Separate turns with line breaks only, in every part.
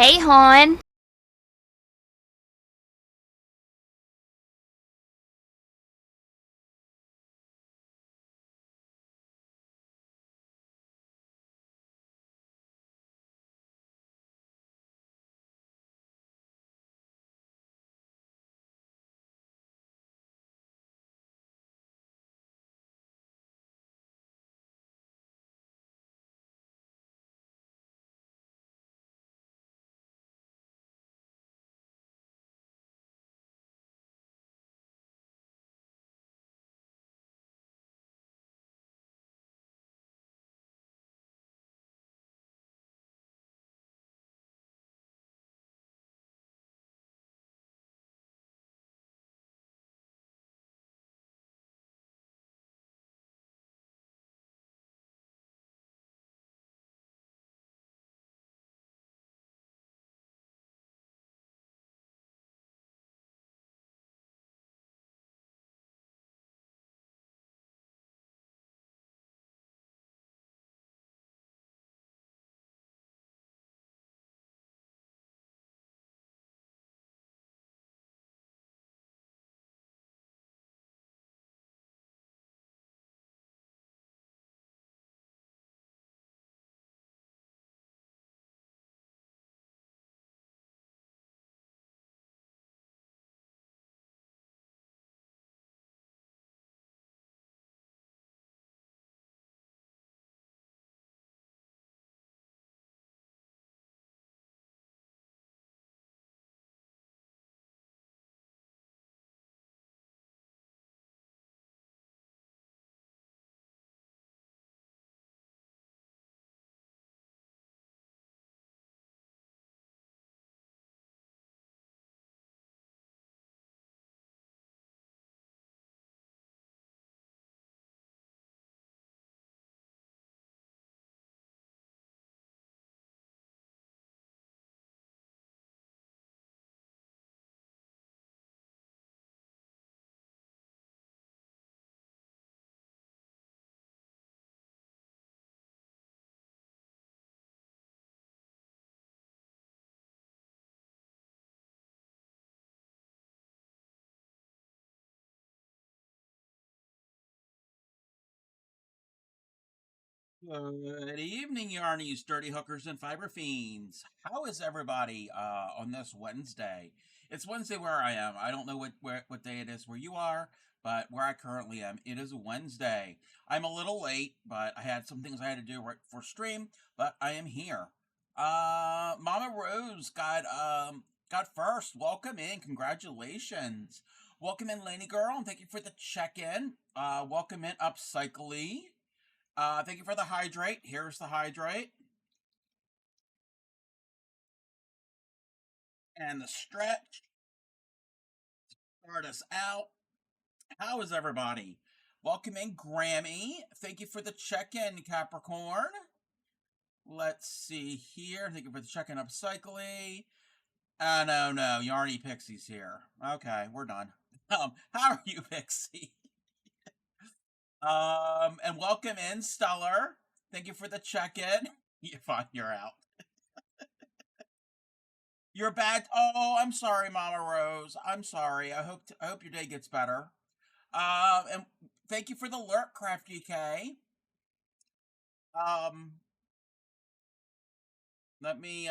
Hey, hon.
Good evening, Yarnies, Dirty Hookers, and Fiber Fiends. How is everybody on this Wednesday? It's Wednesday where I am. I don't know what day it is where you are, but where I currently am, it is Wednesday. I'm a little late, but I had some things I had to do right for stream, but I am here. Mama Rose got first. Welcome in. Congratulations. Welcome in, Laney Girl, and thank you for the check-in. Welcome in, Upcycly. Thank you for the hydrate. Here's the hydrate. And the stretch. Start us out. How is everybody? Welcome in, Grammy. Thank you for the check-in, Capricorn. Let's see here. Thank you for the check-in, Upcycly. No. Yarny Pixie's here. Okay, we're done. How are you, Pixie? And welcome in, Stellar. Thank you for the check-in. You're fine, you're out. You're bad. Oh, I'm sorry, Mama Rose. I'm sorry. I hope your day gets better. And thank you for the lurk, Craft GK. Um, Let me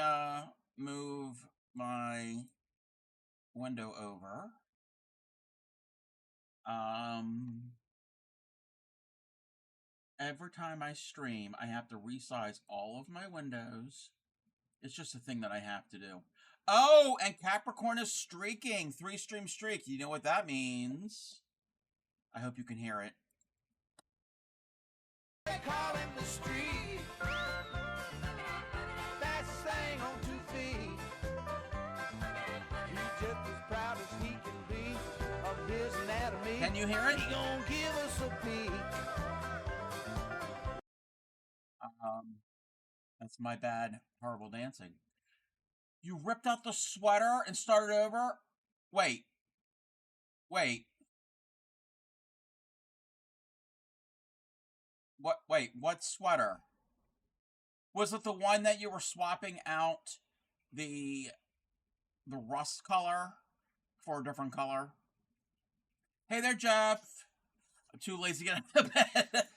move my window over. Um, every time I stream, I have to resize all of my windows. It's just a thing that I have to do. Oh, and Capricorn is streaking. 3-stream streak. You know what that means. I hope you can hear it. Can you hear it? That's my bad, horrible dancing. You ripped out the sweater and started over? Wait, wait, what sweater? Was it the one that you were swapping out the the rust color for a different color. Hey there, Jeff. I'm too lazy to get out of bed.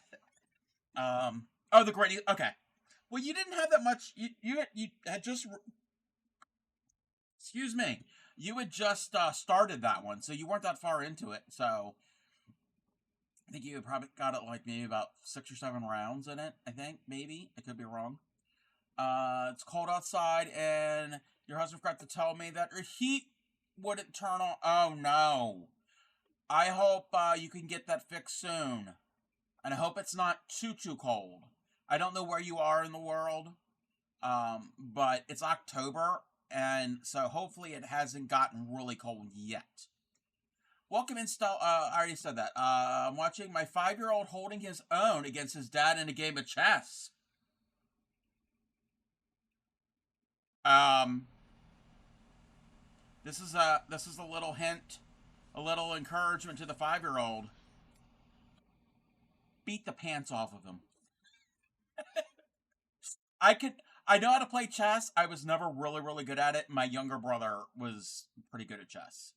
Oh, the grading. Okay. Well, you didn't have that much. You had just. Excuse me. You had just started that one, so you weren't that far into it. So I think you probably got it like maybe about 6 or 7 rounds in it. I think maybe I could be wrong. It's cold outside, and your husband forgot to tell me that your heat wouldn't turn on. Oh no! I hope you can get that fixed soon, and I hope it's not too cold. I don't know where you are in the world, but it's October, and so hopefully it hasn't gotten really cold yet. Welcome in, I already said that. I'm watching my 5-year-old holding his own against his dad in a game of chess. Um, this is a little hint, a little encouragement to the 5-year-old. Beat the pants off of him. I could. I know how to play chess. I was never really good at it. My younger brother was pretty good at chess.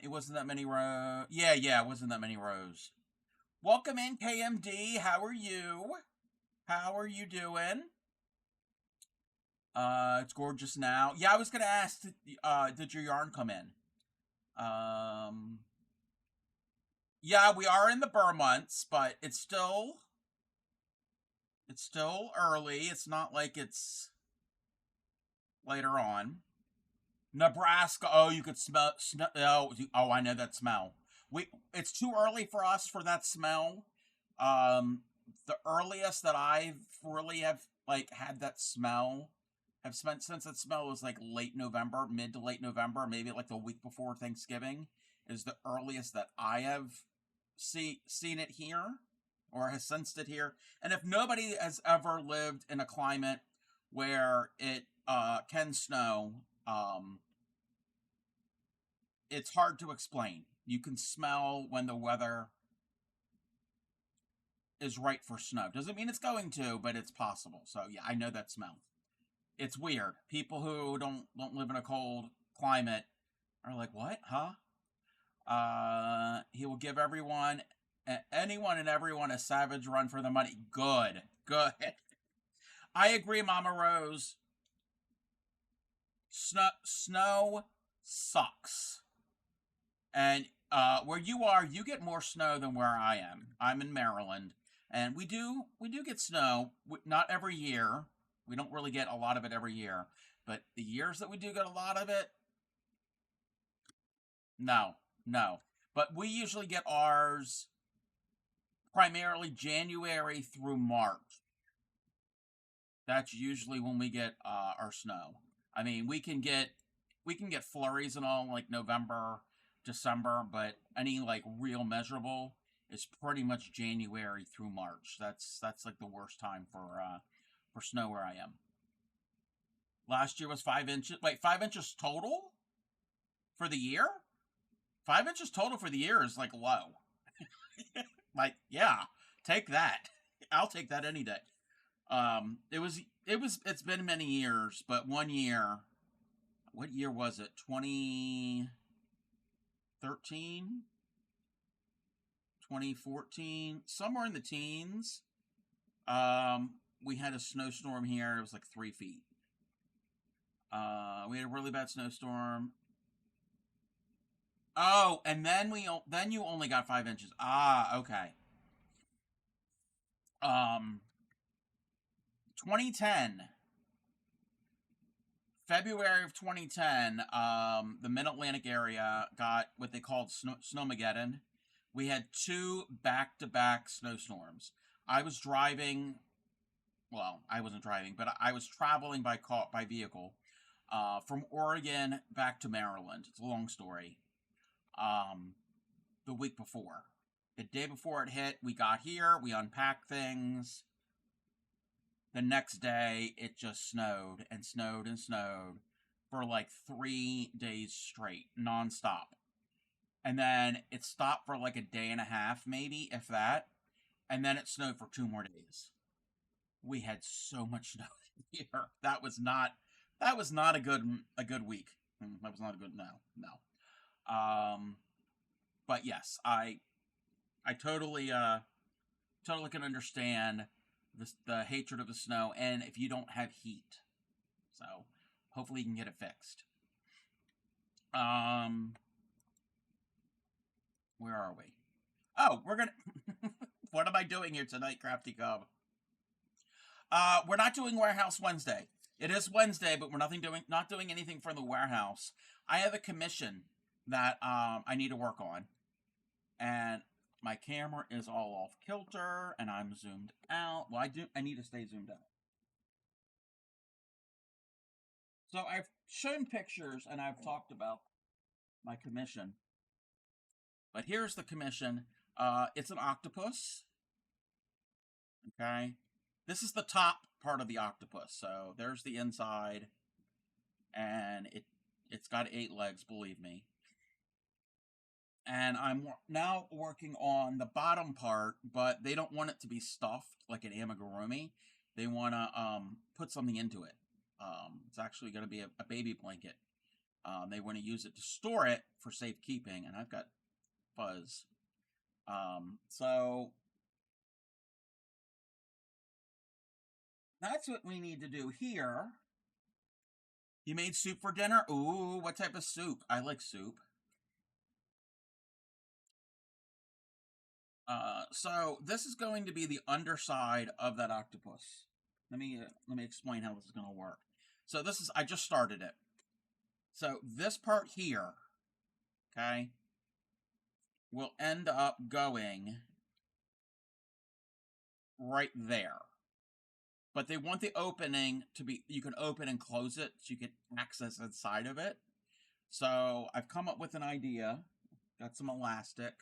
It wasn't that many rows. Yeah, it wasn't that many rows. Welcome in, KMD. How are you? How are you doing? It's gorgeous now. Yeah, I was gonna ask, did your yarn come in? Um, yeah, we are in the burr months, but it's still early. It's not like it's later on. Nebraska. Oh, you could smell. Oh, I know that smell. It's too early for us for that smell. Um, the earliest that I've really have like had that smell, have spent since that smell was like late November, mid to late November, maybe like the week before Thanksgiving, is the earliest that I have seen it here or has sensed it here. And if nobody has ever lived in a climate where it can snow, it's hard to explain. You can smell when the weather is right for snow. Doesn't mean it's going to, but it's possible. So yeah, I know that smell. It's weird. People who don't live in a cold climate are like, "What? Huh?" He will give anyone and everyone a savage run for the money. Good. Good. I agree, Mama Rose. Snow sucks. And where you are, you get more snow than where I am. I'm in Maryland, and we do get snow. Not every year. We don't really get a lot of it every year, but the years that we do get a lot of it, no, no. But we usually get ours primarily January through March. That's usually when we get our snow. I mean, we can get flurries and all like November, December, but any like real measurable is pretty much January through March. That's like the worst time for snow where I am. Last year was 5 inches. Wait, 5 inches total for the year? 5 inches total for the year is like low. Like, yeah, take that. I'll take that any day. It's been many years, but one year, what year was it? 2013, 2014, somewhere in the teens. We had a snowstorm here. It was like 3 feet. We had a really bad snowstorm. Oh, and then you only got 5 inches. Ah, okay. Um, 2010, February of 2010. The Mid Atlantic area got what they called snowmageddon. We had two back-to-back snowstorms. I was driving. Well, I wasn't driving, but I was traveling by vehicle from Oregon back to Maryland. It's a long story. Um, the week before. The day before it hit, we got here, we unpacked things. The next day, it just snowed and snowed and snowed for like 3 days straight, nonstop. And then it stopped for like a day and a half, maybe, if that. And then it snowed for 2 more days. We had so much snow here. That was not a good week. That was not a good no. But yes, I totally can understand the hatred of the snow, and if you don't have heat, so hopefully you can get it fixed. Um, where are we? Oh, we're gonna. What am I doing here tonight, Crafty Cub? We're not doing Warehouse Wednesday. It is Wednesday, but we're not doing anything from the warehouse. I have a commission that I need to work on, and my camera is all off kilter, and I'm zoomed out. Well, I need to stay zoomed out. So I've shown pictures and I've talked about my commission, but here's the commission. It's an octopus. Okay, this is the top part of the octopus. So there's the inside, and it's got 8 legs. Believe me. And I'm now working on the bottom part, but they don't want it to be stuffed like an amigurumi. They want to put something into it. It's actually going to be a baby blanket. They want to use it to store it for safekeeping, and I've got fuzz. So that's what we need to do here. You made soup for dinner? Ooh, what type of soup? I like soup. So this is going to be the underside of that octopus. Let me explain how this is going to work. So I just started it. So this part here, okay, will end up going right there. But they want the opening to be, you can open and close it so you can access inside of it. So I've come up with an idea, got some elastic,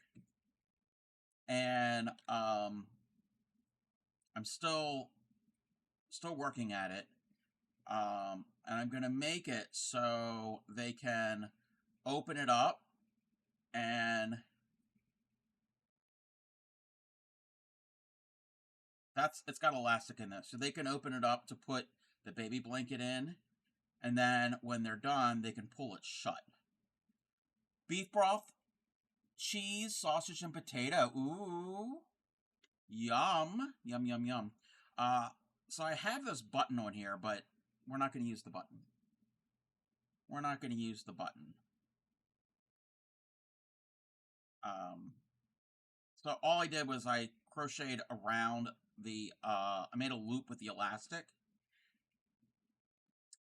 and I'm still working at it. And I'm going to make it so they can open it up and it's got elastic in this. So they can open it up to put the baby blanket in, and then when they're done, they can pull it shut. Beef broth, cheese, sausage, and potato. Ooh. Yum. Yum, yum, yum. So I have this button on here, but we're not going to use the button. We're not going to use the button. So all I did was I crocheted around I made a loop with the elastic,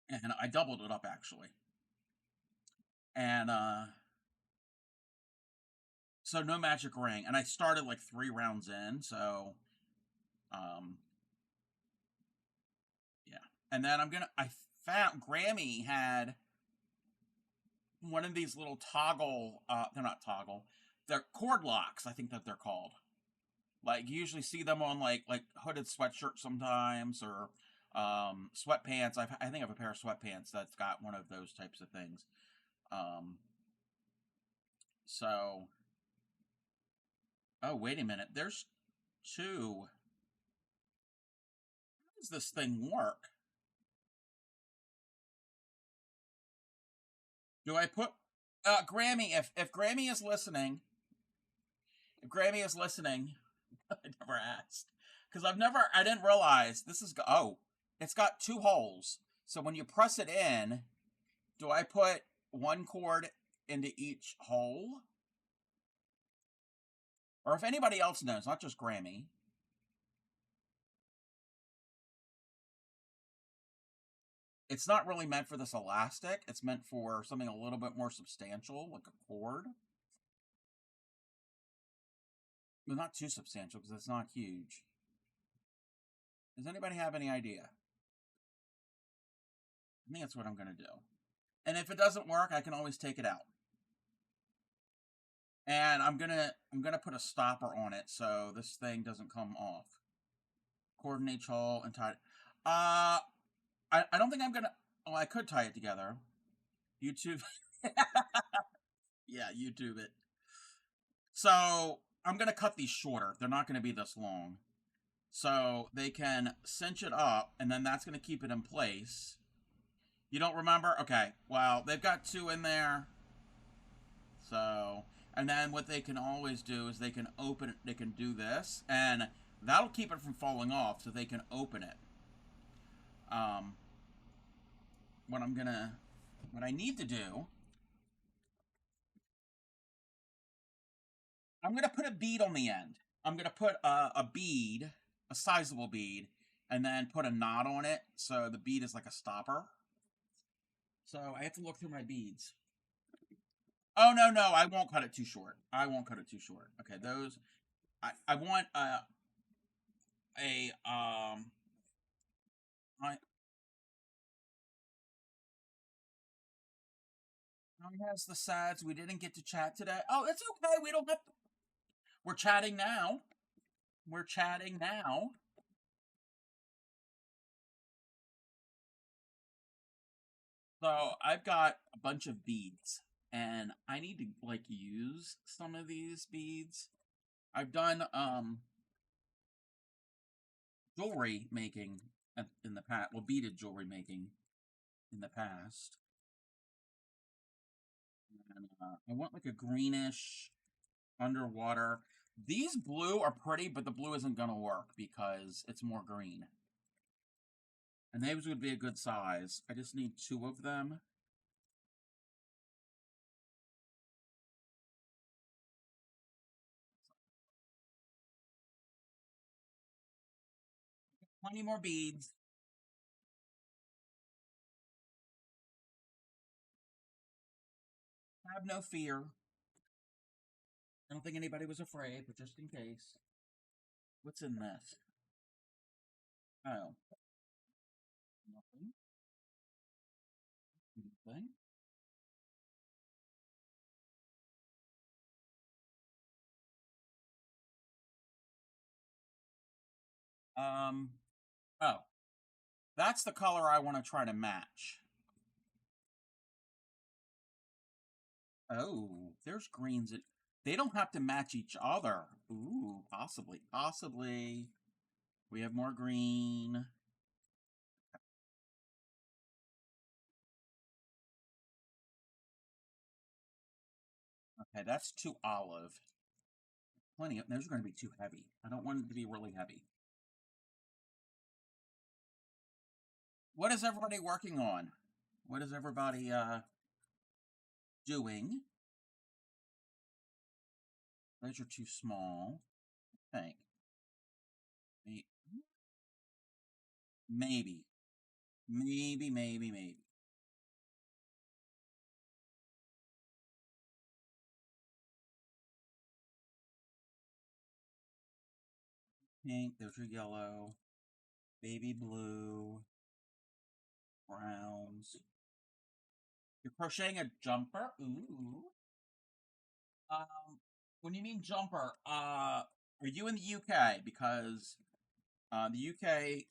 and I doubled it up actually. And so no magic ring, and I started like 3 rounds in, so yeah. And then I found Grammy had one of these little toggle, they're not toggle, they're cord locks, I think that they're called. Like, you usually see them on like hooded sweatshirts sometimes, or sweatpants. I think I have a pair of sweatpants that's got one of those types of things. So, oh, wait a minute, there's 2. How does this thing work? Do I put Grammy? If Grammy is listening, I never asked because I didn't realize this is. Oh, it's got 2 holes. So when you press it in, do I put 1 cord into each hole? Or if anybody else knows, not just Grammy. It's not really meant for this elastic. It's meant for something a little bit more substantial, like a cord. But not too substantial because it's not huge. Does anybody have any idea? I think that's what I'm going to do. And if it doesn't work, I can always take it out. And I'm gonna put a stopper on it so this thing doesn't come off. Coordinate hole and tie it. I don't think I'm gonna. Oh, I could tie it together. YouTube. Yeah, YouTube it. So I'm gonna cut these shorter. They're not gonna be this long. So they can cinch it up, and then that's going to keep it in place. You don't remember? Okay. Well, they've got two in there. So, and then what they can always do is they can open it. They can do this, and that'll keep it from falling off. So they can open it. Um, what I'm gonna, what I need to do, I'm gonna put a bead on the end. I'm gonna put a bead, a sizable bead, and then put a knot on it. So the bead is like a stopper. So I have to look through my beads. Oh no, no, I won't cut it too short. I won't cut it too short. Okay, those I want a I has the sads. We didn't get to chat today. Oh, it's okay. We don't have to. We're chatting now. We're chatting now. So I've got a bunch of beads, and I need to like use some of these beads. I've done jewelry making in the past. Well, beaded jewelry making in the past. And I want like a greenish underwater. These blue are pretty, but the blue isn't gonna work because it's more green. And those would be a good size. I just need two of them. Plenty more beads. Have no fear. I don't think anybody was afraid, but just in case. What's in this? Oh, nothing. Nothing. Um, oh, that's the color I want to try to match. Oh, there's greens. They don't have to match each other. Ooh, possibly. Possibly. We have more green. Okay, that's too olive. Plenty of those are going to be too heavy. I don't want it to be really heavy. What is everybody working on? What is everybody doing? Those are too small. I think. Maybe. Maybe, maybe, maybe. Pink, those are yellow. Baby blue. Browns. You're crocheting a jumper? Ooh. When you mean jumper, are you in the UK? Because the UK,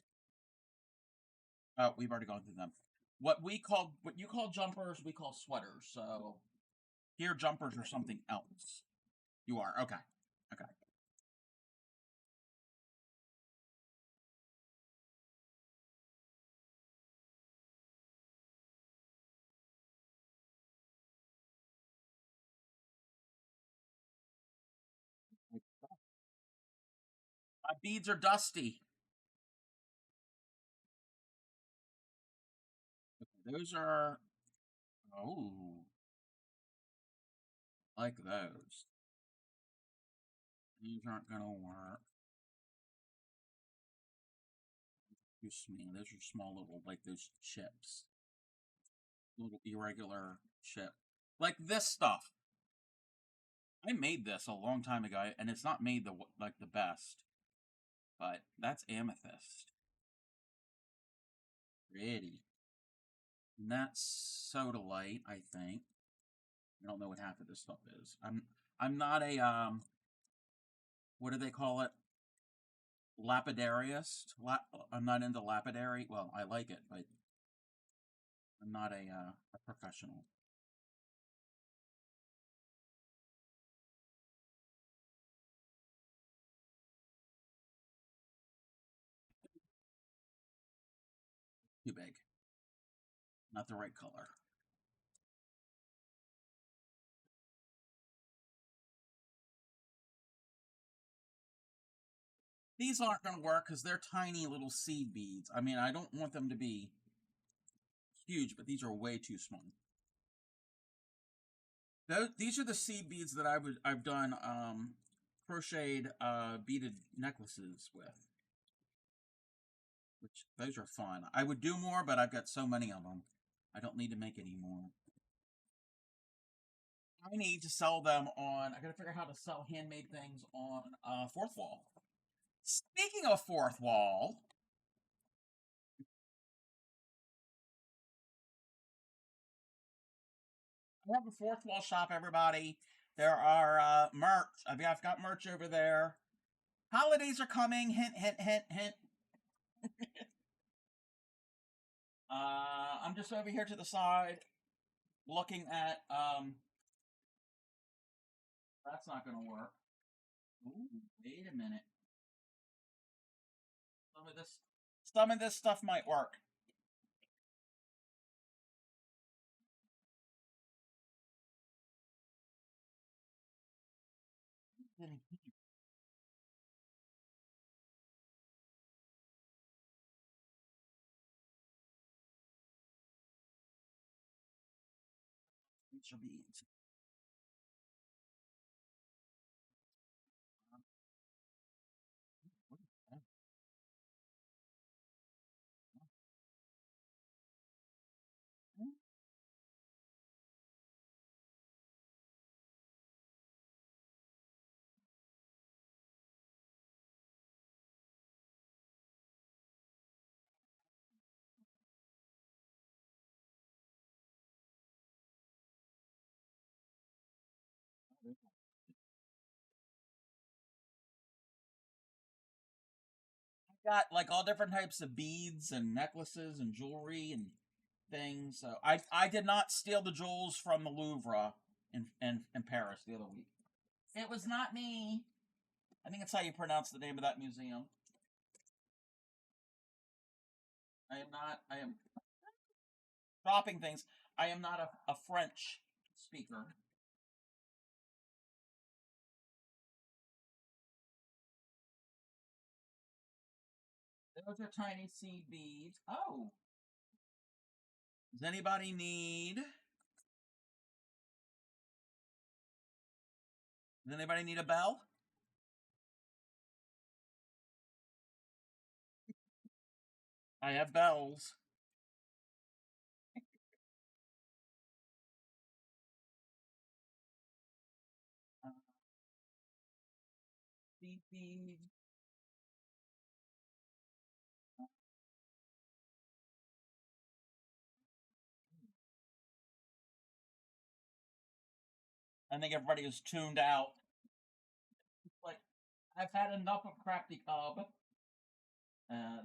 oh, we've already gone through them. What you call jumpers, we call sweaters. So here, jumpers are something else. You are okay. Okay. My beads are dusty. Okay, those are oh, like those. These aren't gonna work. Too small. Those are small little, like those chips, little irregular chip, like this stuff. I made this a long time ago, and it's not made the best, but that's amethyst. Pretty. And that's sodalite, I think. I don't know what half of this stuff is. I'm not a what do they call it? Lapidariist. I'm not into lapidary. Well, I like it, but I'm not a professional. Not the right color. These aren't going to work because they're tiny little seed beads. I mean, I don't want them to be huge, but these are way too small. These are the seed beads that I've done crocheted beaded necklaces with, which those are fun. I would do more, but I've got so many of them. I don't need to make any more. I need to sell them on. I got to figure out how to sell handmade things on Fourth Wall. Speaking of Fourth Wall, I have a Fourth Wall shop. Everybody, there are merch. I've got merch over there. Holidays are coming. Hint, hint, hint, hint. I'm just over here to the side, looking at. That's not going to work. Ooh, wait a minute. Some of this stuff might work. Future beads. Got like all different types of beads and necklaces and jewelry and things. So I did not steal the jewels from the Louvre in Paris the other week. It was not me. I think that's how you pronounce the name of that museum. I am not. I am dropping things. I am not a French speaker. Those are tiny seed beads. Oh, does anybody need? Does anybody need a bell? I have bells. Uh, seed beads. I think everybody is tuned out. Like I've had enough of Crafty Cub.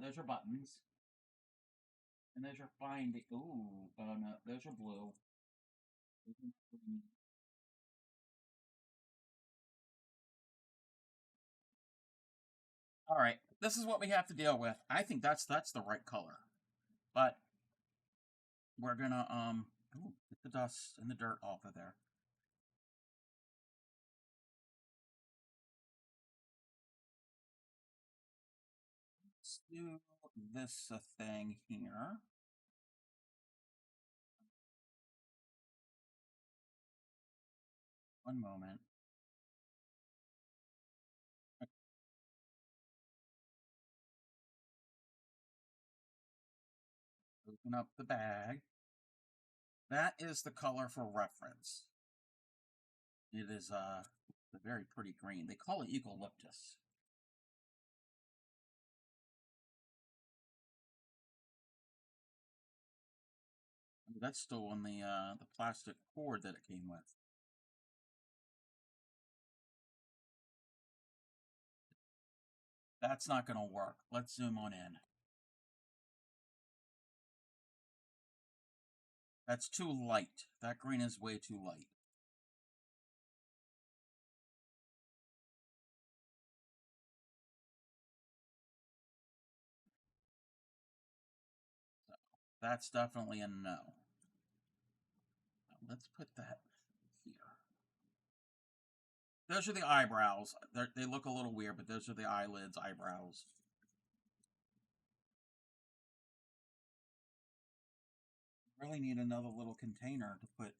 Those are buttons, and those are fine. Ooh, no, those are blue. All right, this is what we have to deal with. I think that's the right color, but we're gonna get the dust and the dirt off of there. Let's do this thing here. One moment. Open up the bag. That is the color for reference. It is a very pretty green. They call it eucalyptus. That's still on the plastic cord that it came with. That's not going to work. Let's zoom on in. That's too light. That green is way too light. So that's definitely a no. let's put that here. Those are the eyebrows. They look a little weird, but those are the eyelids, eyebrows. Really need another little container to put,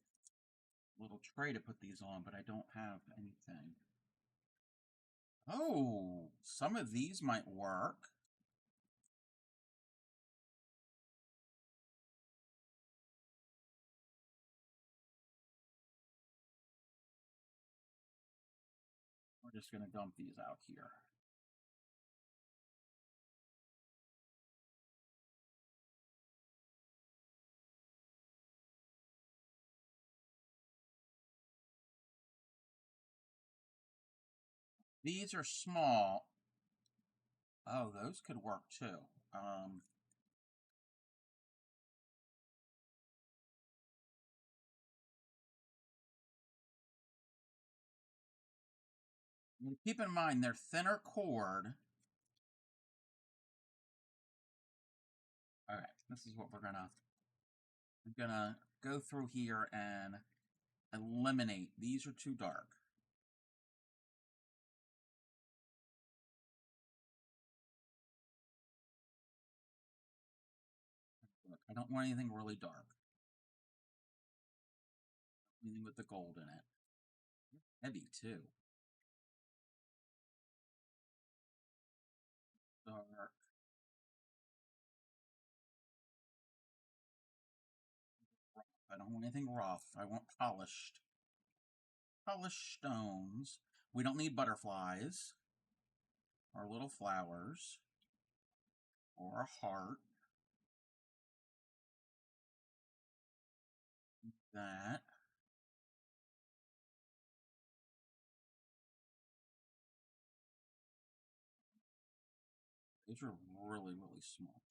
little tray to put these on, but I don't have anything. Oh, some of these might work. We're just going to dump these out here. These are small. Oh, those could work too. Keep in mind they're thinner cord. All right, this is what I'm gonna go through here and eliminate. These are too dark. Look, I don't want anything really dark. Anything with the gold in it. Heavy too. Dark. Rough. I don't want anything rough. I want polished. Polished stones. We don't need butterflies. Or little flowers. Or a heart. That. These are really, really small.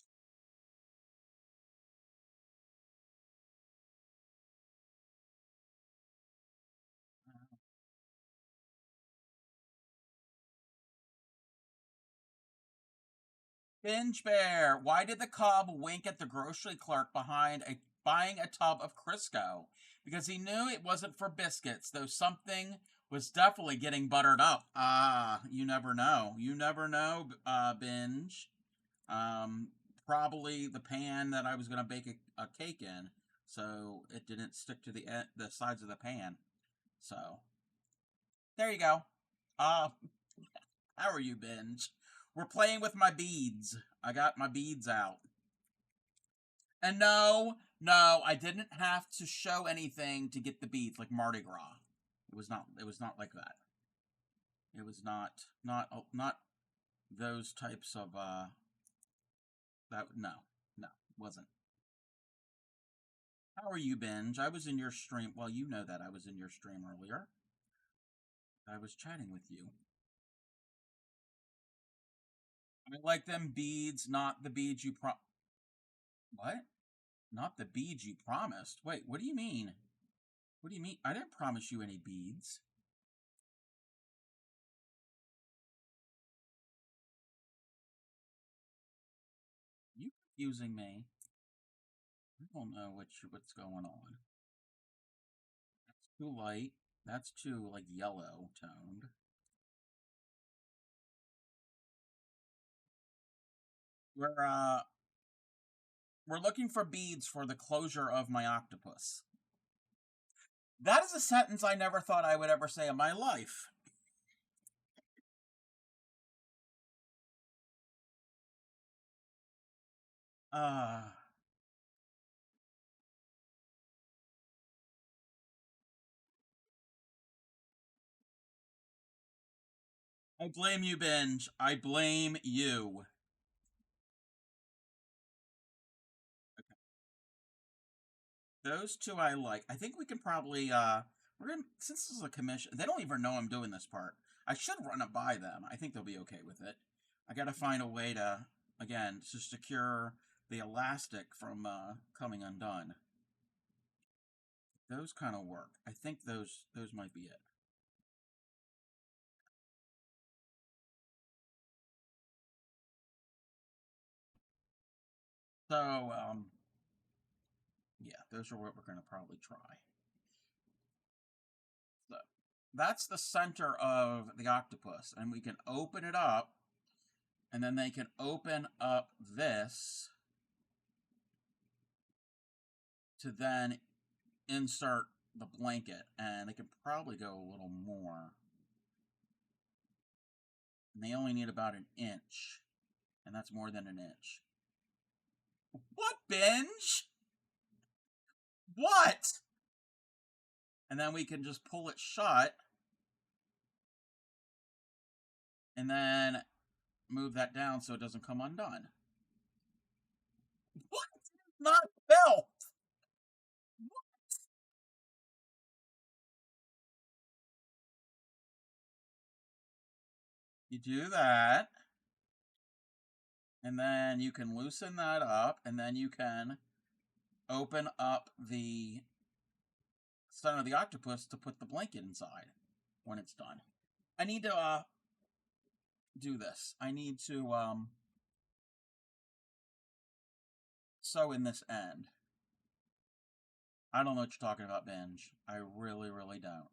Binge Bear, why did the cub wink at the grocery clerk behind buying a tub of Crisco? Because he knew it wasn't for biscuits, though something was definitely getting buttered up. Ah, you never know. You never know, Binge. Um, Probably the pan that I was going to bake a cake in, so it didn't stick to the sides of the pan. So, there you go. Uh, how are you, Binge? We're playing with my beads. I got my beads out. And no, no, I didn't have to show anything to get the beads like Mardi Gras. It was not like that. It was not those types of that no, wasn't. How are you, Binge? I was in your stream. Well, you know that I was in your stream earlier. I was chatting with you. I like them beads, not the beads you What? Not the beads you promised. Wait, what do you mean? What do you mean? I didn't promise you any beads. You confusing me. I don't know what's going on. That's too light. That's too like yellow toned. We're uh we're looking for beads for the closure of my octopus. That is a sentence I never thought I would ever say in my life. Uh I blame you, Binge. I blame you. Those two I like. I think we can probably we're gonna since this is a commission they don't even know I'm doing this part. I should run it by them. I think they'll be okay with it. I gotta find a way to again to secure the elastic from coming undone. Those kind of work. I think those might be it. So yeah, those are what we're gonna probably try. that's the center of the octopus, and we can open it up, and then they can open up this to then insert the blanket, and they could probably go a little more. And they only need about an inch, and that's more than an inch. What, Binge? What? And then we can just pull it shut, and then move that down so it doesn't come undone. What? Not built. What? You do that, and then you can loosen that up, and then you can open up the center of the octopus to put the blanket inside when it's done. I need to do this. I need to sew in this end. I don't know what you're talking about, Binge. I really, really don't.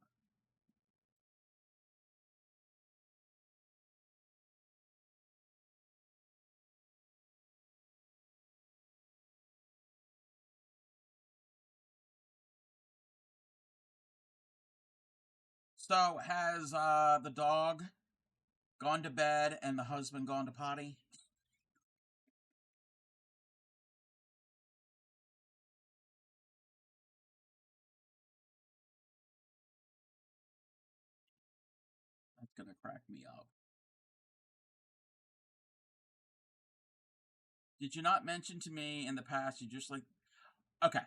So, has the dog gone to bed and the husband gone to potty? That's gonna crack me up. Did you not mention to me in the past you just like... Okay.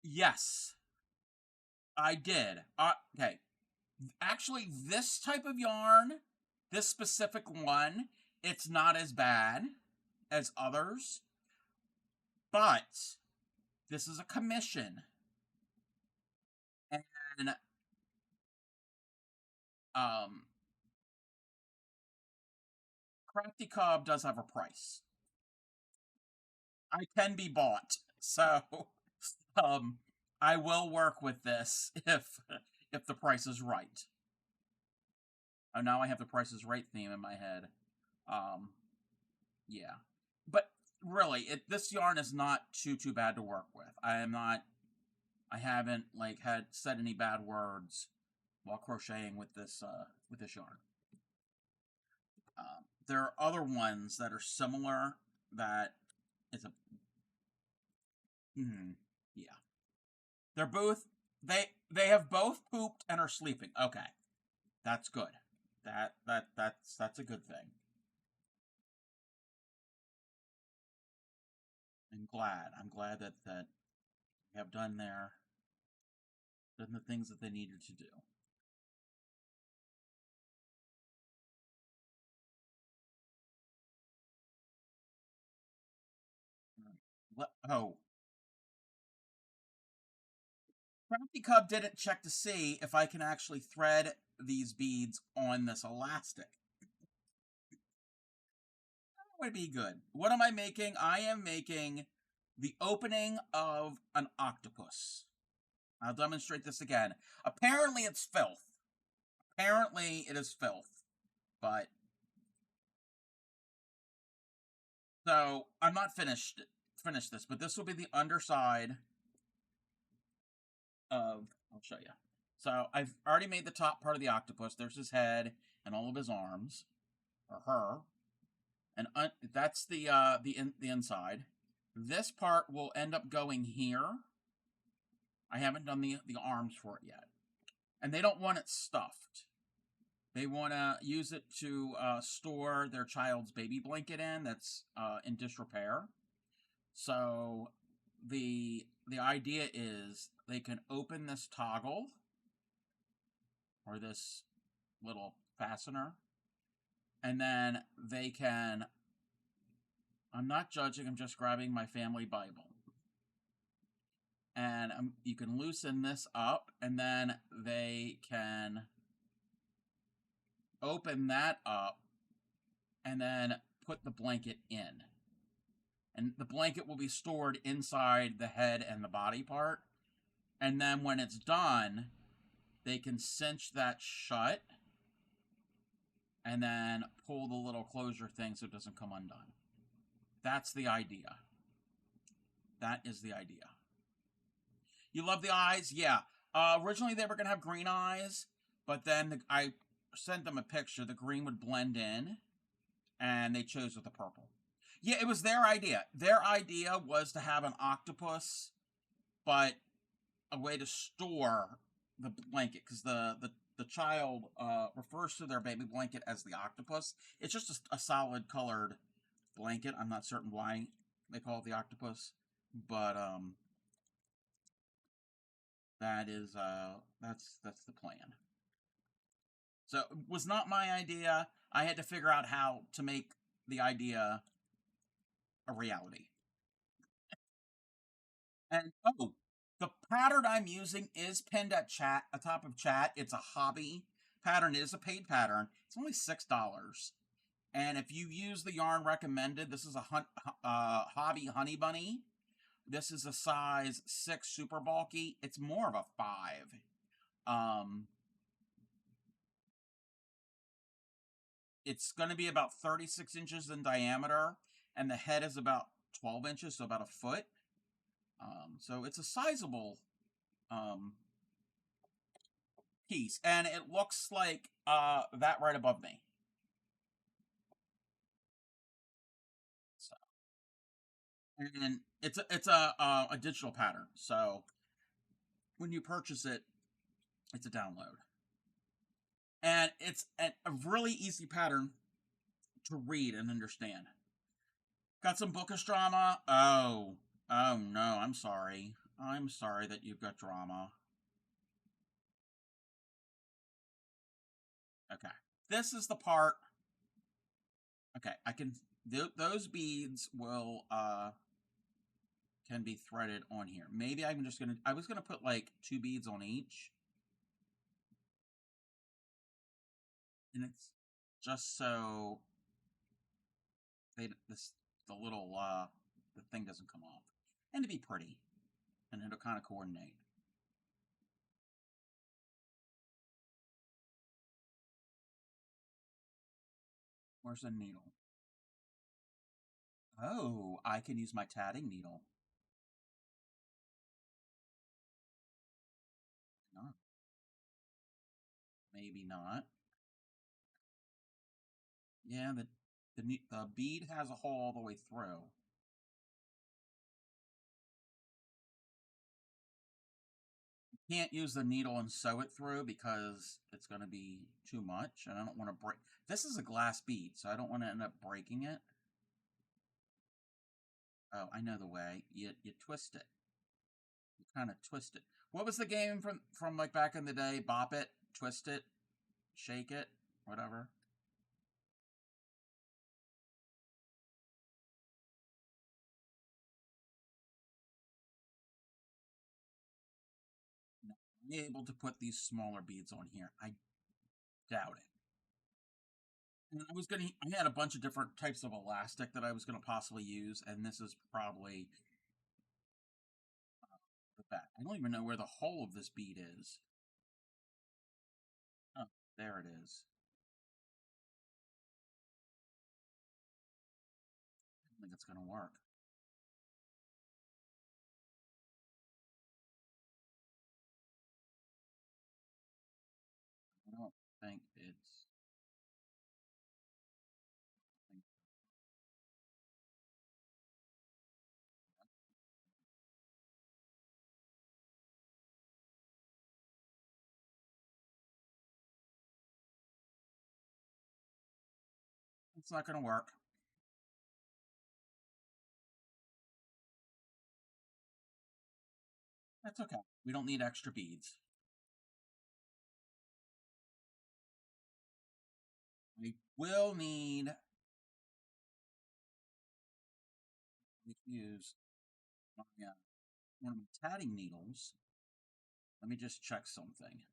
Yes, I did. Okay. Actually, this type of yarn, this specific one, it's not as bad as others, but this is a commission. And um Crafty Cobb does have a price. I can be bought. So um I will work with this if the price is right. Oh, now I have the Price is Right theme in my head. Um yeah. But really, this yarn is not too bad to work with. I haven't like had said any bad words while crocheting with this yarn. There are other ones that are similar that is a yeah. They're both they have both pooped and are sleeping. Okay. That's good. That's a good thing. I'm glad that they have done the things that they needed to do. Oh, Crafty Cub didn't check to see if I can actually thread these beads on this elastic. That would be good. What am I making? I am making the opening of an octopus. I'll demonstrate this again. Apparently it's filth. Apparently it is filth. But so I'm not finished this, but this will be the underside of... I'll show you. So I've already made the top part of the octopus. There's his head and all of his arms, or her, and that's the inside. This part will end up going here. I haven't done the arms for it yet, and they don't want it stuffed. They want to use it to store their child's baby blanket in that's in disrepair. So the idea is they can open this toggle or this little fastener, and then they can... I'm not judging, I'm just grabbing my family Bible. And you can loosen this up, and then they can open that up and then put the blanket in. And the blanket will be stored inside the head and the body part. And then when it's done, they can cinch that shut and then pull the little closure thing so it doesn't come undone. That's the idea. That is the idea. You love the eyes? Yeah. Originally, they were going to have green eyes, but then I sent them a picture. The green would blend in, and they chose with the purple. Yeah, it was their idea. Their idea was to have an octopus, but a way to store the blanket, because the child refers to their baby blanket as the octopus. It's just a solid colored blanket. I'm not certain why they call it the octopus, but that's the plan. So it was not my idea. I had to figure out how to make the idea a reality. And oh, the pattern I'm using is pinned at chat atop of chat. It's a hobby pattern. It is a paid pattern. It's only $6. And if you use the yarn recommended, this is a hobby honey bunny. This is a size 6 super bulky. It's more of a 5. Um, it's going to be about 36 inches in diameter, and the head is about 12 inches, so about a foot. So it's a sizable um, piece, and it looks like that right above me. So, and it's a digital pattern. So when you purchase it, it's a download, and it's a really easy pattern to read and understand. Got some bookish drama? Oh no, I'm sorry. I'm sorry that you've got drama. Okay. This is the part. Okay, I can those beads will can be threaded on here. Maybe I'm just going to I was going to put like 2 beads on each. And it's just so this the little the thing doesn't come off. And to be pretty, and it'll kind of coordinate. Where's the needle? Oh, I can use my tatting needle. No, maybe not. Yeah, the bead has a hole all the way through. Can't use the needle and sew it through because it's going to be too much, and I don't want to break. This is a glass bead, so I don't want to end up breaking it. Oh, I know the way. You twist it. You kind of twist it. What was the game from like back in the day? Bop it, twist it, shake it, whatever. No, I'm able to put these smaller beads on here. I doubt it. And I had a bunch of different types of elastic that I was gonna possibly use, and this is probably the best. I don't even know where the hole of this bead is. Oh, there it is. I don't think it's gonna work. I don't think it's not gonna work. That's okay. We don't need extra beads. We will need to use my, one of my tatting needles. Let me just check something.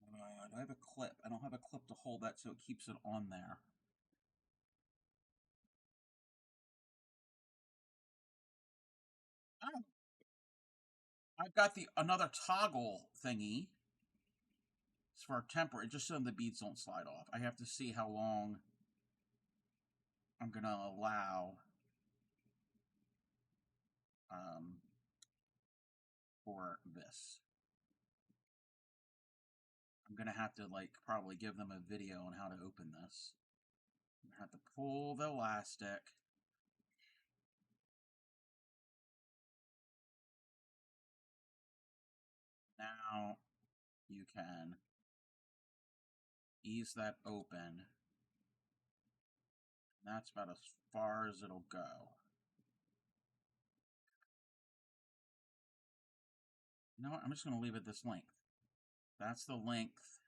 Do I have a clip? I don't have a clip to hold that so it keeps it on there. I've got the another toggle thingy. It's for temporary, just so the beads don't slide off. I have to see how long I'm going to allow um, for this. I'm going to have to like probably give them a video on how to open this. I have to pull the elastic. Now you can ease that open. That's about as far as it'll go. You know what? I'm just going to leave it this length. That's the length.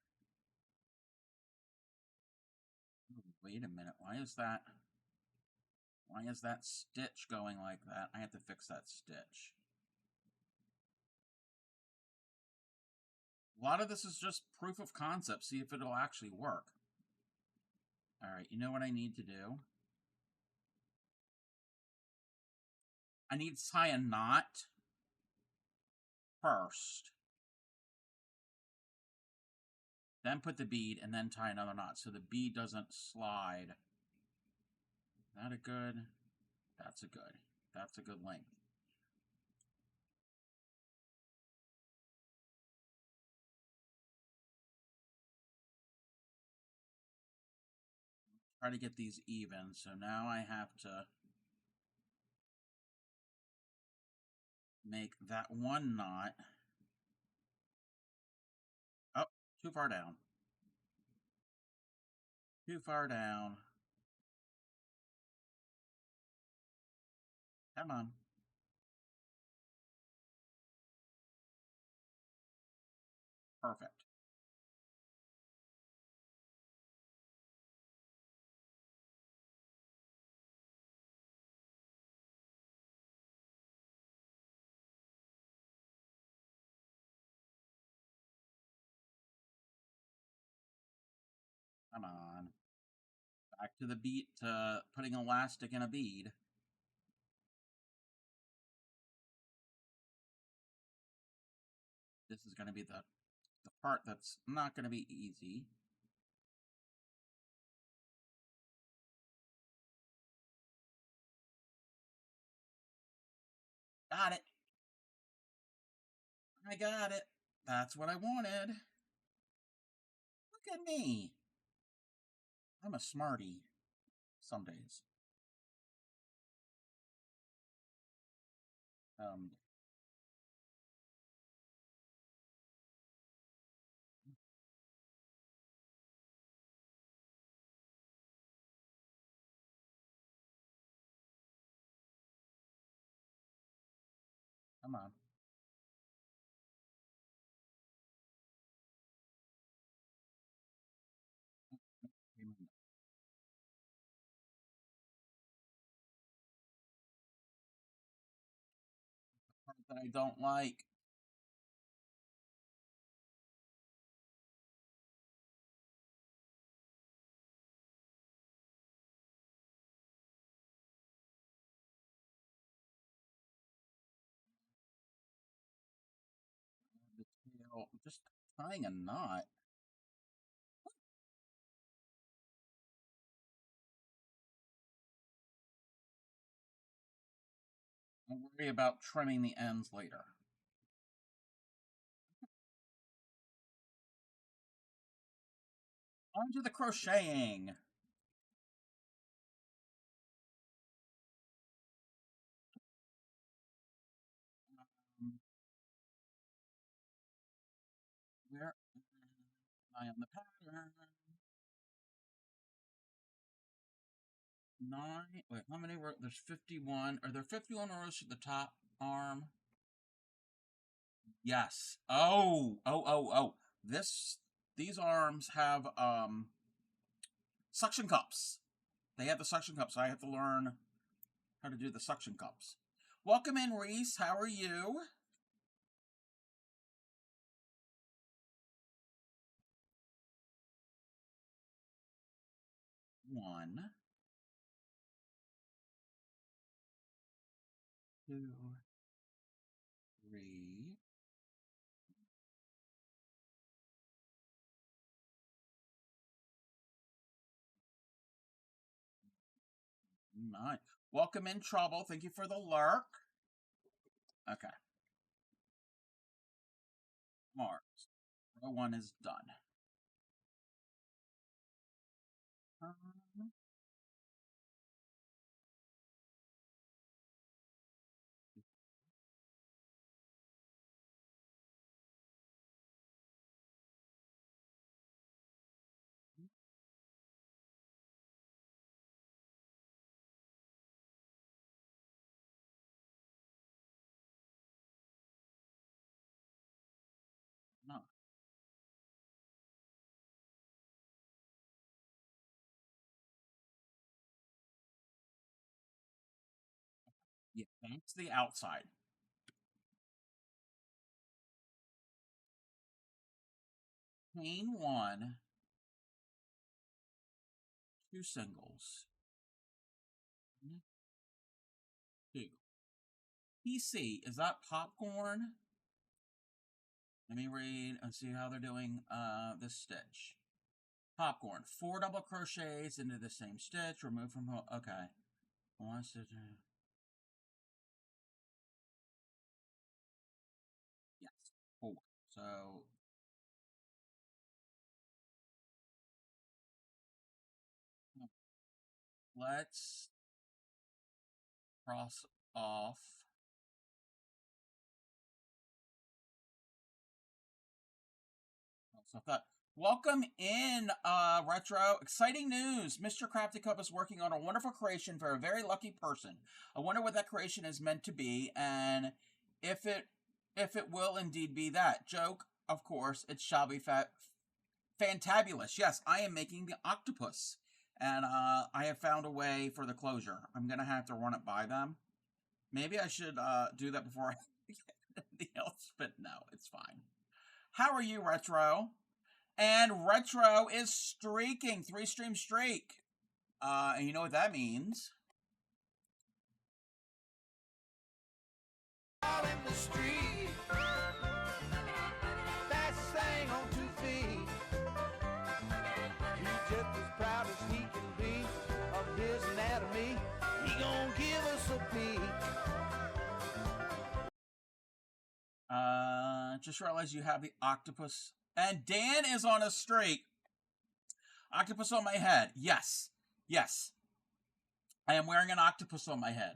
Ooh, wait a minute. Why is that stitch going like that? I have to fix that stitch. A lot of this is just proof of concept. See if it'll actually work. All right, you know what I need to do? I need to tie a knot first. Then put the bead and then tie another knot so the bead doesn't slide. Is that a good? That's a good. That's a good length. Try to get these even. So now I have to make that one knot. Oh, too far down. Too far down. Come on. Perfect. Come on. Back to the beat, putting elastic in a bead. This is going to be the part that's not going to be easy. Got it. I got it. That's what I wanted. Look at me. I'm a smarty some days. Um, come on. The part that I don't like. The tail. Just tying a knot. I'll worry about trimming the ends later. On to the crocheting. Where am I on the pattern? 9. Wait, how many rows? There's 51. Are there 51 rows to the top arm? Yes. Oh. These arms have suction cups. They have the suction cups, so I have to learn how to do the suction cups. Welcome in, Reese. How are you? One, two, three, 9. Welcome in trouble. Thank you for the lurk. Okay. Mars. Row 1 is done. No. Yeah, that's the outside. Chain 1, 2 singles. 2. PC, is that popcorn? Let me read and see how they're doing this stitch. Popcorn. 4 double crochets into the same stitch. Remove from okay. 1 stitch. Yes. 4. So let's cross off. So that. Welcome in, Retro. Exciting news. Mr. Crafty Cup is working on a wonderful creation for a very lucky person. I wonder what that creation is meant to be, and if it will indeed be that. Joke, of course, it shall be fantabulous. Yes, I am making the octopus, and I have found a way for the closure. I'm going to have to run it by them. Maybe I should do that before I get anything else, but no, it's fine. How are you, Retro? And Retro is streaking, 3-stream streak. And you know what that means? Out in the street, that's thing on 2 feet. He's just as proud as he can be of his anatomy. He gonna give us a peek. Just realized you have the octopus. And Dan is on a streak. Octopus on my head. Yes. Yes. I am wearing an octopus on my head.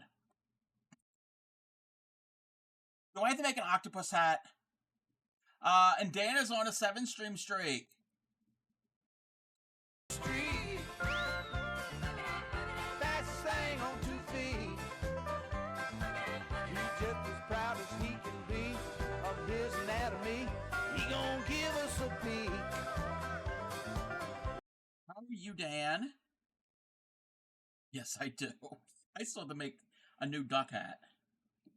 Do I have to make an octopus hat? And Dan is on a 7-stream streak. That's thing on 2 feet. He's just as proud as he can be of his anatomy. He gonna give us a peek. How are you, Dan? Yes, I do. I still have to make a new duck hat.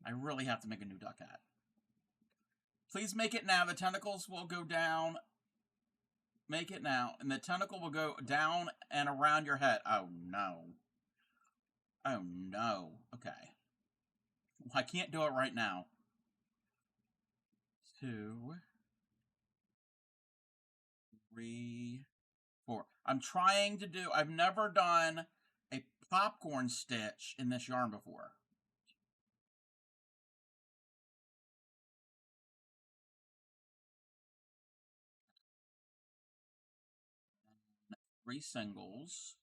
I really have to make a new duck hat. Please make it now. The tentacles will go down. Make it now. And the tentacle will go down and around your head. Oh, no. Oh, no. Okay. I can't do it right now. 2, 3, 4. I'm trying to do... I've never done a popcorn stitch in this yarn before. And 3 singles.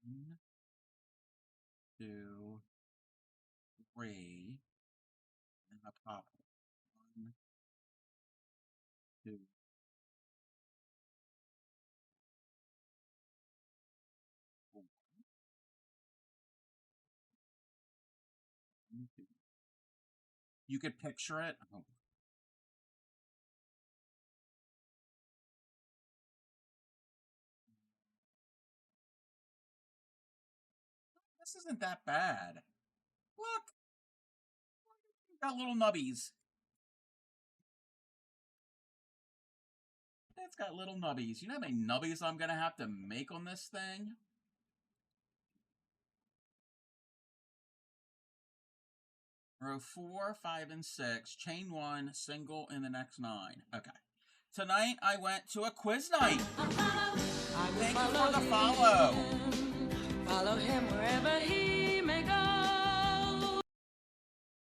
1, 2, 3, and a popcorn. 1, 2. You could picture it. Oh. This isn't that bad. Look. Got little nubbies. It's got little nubbies. You know how many nubbies I'm going to have to make on this thing? Row 4, 5, and 6. Chain 1, single in the next 9. Okay. Tonight I went to a quiz night. Thank you for the follow.
Follow him wherever he may go.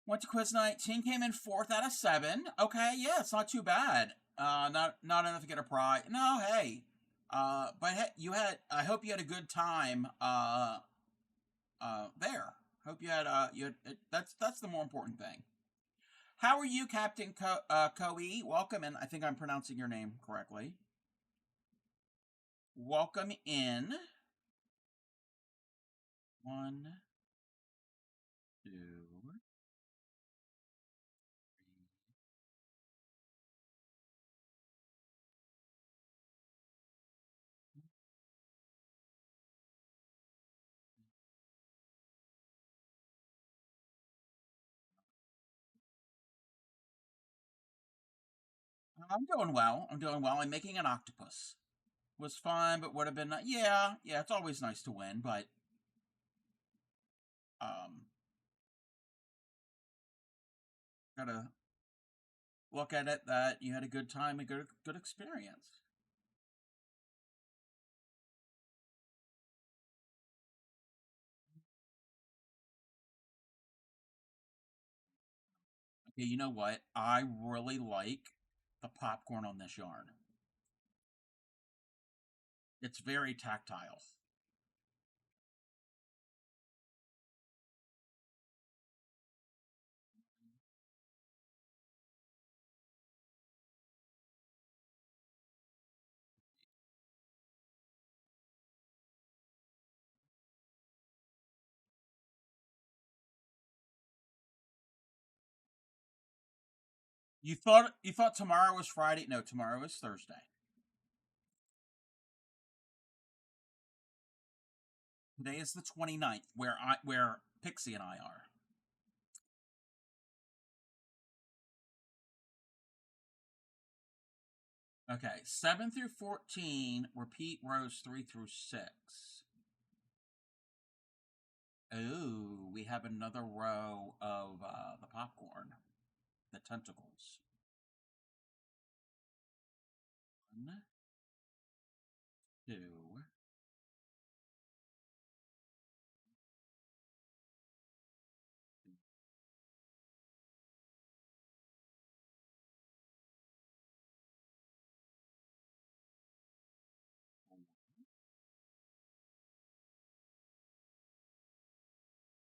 Went to quiz 19, came in 4th out of 7. Okay, yeah, it's not too bad. Not enough to get a prize. No, hey. But you had. I hope you had a good time. There. Hope you had. That's the more important thing. How are you, Captain Koe? Welcome, and I think I'm pronouncing your name correctly. Welcome in. 1, 2, 3. I'm doing well. I'm doing well. I'm making an octopus. Was fun, but would have been yeah. It's always nice to win, but um, gotta look at it that you had a good time, a good experience. Okay, you know what? I really like the popcorn on this yarn. It's very tactile. You thought tomorrow was Friday? No, tomorrow is Thursday. Today is the 29th, where Pixie and I are. Okay, 7 through 14, repeat rows 3 through 6. Oh, we have another row of the popcorn, the tentacles. 1, 2.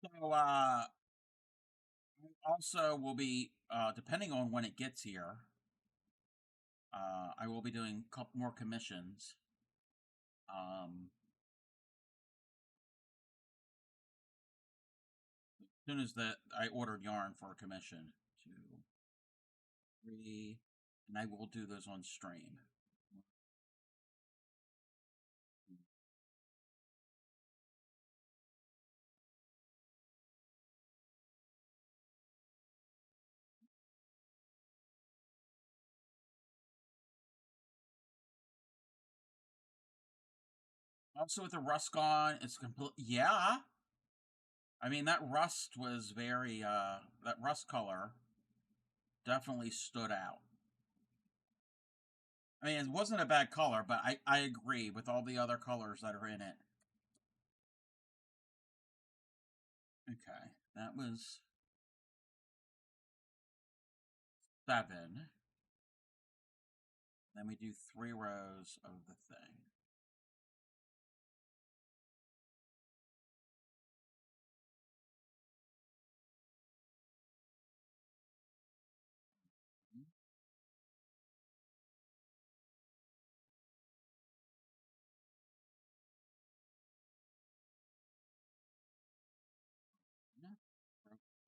So, also will be, depending on when it gets here, I will be doing a couple more commissions. Um, as soon as that I ordered yarn for a commission. 2, 3, and I will do those on stream. Also, with the rust gone, it's complete. Yeah, I mean that rust was very. That rust color definitely stood out. I mean, it wasn't a bad color, but I agree with all the other colors that are in it. Okay, that was 7. Then we do 3 rows of the thing.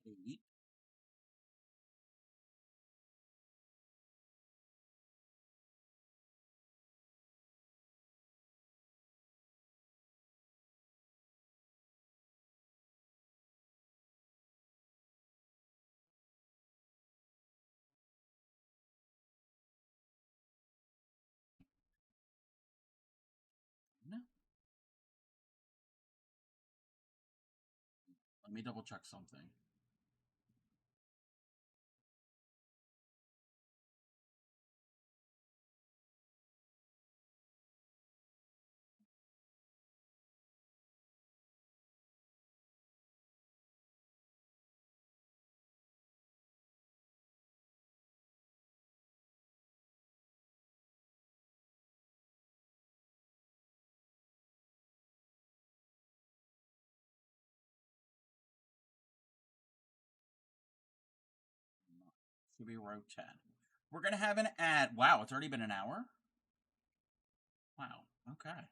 Row 8. Let me double check something. Should be row 10. We're going to have an ad. Wow, it's already been an hour? Wow, okay.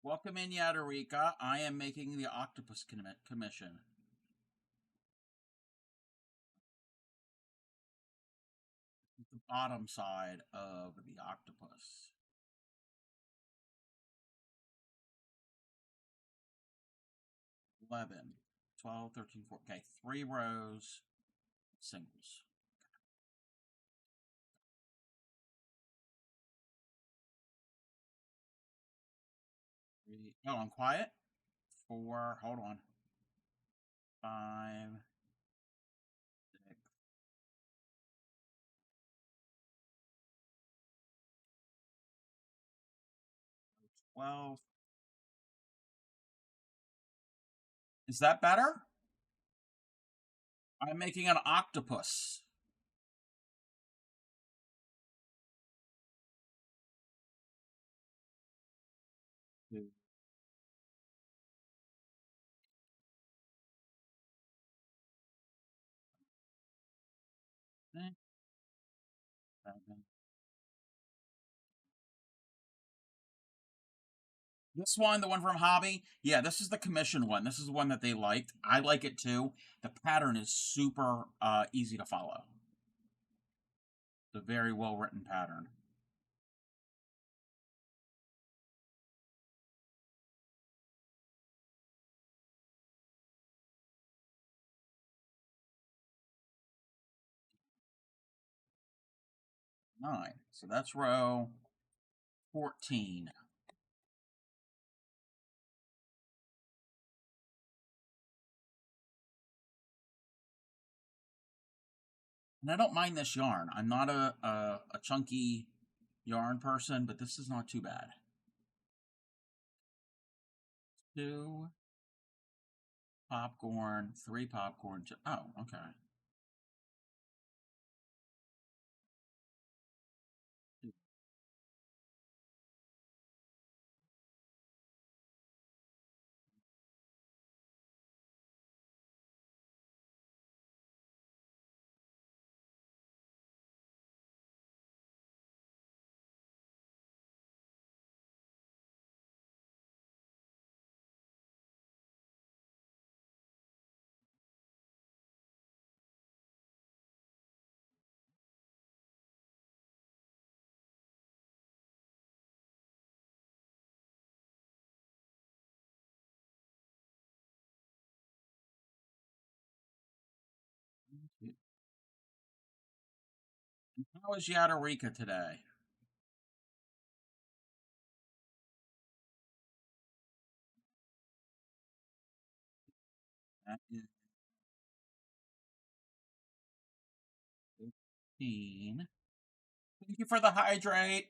Welcome in, Yadarika. I am making the octopus commission. The bottom side of the octopus. 11, 12, 13, 14. Okay, 3 rows, singles. Oh, I'm quiet. 4, hold on. 5, 6, 12. Is that better? I'm making an octopus. Two, six, 7. This one, the one from Hobby, yeah, this is the commission one. This is the one that they liked. I like it too. The pattern is super easy to follow. It's a very well written pattern. Nine. So that's row 14. And I don't mind this yarn. I'm not a chunky yarn person, but this is not too bad. 2 popcorn, 3 popcorn. Oh, okay. How is Yadarika today? That is 15. Thank you for the hydrate.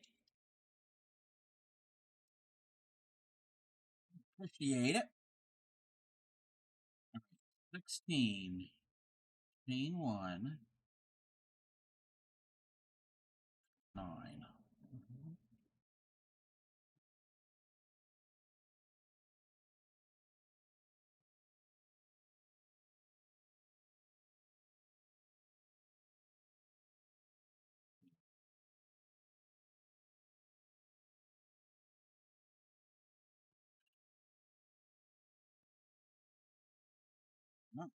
Appreciate it. 16. Chain 1. 9. Not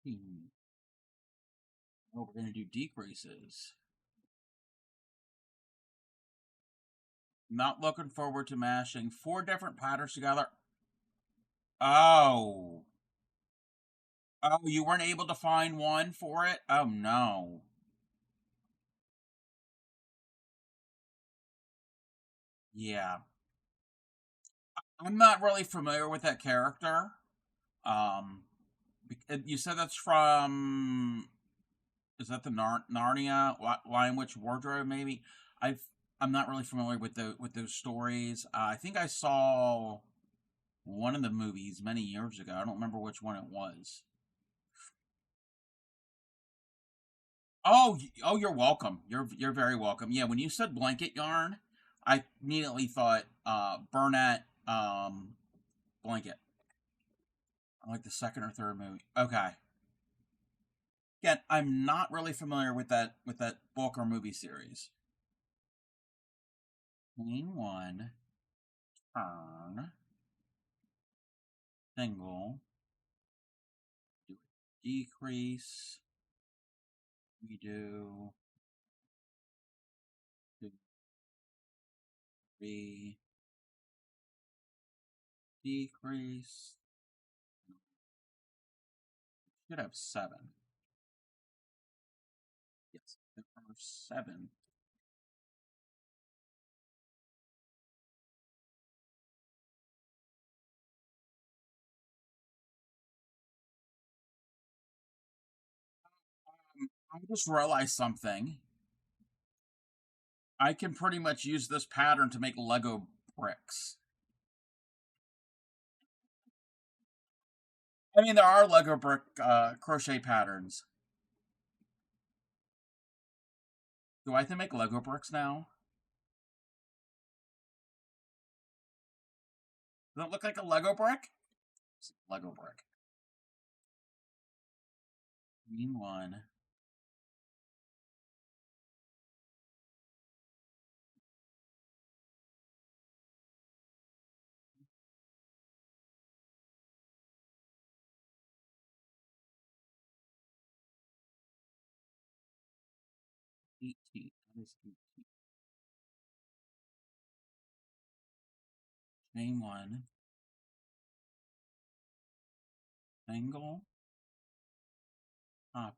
15. Oh, we're going to do decreases. Not looking forward to mashing 4 different patterns together. Oh. Oh, you weren't able to find one for it? Oh no. Yeah. I'm not really familiar with that character. Um, you said that's from. Is that the Narnia Lion Witch Wardrobe? Maybe I've. I'm not really familiar with those stories. I think I saw one of the movies many years ago. I don't remember which one it was. Oh, you're welcome. You're very welcome. Yeah, when you said blanket yarn, I immediately thought Burnett blanket. Like the second or third movie. Okay. Again, I'm not really familiar with that book or movie series. Queen one, turn, single, do a decrease, we do two, three, decrease, should have seven. Yes, there are seven. I just realized something. I can pretty much use this pattern to make Lego bricks. I mean, there are Lego brick crochet patterns. Do I have to make Lego bricks now? Does it look like a Lego brick? It's a Lego brick. Green one. 18. That is 18. Chain one. Single. Top.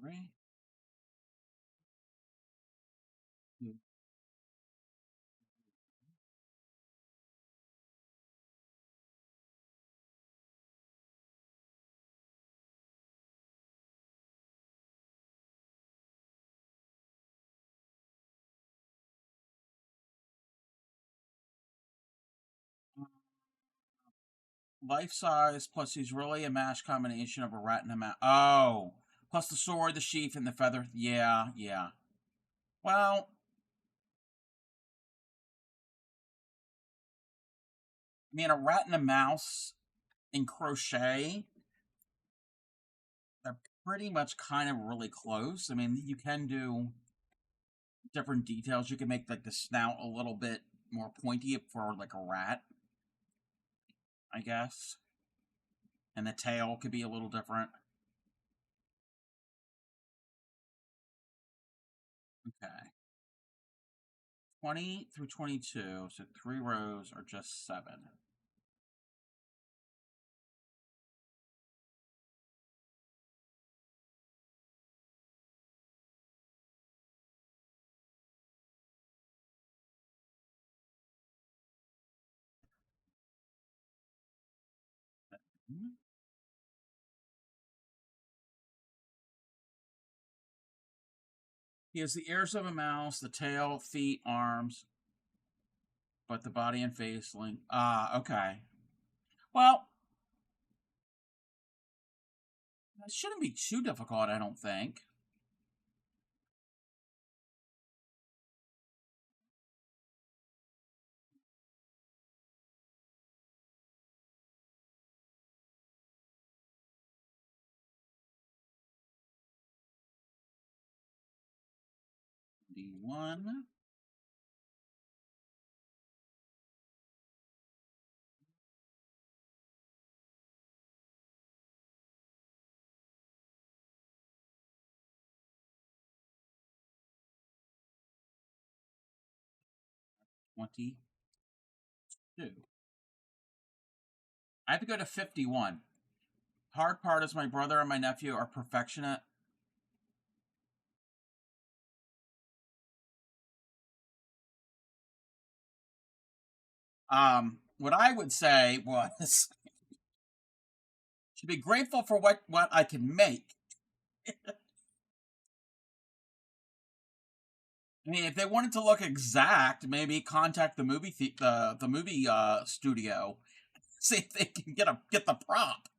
3. 2. Life size plus he's really a mash combination of a rat and a mouse. Oh. Plus the sword, the sheath, and the feather. Yeah, yeah. Well, I mean, a rat and a mouse in crochet, they're pretty much kind of really close. I mean, you can do different details. You can make like the snout a little bit more pointy for like a rat, I guess. And the tail could be a little different. Okay. 20 through 22, so 3 rows are just 7. He has the ears of a mouse, the tail, feet, arms, but the body and face link. Ah, okay. Well, that shouldn't be too difficult, I don't think. D1. 22. I have to go to 51. Hard part is my brother and my nephew are perfectionate. What I would say was should be grateful for what I can make. I mean, if they wanted to look exact, maybe contact the the movie studio, see if they can get the prop.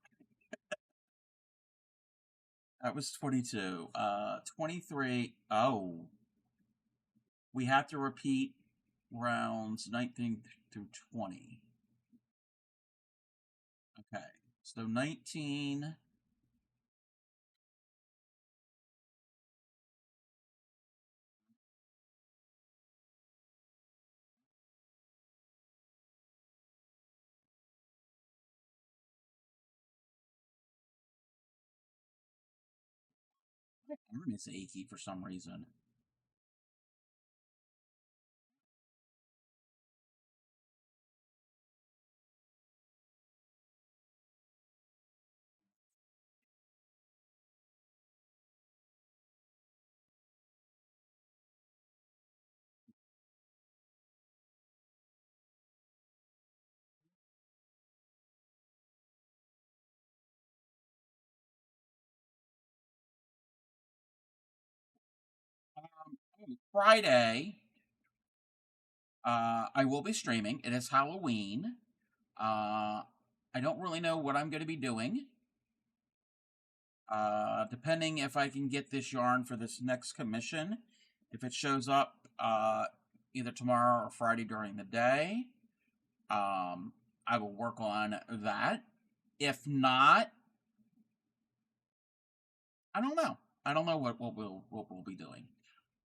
That was 22. 23. Oh, we have to repeat rounds 19 through 20. Okay, so 19. My arm is achy for some reason. Friday, I will be streaming. It is Halloween. I don't really know what I'm going to be doing. Depending if I can get this yarn for this next commission. If it shows up either tomorrow or Friday during the day, I will work on that. If not, I don't know. I don't know what we'll be doing.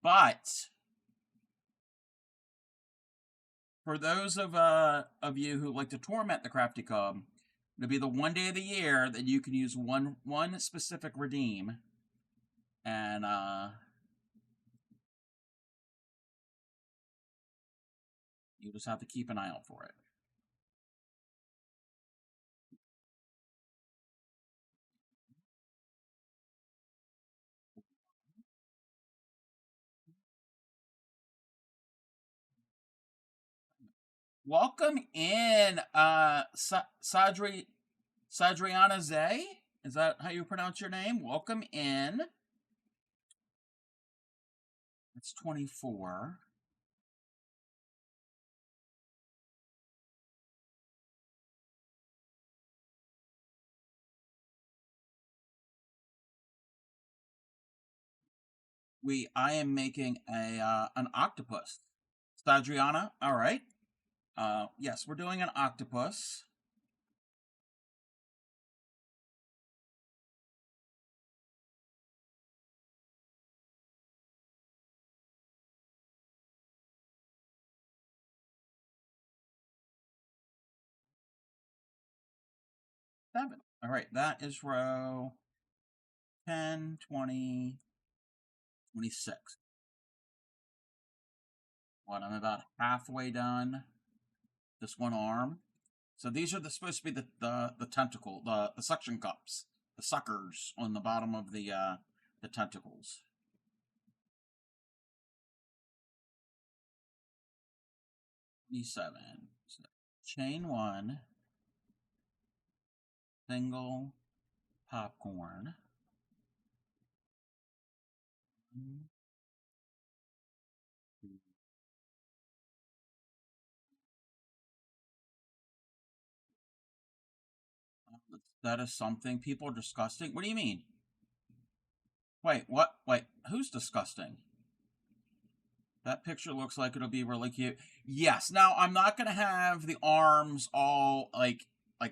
But for those of you who like to torment the Crafty Cub, it'll be the one day of the year that you can use one specific redeem, and you just have to keep an eye out for it. Welcome in, Sadriana Zay. Is that how you pronounce your name? Welcome in. It's 24. I am making an octopus. Sadriana, all right. Yes, we're doing an octopus. Seven. All right, that is row 10, 20, 26. What, I'm about halfway done this one arm. So these are supposed to be the tentacle, the suction cups, the suckers on the bottom of the tentacles. E7. So chain one, single popcorn. That is something people are disgusting. What do you mean? Wait, what? Wait, who's disgusting? That picture looks like it'll be really cute. Yes. Now I'm not gonna have the arms all like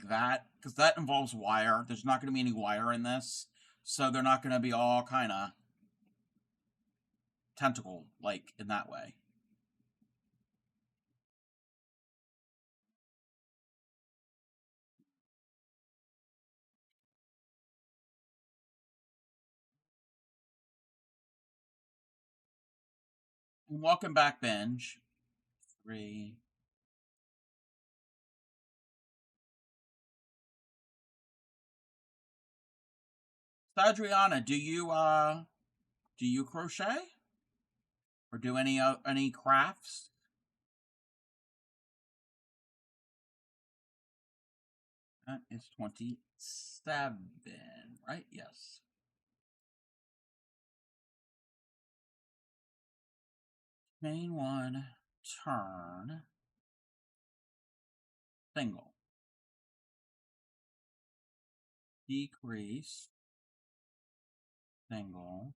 that because that involves wire. There's not gonna be any wire in this, so they're not gonna be all kind of tentacle like in that way. And welcome back, Benj. 3. So, Adriana, do you crochet or do any crafts? That is 27, right? Yes. Main 1, turn, single, decrease, single.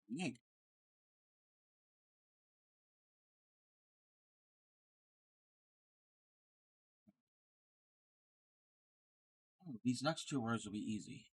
Yay. Oh, these next 2 rows will be easy.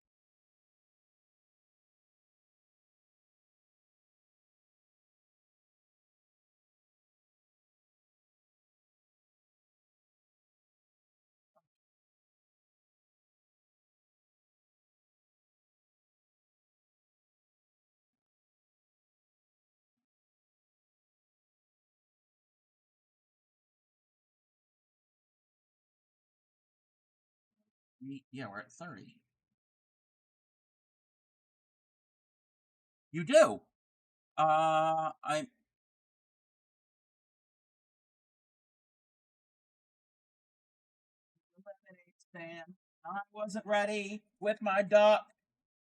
Yeah, we're at 30. You do. I'm stand. I wasn't ready with my duck.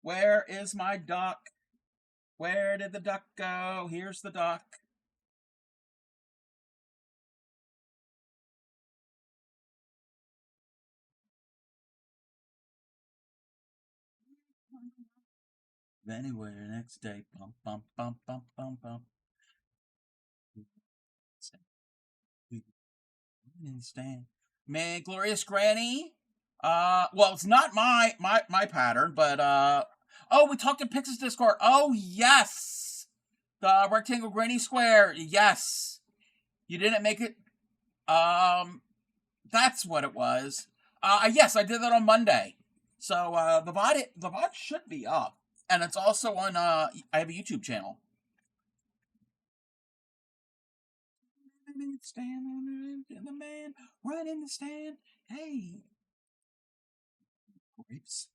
Where is my duck? Where did the duck go? Here's the duck. Anywhere next day. Bump, bump, bump, bump, bump, bump. Stand. May glorious granny. Well, it's not my pattern, but oh, we talked in Pix's Discord. Oh yes, the rectangle granny square. Yes, you didn't make it. That's what it was. Yes, I did that on Monday. So the VOD should be up, and it's also on. I have a YouTube channel. Stand the man right in the stand. Hey, grapes.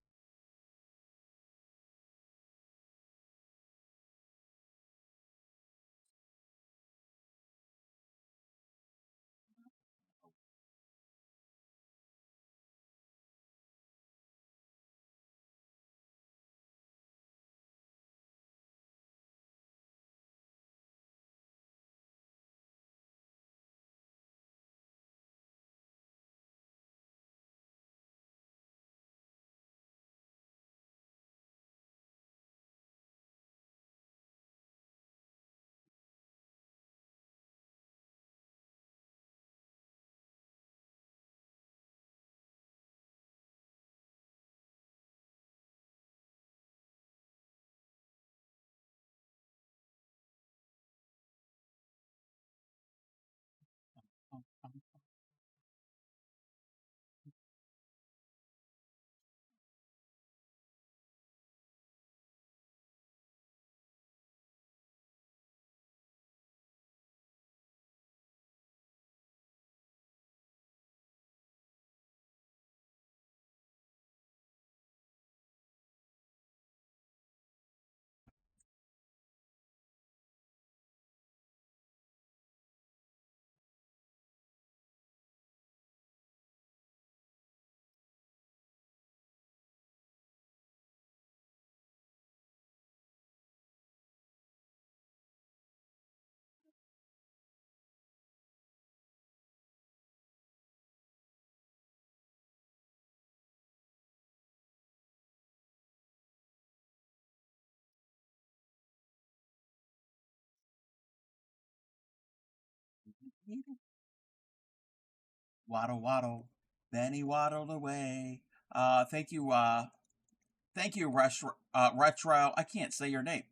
Waddle waddle. Then he waddled away. Thank you, retro. I can't say your name.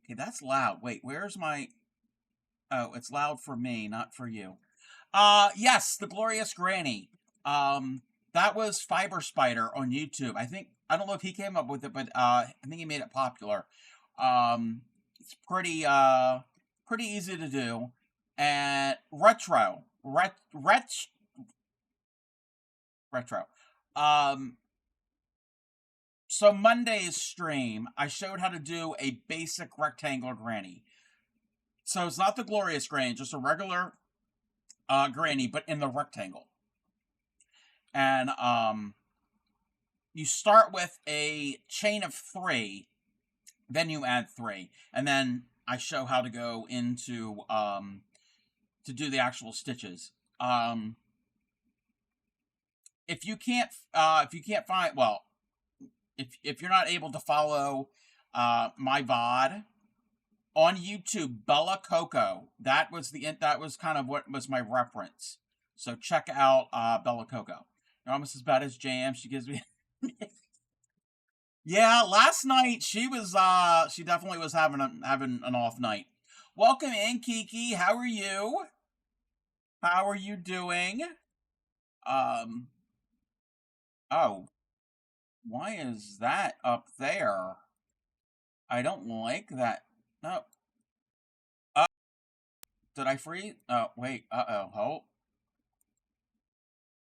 Okay, that's loud. Wait, where's my? Oh, it's loud for me, not for you. Yes, the glorious granny. That was Fiber Spider on YouTube. I think I don't know if he came up with it, but I think he made it popular. It's pretty easy to do, and retro. Um, so Monday's stream, I showed how to do a basic rectangular granny. So it's not the glorious granny, just a regular granny, but in the rectangle. And you start with a chain of 3, then you add 3, and then I show how to go into to do the actual stitches. If you can't find, well, if you're not able to follow my VOD on YouTube, Bella Coco, that was kind of what was my reference. So check out Bella Coco. They're almost as bad as Jam. She gives me yeah, last night she definitely was having an off night. Welcome in, Kiki. How are you? How are you doing? Oh, why is that up there? I don't like that. No. Did I freeze? Oh, wait. Uh-oh.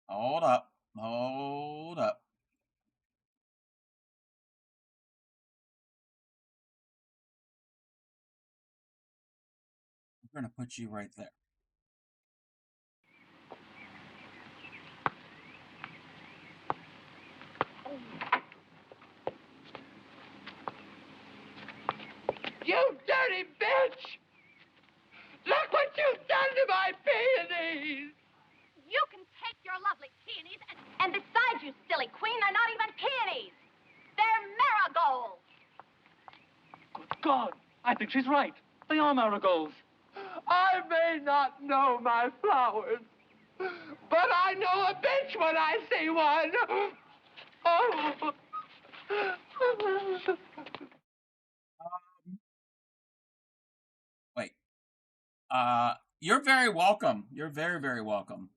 Hold up. Hold up. I'm going to put you right there.
You dirty bitch! Look what you've done to my peonies!
You can take your lovely peonies, and besides, you silly queen, they're not even peonies. They're marigolds.
Good God, I think she's right. They are marigolds. I may not know my flowers, but I know a bitch when I see one. Oh.
Wait. You're very welcome. You're very, very welcome.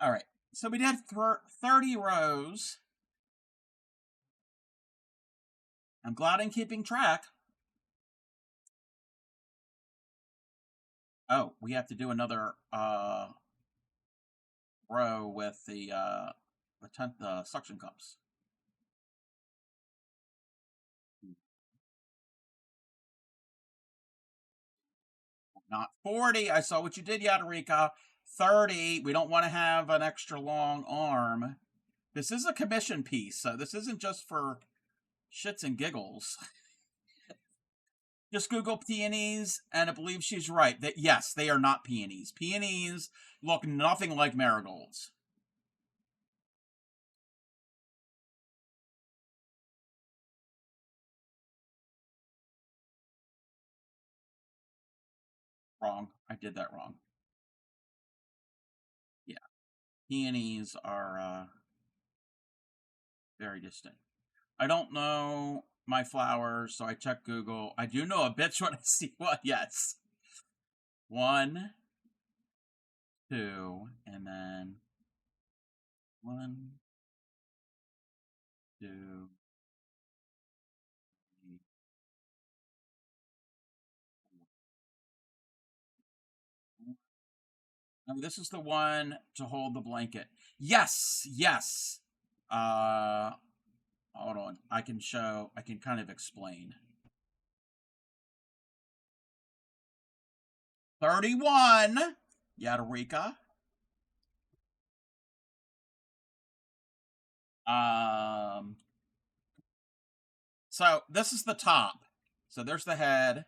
All right. So we did 30 rows. I'm glad I'm keeping track. Oh, we have to do another row with the suction cups. Not 40. I saw what you did, Yadrika. 30. We don't want to have an extra long arm. This is a commission piece, so this isn't just for shits and giggles. Just Google peonies, and I believe she's right. That yes, they are not peonies. Peonies look nothing like marigolds. Wrong. I did that wrong. Yeah. Peonies are very distinct. I don't know my flowers, so I check Google. I do know a bitch when I see one. Yes. 1, 2, and then 1, 2, 3. No, this is the one to hold the blanket. Yes, yes. Hold on. I can kind of explain. 31. Yadrika. So this is the top. So there's the head,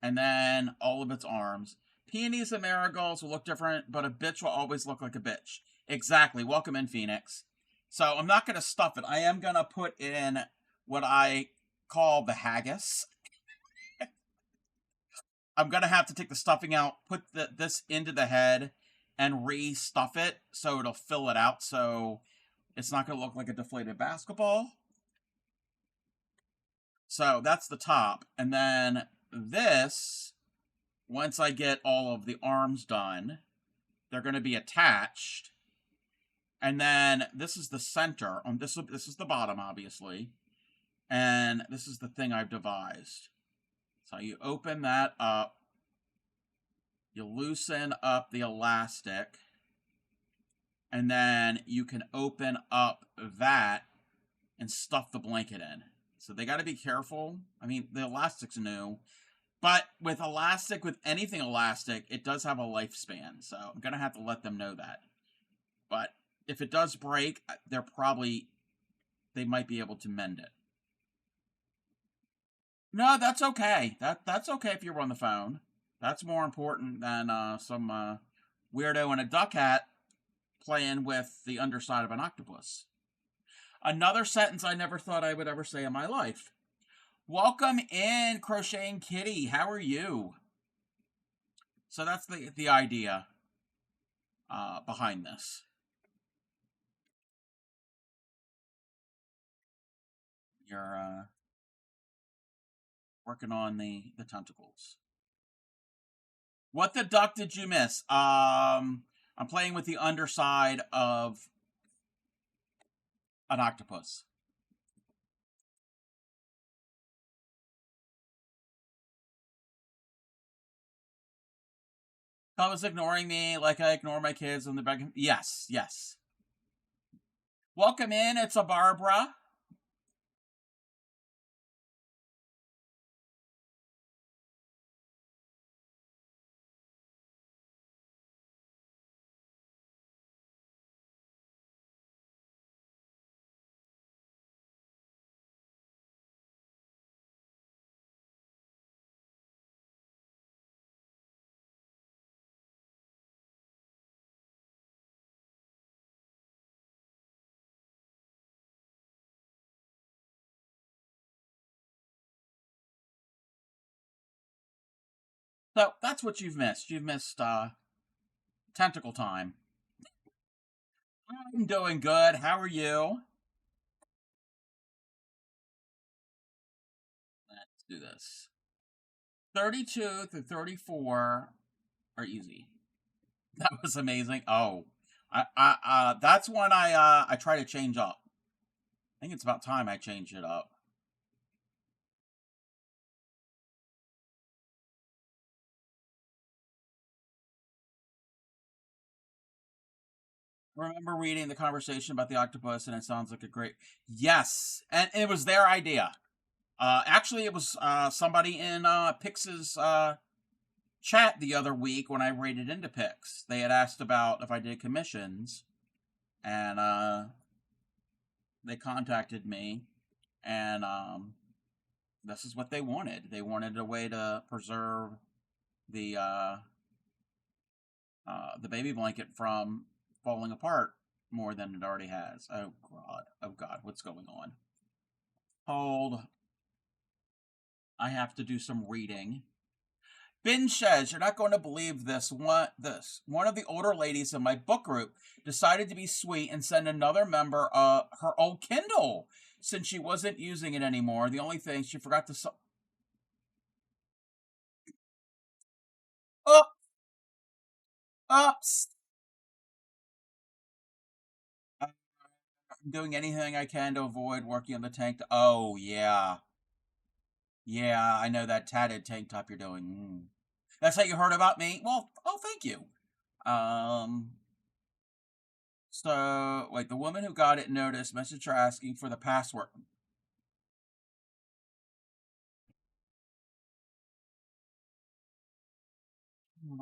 and then all of its arms. Peonies and marigolds will look different, but a bitch will always look like a bitch. Exactly. Welcome in, Phoenix. So I'm not going to stuff it. I am going to put in what I call the haggis. I'm going to have to take the stuffing out, put this into the head, and re-stuff it so it'll fill it out so it's not going to look like a deflated basketball. So that's the top. And then this, once I get all of the arms done, they're going to be attached. And then this is the center. This is the bottom, obviously. And this is the thing I've devised. So you open that up. You loosen up the elastic. And then you can open up that and stuff the blanket in. So they got to be careful. I mean, the elastic's new. But with anything elastic, it does have a lifespan. So I'm going to have to let them know that. But if it does break, they might be able to mend it. No, that's okay. That's okay if you're on the phone. That's more important than some weirdo in a duck hat playing with the underside of an octopus. Another sentence I never thought I would ever say in my life. Welcome in, Crocheting Kitty. How are you? So that's the idea behind this. You're working on the tentacles. What the duck did you miss? I'm playing with the underside of an octopus. I was ignoring me like I ignore my kids in the back. Yes, yes. Welcome in. It's a Barbara. So that's what you've missed. You've missed tentacle time. I'm doing good. How are you? Let's do this. 32 through 34 are easy. That was amazing. Oh, that's when I try to change up. I think it's about time I change it up. I remember reading the conversation about the octopus, and it sounds like a great yes, and it was their idea. Actually, it was somebody in Pix's chat the other week when I rated into Pix. They had asked about if I did commissions, and they contacted me, and this is what they wanted. They wanted a way to preserve the baby blanket from falling apart more than it already has. Oh God, what's going on? Hold. I have to do some reading. Ben says, you're not going to believe this. One of the older ladies in my book group decided to be sweet and send another member her old Kindle since she wasn't using it anymore. The only thing she forgot to. Oops. I'm doing anything I can to avoid working on the tank. Oh yeah, yeah. I know that tatted tank top you're doing. That's how you heard about me. Well, oh, thank you. So, wait, the woman who got it noticed, messaged her asking for the password.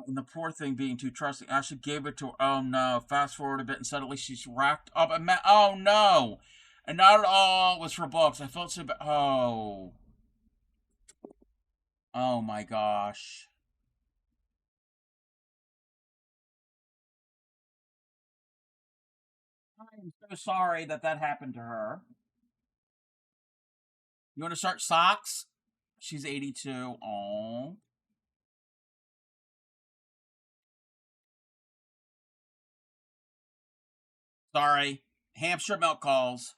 And the poor thing being too trusting, Ashley gave it to her. Oh no. Fast forward a bit and suddenly she's racked up. Oh no. And not at all was for books. I felt so bad. Oh. Oh my gosh. I'm so sorry that happened to her. You want to start socks? She's 82. Oh. Sorry. Hampshire milk calls.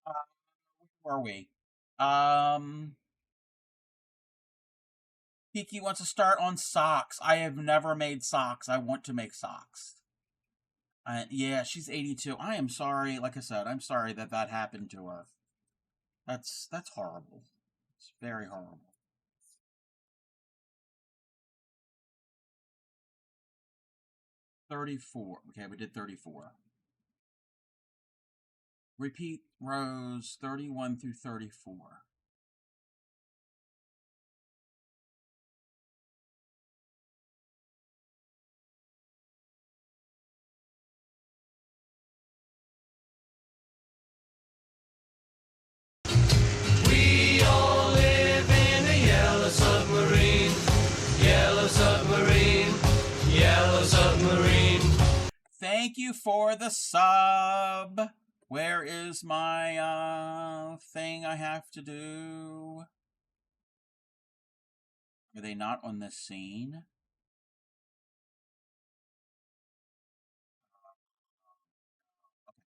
Where are we? Um, Kiki wants to start on socks. I have never made socks. I want to make socks. Yeah, she's 82. I am sorry. Like I said, I'm sorry that that happened to her. That's horrible. It's very horrible. 34. Okay, we did 34. Repeat rows 31 through 34.
We all live in a yellow submarine. Yellow submarine. Yellow submarine.
Thank you for the sub. Where is my thing I have to do? Are they not on this scene?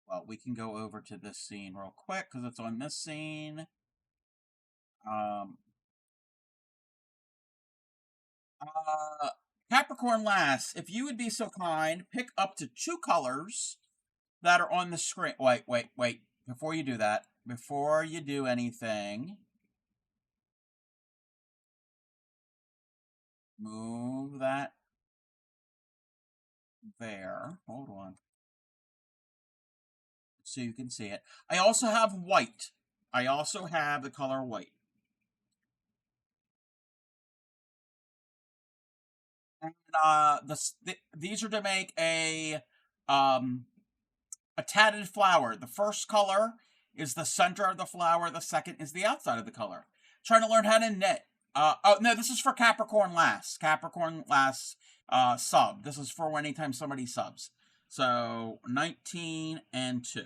Well, we can go over to this scene real quick because it's on this scene. Capricorn Lass, if you would be so kind, pick up to 2 colors that are on the screen. Wait. Before you do that, before you do anything, move that there. Hold on. So you can see it. I also have white. I also have the color white. And these are to make a tatted flower. The first color is the center of the flower. The second is the outside of the color. Trying to learn how to knit. Oh no, this is for Capricorn Lass. Capricorn Lass sub. This is for anytime somebody subs. So 19 and 2.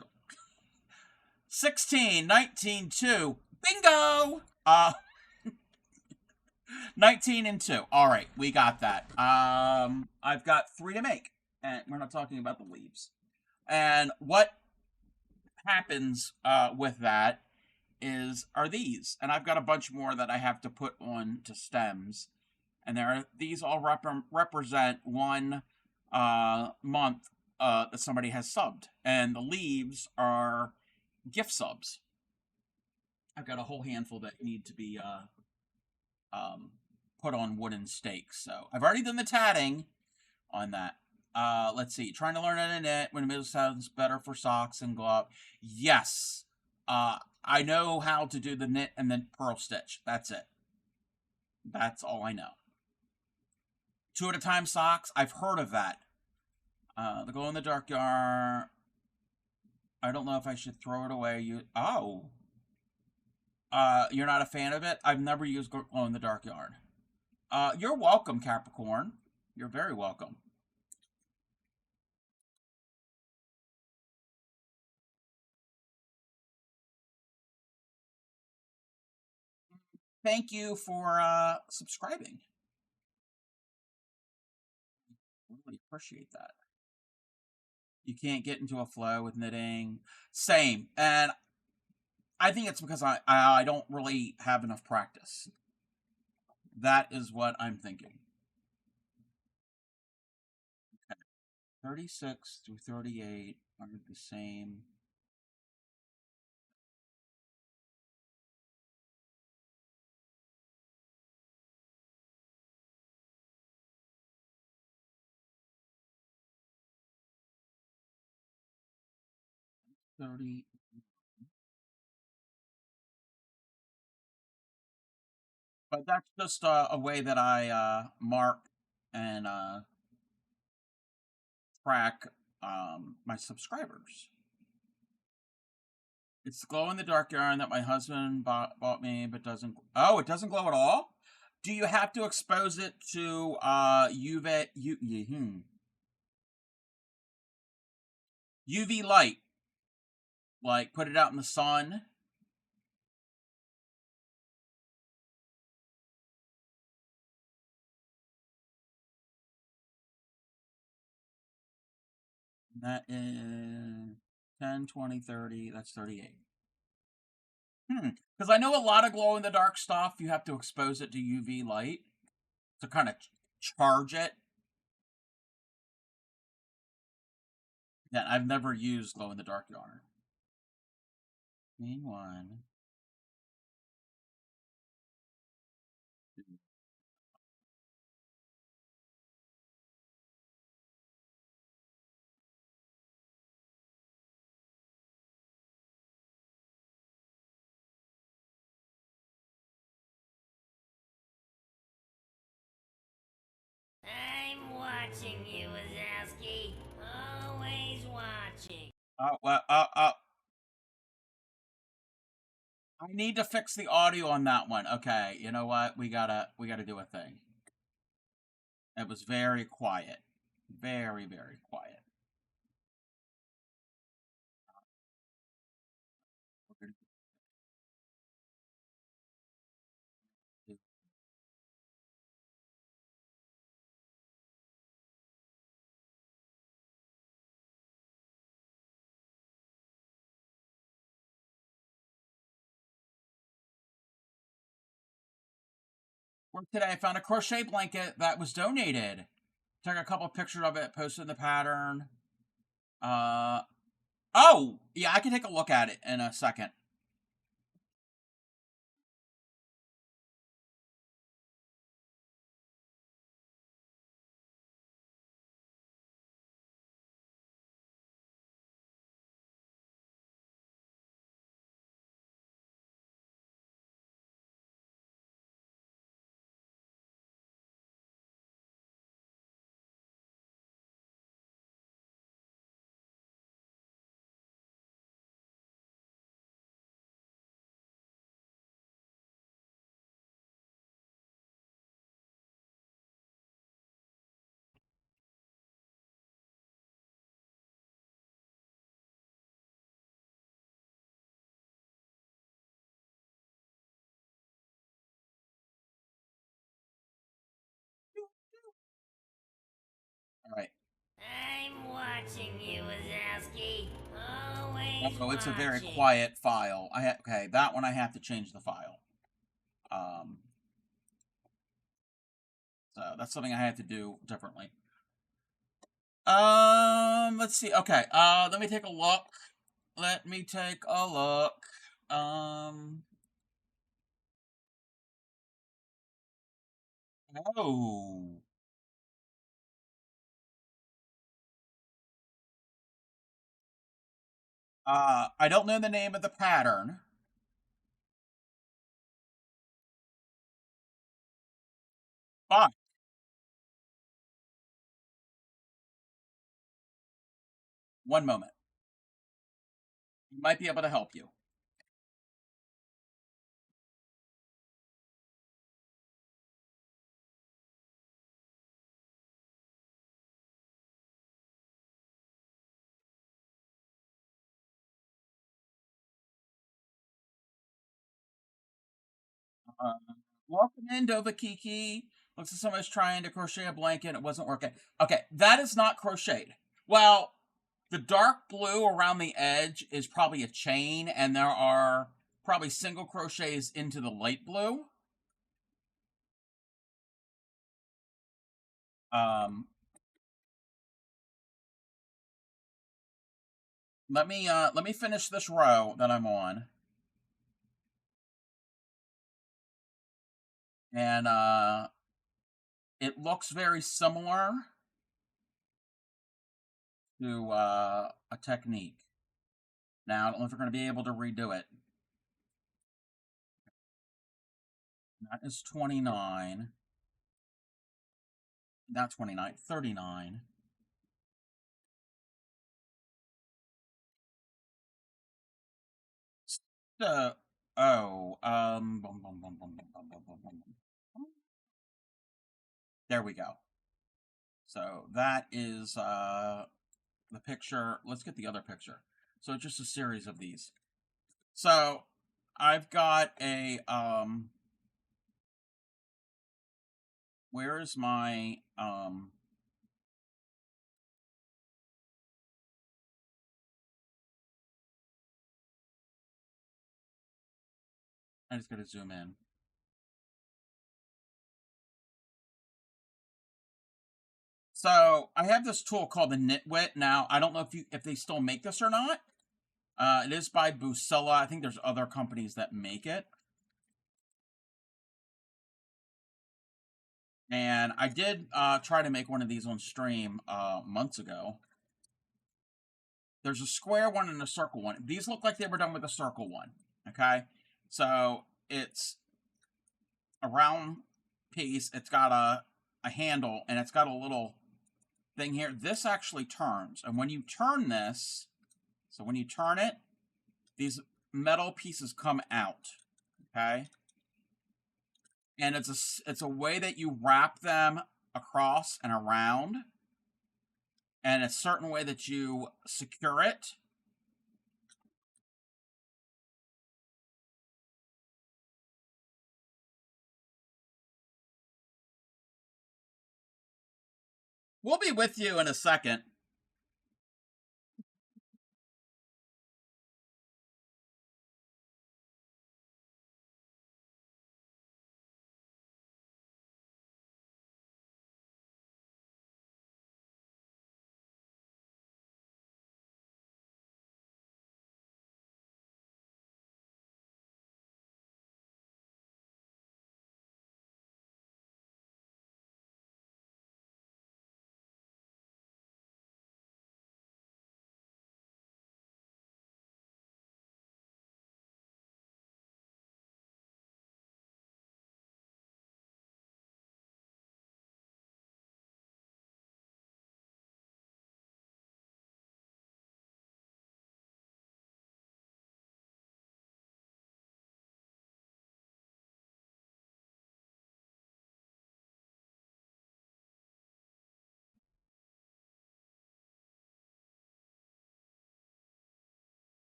16, 19, 2. Bingo! 19 and 2. All right, we got that. I've got 3 to make, and we're not talking about the leaves. And what happens with that are these, and I've got a bunch more that I have to put on to stems, and these all represent one month that somebody has subbed, and the leaves are gift subs. I've got a whole handful that need to be put on wooden stakes. So I've already done the tatting on that. Let's see. Trying to learn how to knit when the middle sounds better for socks and glove. Yes. I know how to do the knit and then purl stitch. That's it. That's all I know. 2 at a time socks. I've heard of that. The glow in the dark yarn. I don't know if I should throw it away. You're not a fan of it? I've never used glow in the dark yarn. You're welcome, Capricorn. You're very welcome. Thank you for subscribing. Really appreciate that. You can't get into a flow with knitting. Same. And I think it's because I don't really have enough practice. That is what I'm thinking. Okay. 36 through 38 are the same. But that's just a way that I mark and track my subscribers. It's the glow in the dark yarn that my husband bought me, but doesn't. Oh, it doesn't glow at all. Do you have to expose it to UV light? Like put it out in the sun. That is 10, 20, 30. That's 38. Because I know a lot of glow-in-the-dark stuff, you have to expose it to UV light to kind of charge it. Yeah, I've never used glow-in-the-dark yarn. Main one.
I'm watching you, Wazowski. Always watching.
Well, I need to fix the audio on that one. Okay, you know what? We gotta do a thing. It was very quiet. Very, very quiet. Work today, I found a crochet blanket that was donated. Took a couple pictures of it, posted the pattern. Oh, yeah, I can take a look at it in a second. All right.
I'm watching you, Wazowski. Always
Oh, it's a very
watching.
quiet file. Okay, that one I have to change the file. So that's something I have to do differently. Let's see. Okay, let me take a look. Let me take a look. Oh. I don't know the name of the pattern. But one moment. We might be able to help you. Uh, Welcome in, Dova Kiki. Looks like somebody's trying to crochet a blanket and it wasn't working. Okay, that is not crocheted. Well, the dark blue around the edge is probably a chain, and there are probably single crochets into the light blue. Let me finish this row that I'm on. And it looks very similar to a technique. Now, I don't know if we're going to be able to redo it. That is 29. Not 29, 39. So, there we go. So that is the picture. Let's get the other picture. So just a series of these. So I've got a where is my I just gotta zoom in. So I have this tool called the Nitwit. Now I don't know if they still make this or not. It is by Busilla. I think there's other companies that make it. And I did try to make one of these on stream months ago. There's a square one and a circle one. These look like they were done with a circle one. Okay, so it's a round piece. It's got a handle, and it's got a little thing here. This actually turns, and when you turn this, so when you turn it, these metal pieces come out. Okay, and it's a way that you wrap them across and around, and a certain way that you secure it. We'll be with you in a second.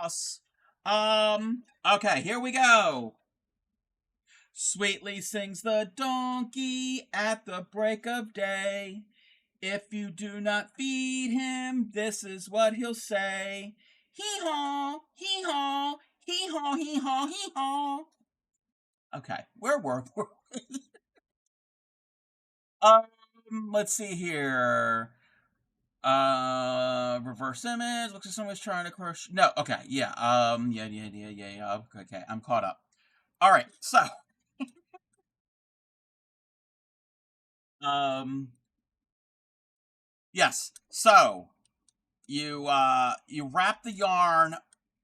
Yes. Okay, here we go. Sweetly sings the donkey at the break of day. If you do not feed him, this is what he'll say. Hee haw, hee haw, hee haw, hee haw, hee haw. Okay, where were we? Let's see here. Reverse image. Looks like somebody's trying to crochet. No, okay, yeah. Yeah. Okay, I'm caught up. All right, so, yes. So you wrap the yarn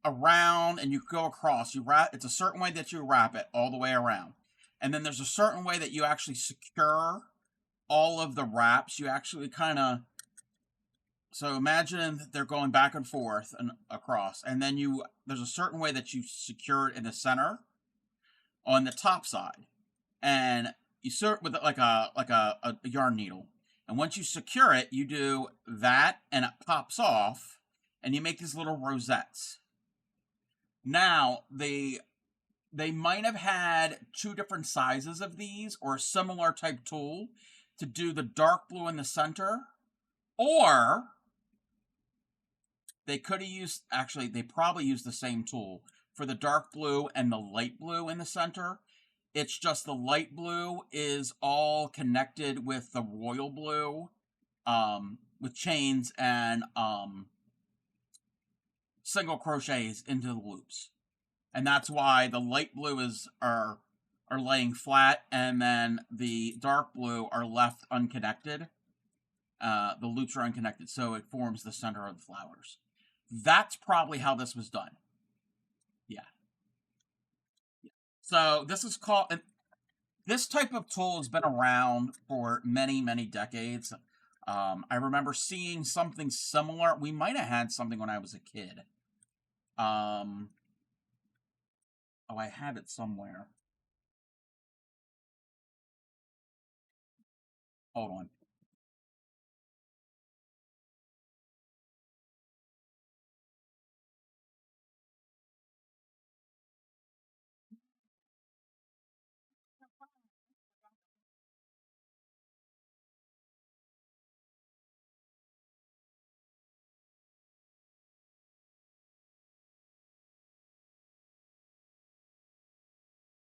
around and you go across. You wrap. It's a certain way that you wrap it all the way around, and then there's a certain way that you actually secure all of the wraps. You actually kind of. So imagine they're going back and forth and across, and then there's a certain way that you secure it in the center on the top side, and you start with like a yarn needle, and once you secure it, you do that, and it pops off, and you make these little rosettes. Now they might have had two different sizes of these or a similar type tool to do the dark blue in the center, or they could have used, actually, they probably used the same tool for the dark blue and the light blue in the center. It's just the light blue is all connected with the royal blue, with chains and single crochets into the loops. And that's why the light blue are laying flat, and then the dark blue are left unconnected. The loops are unconnected, so it forms the center of the flowers. That's probably how this was done. Yeah. So this is called. This type of tool has been around for many, many decades. I remember seeing something similar. We might have had something when I was a kid. Oh, I have it somewhere. Hold on.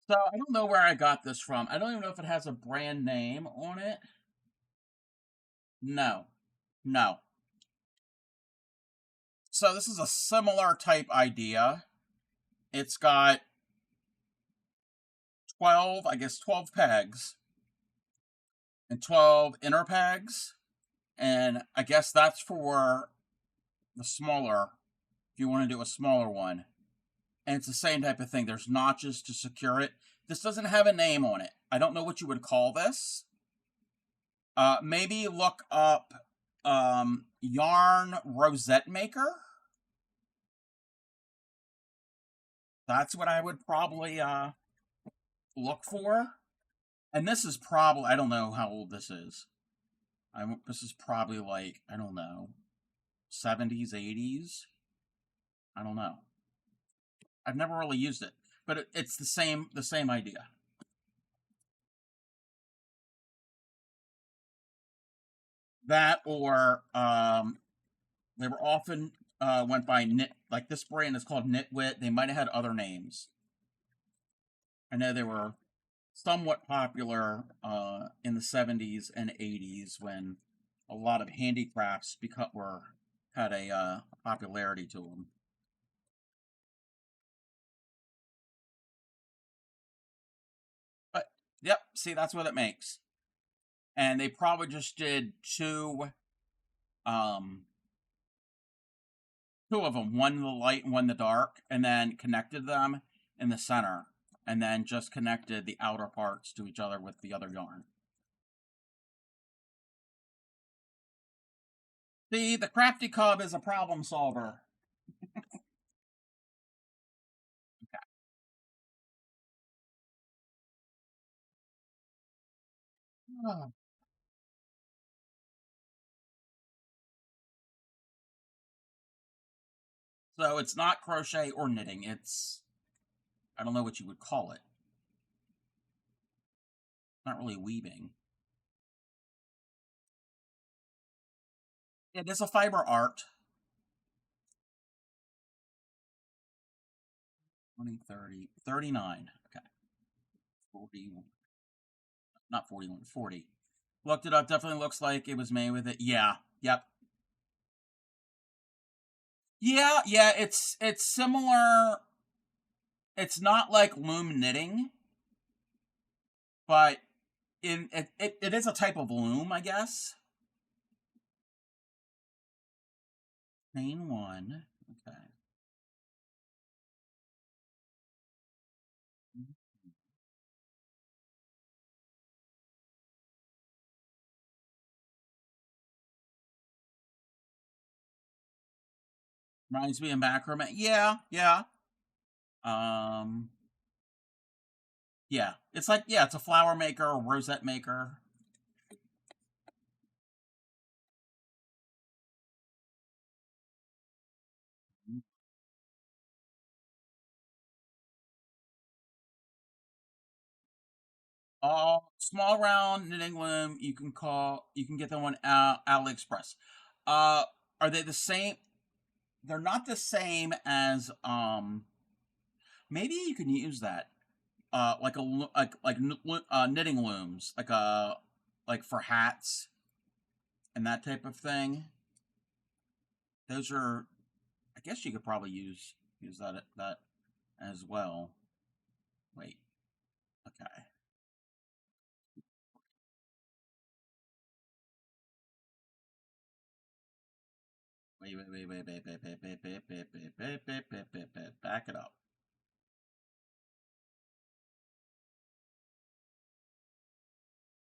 So I don't know where I got this from. I don't even know if it has a brand name on it. No, no. So this is a similar type idea. It's got 12, I guess 12 pegs and 12 inner pegs. And I guess that's for the smaller, if you want to do a smaller one. And it's the same type of thing. There's notches to secure it. This doesn't have a name on it. I don't know what you would call this. Maybe look up yarn rosette maker. That's what I would probably look for. And this is probably, I don't know how old this is. This is probably like, I don't know, 70s, 80s. I don't know. I've never really used it, but it's the same idea. That or they were often went by knit. Like this brand is called Knitwit. They might have had other names. I know they were somewhat popular in the 70s and 80s when a lot of handicrafts had a popularity to them. But yep, see, that's what it makes. And they probably just did two of them, one the light and one the dark, and then connected them in the center, and then just connected the outer parts to each other with the other yarn. See, the crafty cub is a problem solver. Okay. Oh. So it's not crochet or knitting. It's, I don't know what you would call it. Not really weaving. It is a fiber art. 20, 30, 39. Okay. 41. Not 41, 40. Looked it up. Definitely looks like it was made with it. Yeah. Yep. Yeah, yeah, it's similar. It's not like loom knitting, but it is a type of loom, I guess. Chain one. Okay. Reminds me of macrame. Yeah, yeah. Um, yeah. It's like, yeah, it's a flower maker, a rosette maker. Small round knitting loom. You can get them on AliExpress. Uh, are they the same? They're not the same as maybe you can use that like knitting looms, like for hats and that type of thing. Those are, I guess you could probably use that as well. Wait, okay. Wait. Back it up.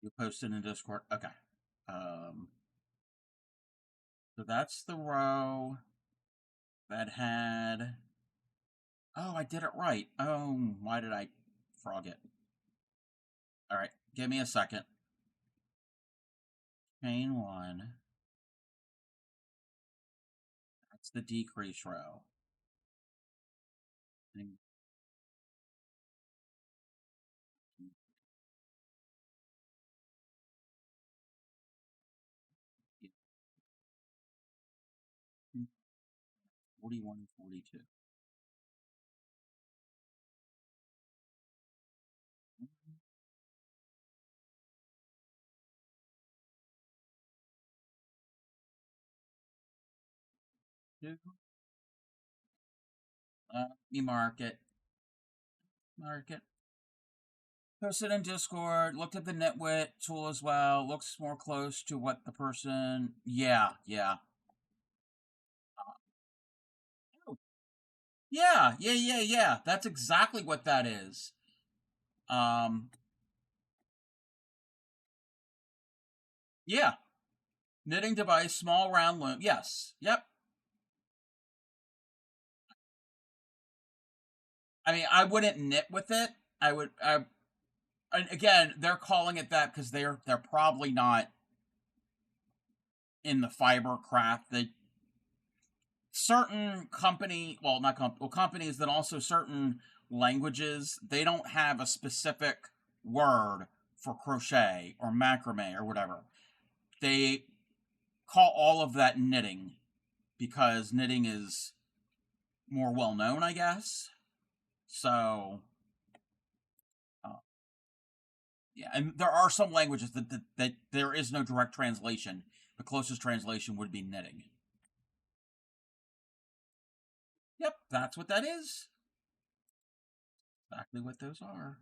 You posted in Discord. Okay. Um. So that's the row that had. Oh, I did it right. Oh, why did I frog it? All right, give me a second. Chain one. That's the decrease row. And 41 and 42. Two. You mark it. Mark it. Posted in Discord. Looked at the Nitwit tool as well. Looks more close to what the person. Yeah, yeah. Oh, yeah. That's exactly what that is. Yeah. Knitting device, small round loom. Yes. Yep. I mean, I wouldn't knit with it. I would. And again, they're calling it that because they're probably not in the fiber craft. They certain company, well, not well, companies that also certain languages, they don't have a specific word for crochet or macrame or whatever. They call all of that knitting because knitting is more well known, I guess. So, uh, yeah, and there are some languages that there is no direct translation. The closest translation would be knitting. Yep, that's what that is. Exactly what those are.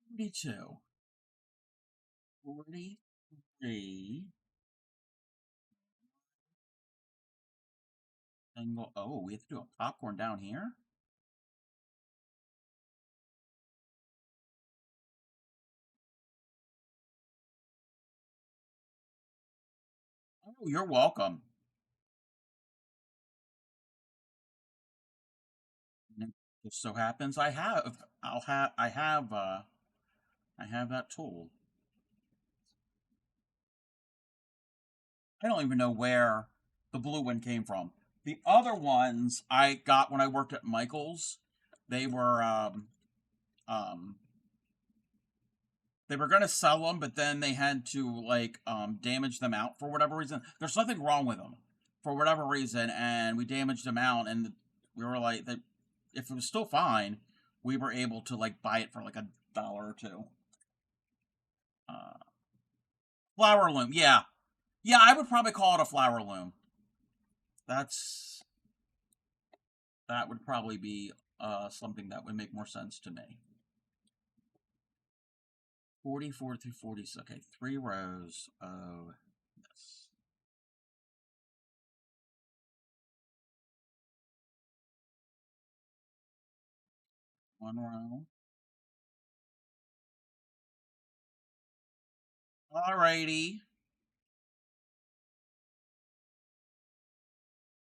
42. 43. Single. Oh, we have to do a popcorn down here? Oh, you're welcome. And it just so happens I have that tool. I don't even know where the blue one came from. The other ones I got when I worked at Michael's. They were um they were gonna sell them, but then they had to like damage them out for whatever reason. There's nothing wrong with them for whatever reason, and we damaged them out, and we were like that. If it was still fine, we were able to like buy it for like $1 or two. Uh, Flower loom, yeah, yeah. I would probably call it a flower loom. That's that would probably be something that would make more sense to me. 44 through 40. Okay, 3 rows of this. One row. Alrighty.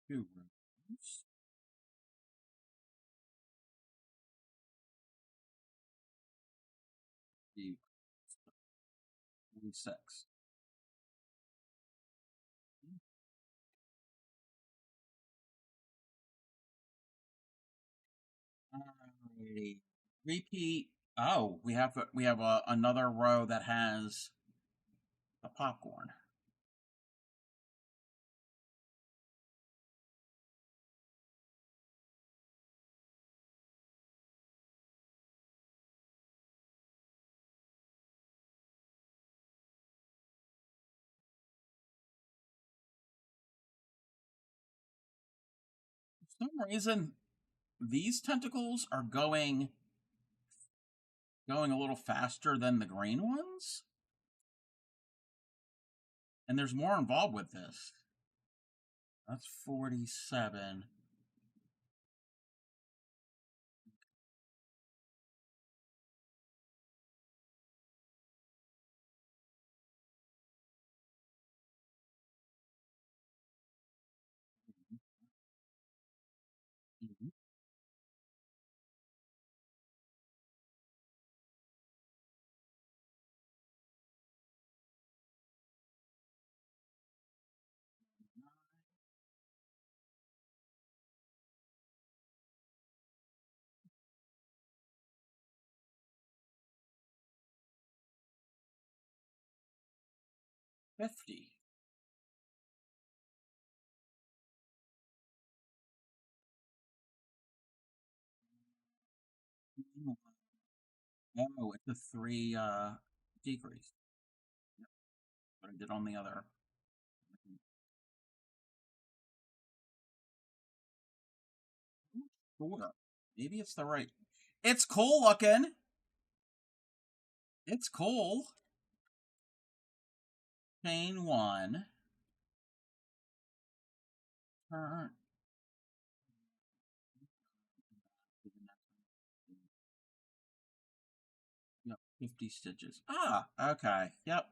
2 rows. 46. Alrighty. Repeat. Oh, we have another row that has the popcorn. For some reason, these tentacles are going a little faster than the green ones, and there's more involved with this. That's 47. Mhm. 50. Oh, it's a 3 decrease. what I did on the other. Sure. Maybe it's the right. It's cool looking. It's cool. Chain one. Turn. Yep, 50 stitches. Ah, okay. Yep.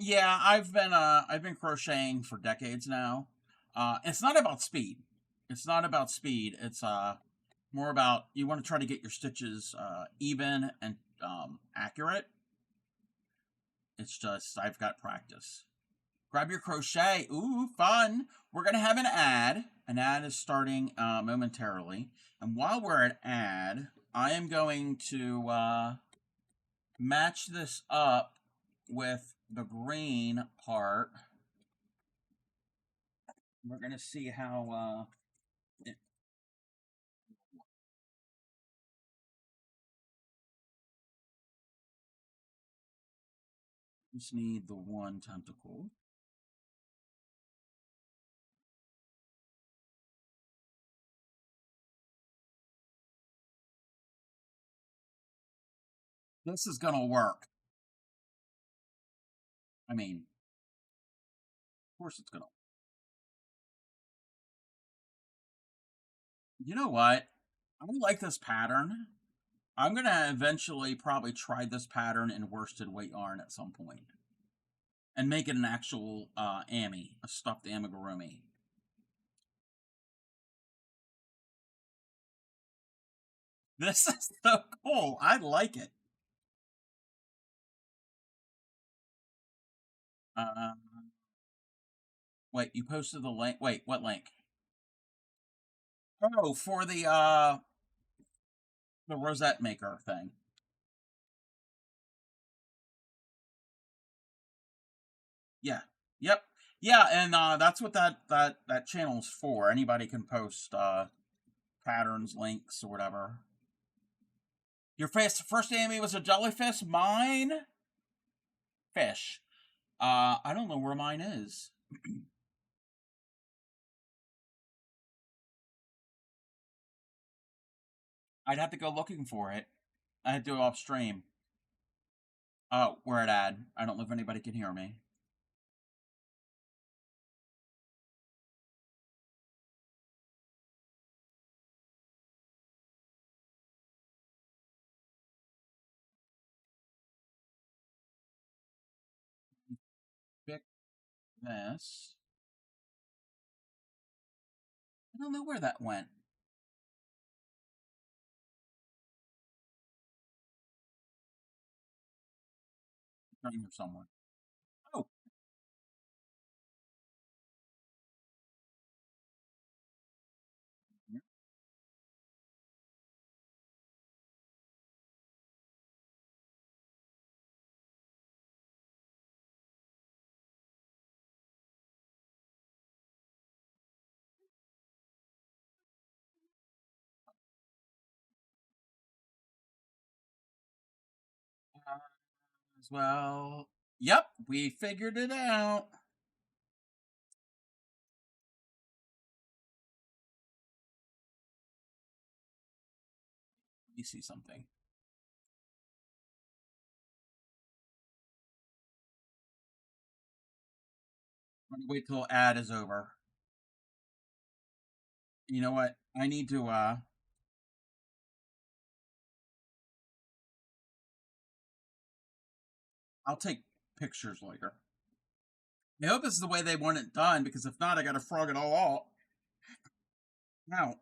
Yeah, I've been crocheting for decades now. It's not about speed. It's not about speed. It's more about you want to try to get your stitches even and accurate. It's just I've got practice. Grab your crochet. Ooh, fun. We're gonna have an ad. An ad is starting momentarily. And while we're at ad, I am going to match this up with the green part. We're gonna see how it just need the one tentacle. This is gonna work. I mean, of course it's gonna. You know what? I like this pattern. I'm gonna eventually probably try this pattern in worsted weight yarn at some point and make it an actual ami, a stuffed amigurumi. This is so cool. I like it. Uh, wait, you posted the link. Wait, what link? Oh, for the rosette maker thing. Yeah. Yep. Yeah, and that's what that channel's for. Anybody can post patterns, links, or whatever. Your first Amy was a jellyfish. Mine, fish. I don't know where mine is. I'd have to go looking for it. I had to do it off stream. Oh, we're at ad. I don't know if anybody can hear me. this. I don't know where that went. It's around here somewhere. Oh. As well. Yep, we figured it out. Let me see something. I'm gonna wait till ad is over. You know what? I need to I'll take pictures later. I hope this is the way they want it done, because if not, I gotta frog it all out. Now,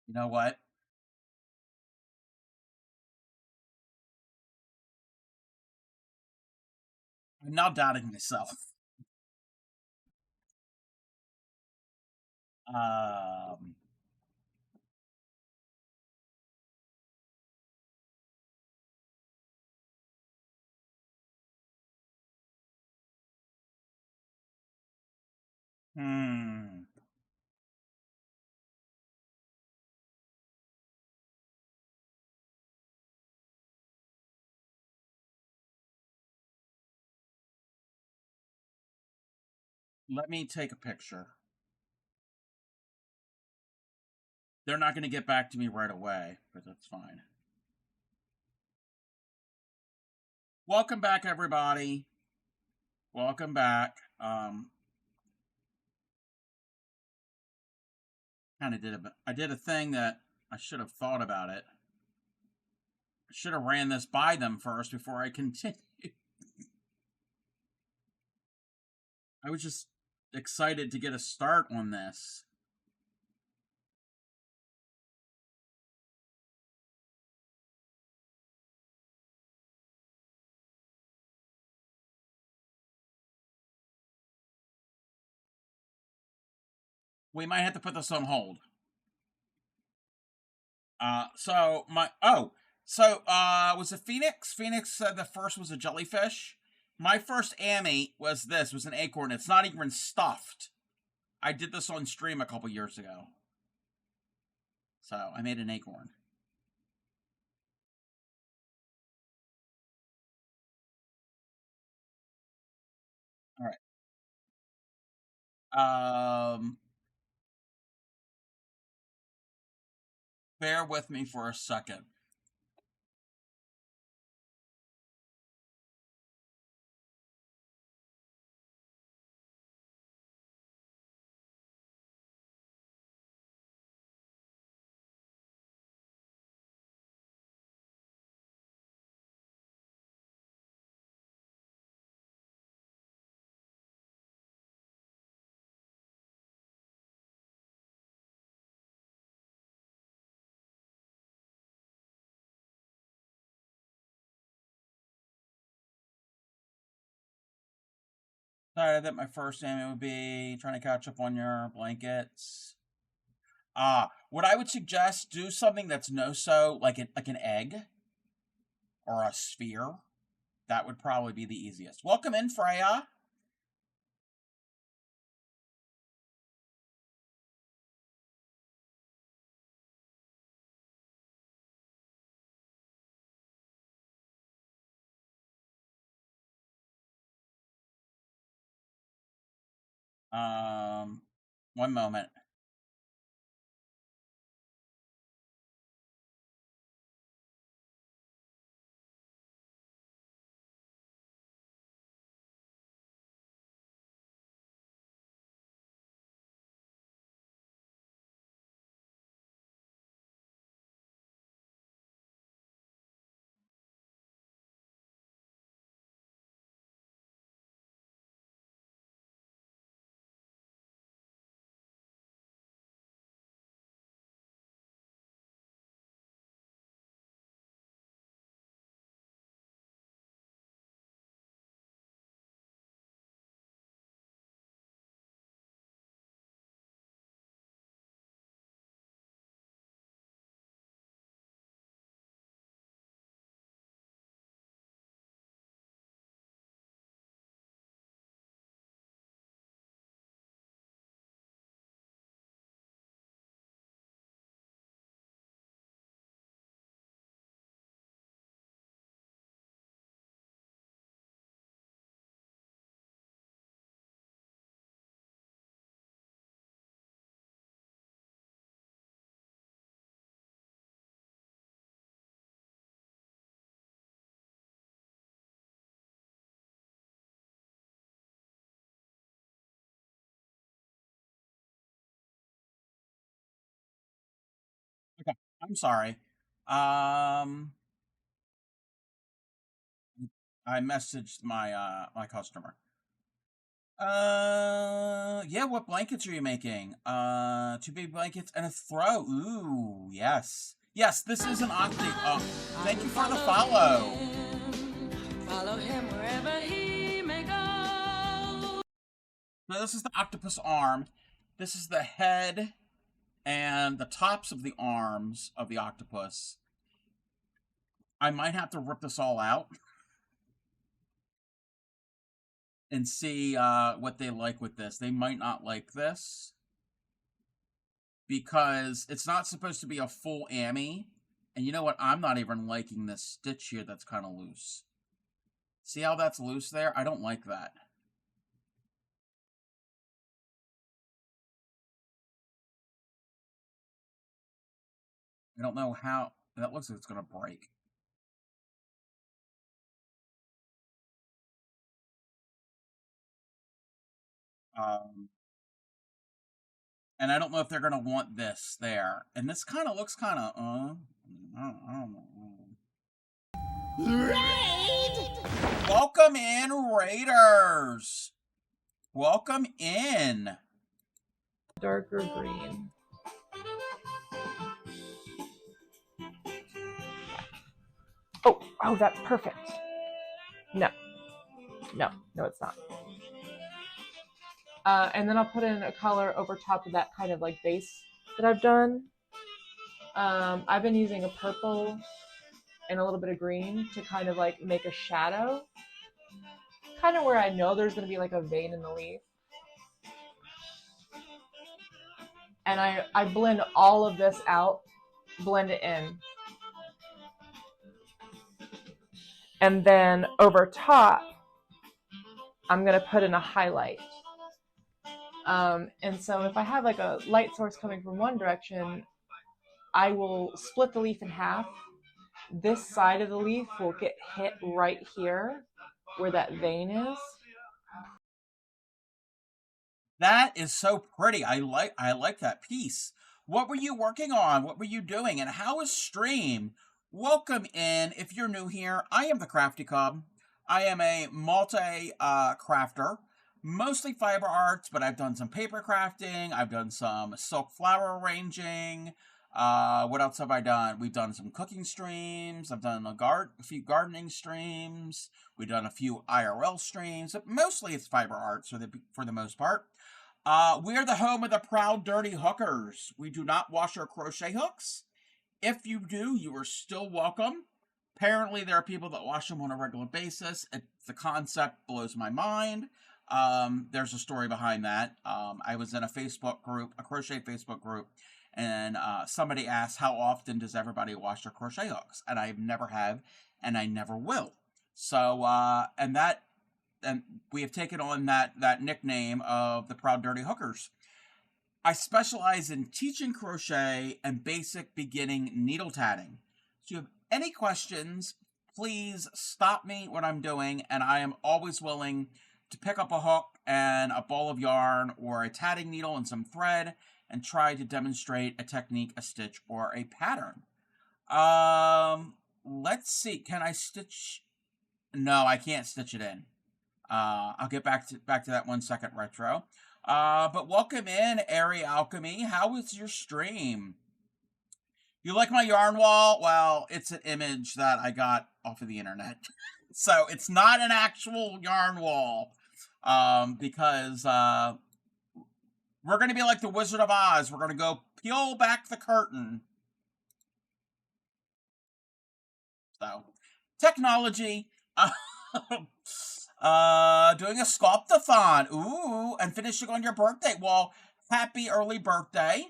you know what? I'm now doubting myself. Um, hmm. Let me take a picture. They're not going to get back to me right away, but that's fine. Welcome back, everybody. Welcome back. I did a thing that I should have thought about it. I should have ran this by them first before I continued. I was just excited to get a start on this. We might have to put this on hold. Was it Phoenix? Phoenix said the first was a jellyfish. My first Ammy was an acorn. It's not even stuffed. I did this on stream a couple years ago. So I made an acorn. All right. Bear with me for a second. Sorry that my first Ammy would be trying to catch up on your blankets. What I would suggest, do something that's no-so, like an egg or a sphere. That would probably be the easiest. Welcome in, Freya. One moment. I'm sorry. I messaged my customer. Yeah, what blankets are you making? 2 big blankets and a throw. Ooh, yes. Yes, this is an octave. Thank you for the follow.
Follow him wherever he may go.
Now, this is the octopus arm. This is the head and the tops of the arms of the octopus. I might have to rip this all out and see what they like with this. They might not like this because it's not supposed to be a full Ammy. And you know what? I'm not even liking this stitch here that's kind of loose. See how that's loose there? I don't like that. I don't know how... That looks like it's going to break. And I don't know if they're going to want this there. And this kind of looks kind of... I don't know.
Raid!
Welcome in, Raiders! Welcome in.
Darker green. Oh, that's perfect. No, it's not. And then I'll put in a color over top of that kind of like base that I've done. I've been using a purple and a little bit of green to kind of like make a shadow. Kind of where I know there's going to be like a vein in the leaf. And I blend all of this out, blend it in. And then over top, I'm going to put in a highlight. And so if I have like a light source coming from one direction, I will split the leaf in half. This side of the leaf will get hit right here where that vein is.
That is so pretty. I like that piece. What were you working on? What were you doing? And how is stream? Welcome in. If you're new here, I am the Crafty Cub. I am a multi-crafter, mostly fiber arts, but I've done some paper crafting. I've done some silk flower arranging. What else have I done? We've done some cooking streams. I've done a few gardening streams. We've done a few IRL streams. But mostly it's fiber arts for the most part. We are the home of the proud dirty hookers. We do not wash our crochet hooks. If you do, you are still welcome. Apparently, there are people that wash them on a regular basis. The concept blows my mind. There's a story behind that. I was in a Facebook group, a crochet Facebook group, and somebody asked, how often does everybody wash their crochet hooks? And I never have, and I never will. So, and we have taken on that nickname of the Proud Dirty Hookers. I specialize in teaching crochet and basic beginning needle tatting. So if you have any questions, please stop me what I'm doing, and I am always willing to pick up a hook and a ball of yarn or a tatting needle and some thread and try to demonstrate a technique, a stitch, or a pattern. Let's see. Can I stitch? No, I can't stitch it in. I'll get back to that 1 second, Retro. But welcome in, Airy Alchemy. How was your stream? You like my yarn wall? Well, it's an image that I got off of the internet. So it's not an actual yarn wall. Because we're going to be like the Wizard of Oz. We're going to go peel back the curtain. So, technology. Doing a sculptathon. Ooh, and finishing on your birthday. Well, happy early birthday.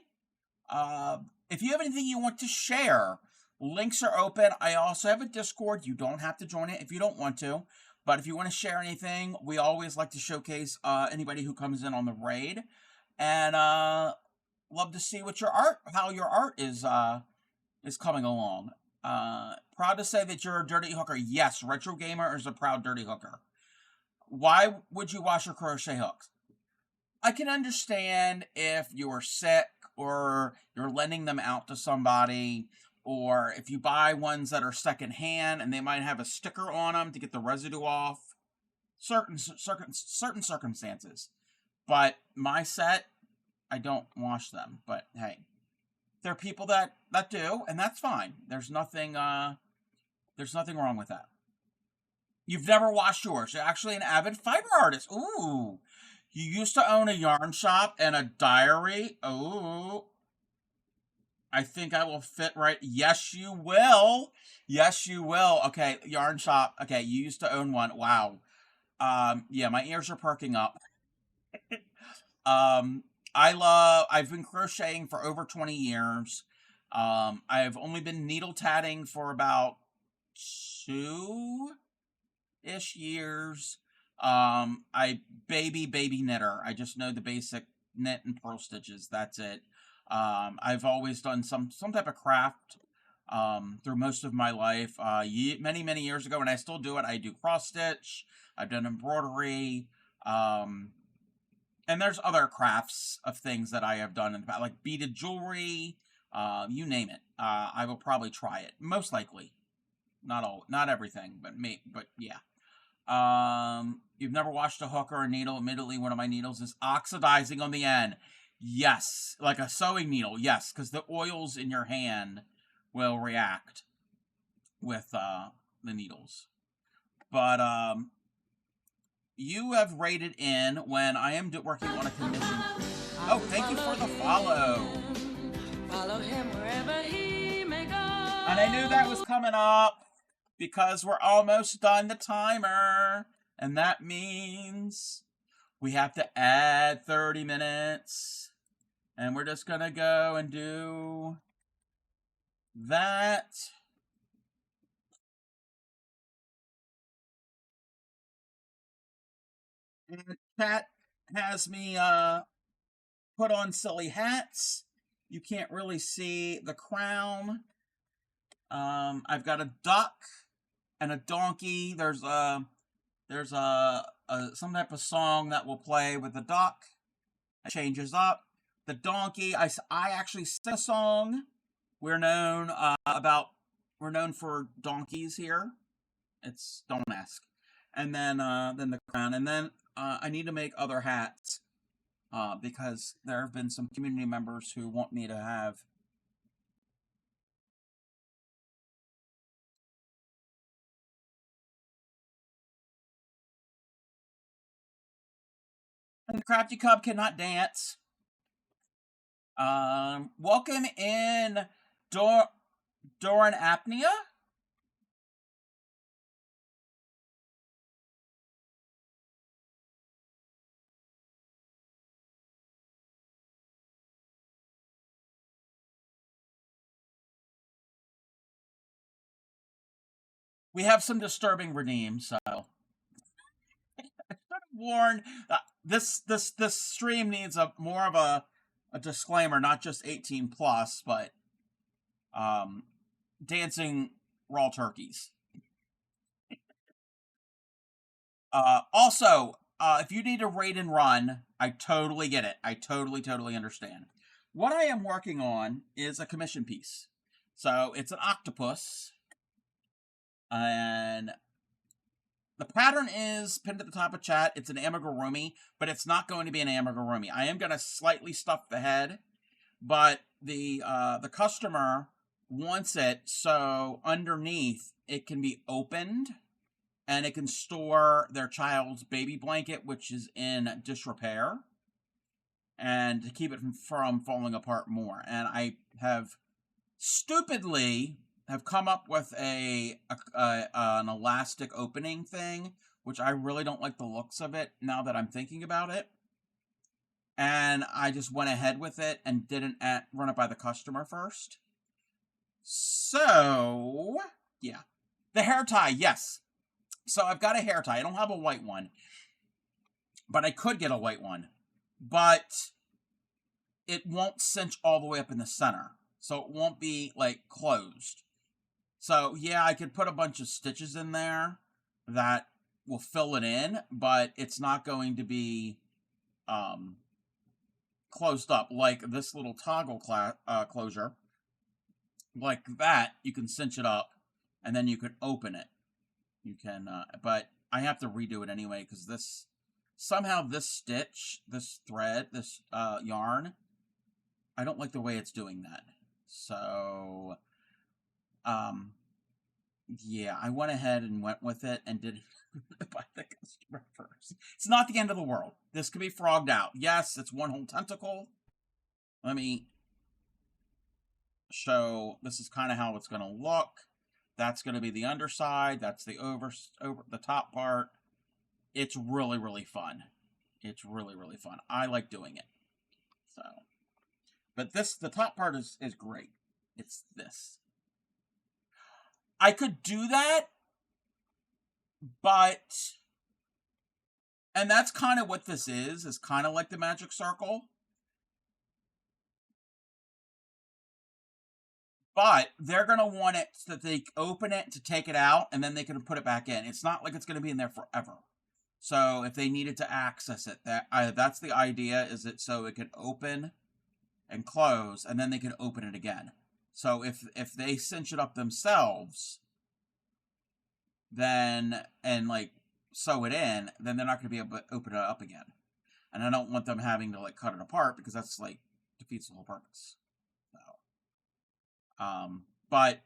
If you have anything you want to share, links are open. I also have a Discord. You don't have to join it if you don't want to. But if you want to share anything, we always like to showcase anybody who comes in on the raid. And love to see how your art is coming along. Proud to say that you're a dirty hooker. Yes, Retro Gamer is a proud dirty hooker. Why would you wash your crochet hooks? I can understand if you're sick or you're lending them out to somebody or if you buy ones that are secondhand and they might have a sticker on them to get the residue off, certain circumstances. But my set, I don't wash them. But hey, there are people that do, and that's fine. There's nothing wrong with that. You've never washed yours. You're actually an avid fiber artist. Ooh. You used to own a yarn shop and a diary. Ooh. I think I will fit right. Yes, you will. Yes, you will. Okay, yarn shop. Okay, you used to own one. Wow. Yeah, my ears are perking up. I've been crocheting for over 20 years. I've only been needle tatting for about 2-ish years. Baby knitter. I just know the basic knit and purl stitches. That's it. I've always done some type of craft through most of my life. Many years ago, and I still do it. I do cross stitch. I've done embroidery. And there's other crafts of things that I have done in the past, like beaded jewelry. You name it. I will probably try it. Most likely. Not everything, but yeah. You've never washed a hook or a needle. Admittedly, one of my needles is oxidizing on the end. Yes, like a sewing needle. Yes, because the oils in your hand will react with the needles. But you have rated in when I am working on a commission. Oh, thank you for the follow.
Follow him wherever he may go.
And I knew that was coming up because we're almost done the timer. And that means we have to add 30 minutes. And we're just going to go and do that. And chat has me put on silly hats. You can't really see the crown. I've got a duck and a donkey. There's some type of song that will play with the duck. It changes up. The donkey, I actually sing a song. We're known for donkeys here. Don't ask. And then the crown, and then I need to make other hats because there have been some community members who want me to have. And the Crafty Cub cannot dance. Welcome in, Doran Apnea. We have some disturbing redeems, so I should have warned. This stream needs more of a disclaimer, not just 18 plus, but dancing raw turkeys. Also, if you need to raid and run, I totally get it. I totally understand. What I am working on is a commission piece. So it's an octopus. And the pattern is pinned at the top of chat. It's an amigurumi, but it's not going to be an amigurumi. I am going to slightly stuff the head, but the customer wants it so underneath it can be opened and it can store their child's baby blanket, which is in disrepair, and to keep it from falling apart more. And I have stupidly come up with an elastic opening thing, which I really don't like the looks of it now that I'm thinking about it. And I just went ahead with it and didn't run it by the customer first. So, yeah. The hair tie, yes. So I've got a hair tie. I don't have a white one, but I could get a white one. But it won't cinch all the way up in the center. So it won't be, like, closed. So, yeah, I could put a bunch of stitches in there that will fill it in, but it's not going to be closed up like this little toggle closure, like that, you can cinch it up, and then you can open it. You can, but I have to redo it anyway because somehow this stitch, this thread, this yarn, I don't like the way it's doing that. So, yeah, I went ahead and went with it and did it by the customer first. It's not the end of the world. This could be frogged out. Yes, it's one whole tentacle. Let me show. This is kind of how it's going to look. That's going to be the underside. That's the over the top part. It's really, really fun. It's really, really fun. I like doing it. So, but the top part is great. It's this. I could do that, but, and that's kind of what this is kind of like the magic circle. But they're going to want it so that they open it to take it out, and then they can put it back in. It's not like it's going to be in there forever. So if they needed to access it, that's the idea, is it so it can open and close, and then they can open it again. So if they cinch it up themselves, then, and like sew it in, then they're not going to be able to open it up again. And I don't want them having to like cut it apart, because that's like defeats the whole purpose. So, but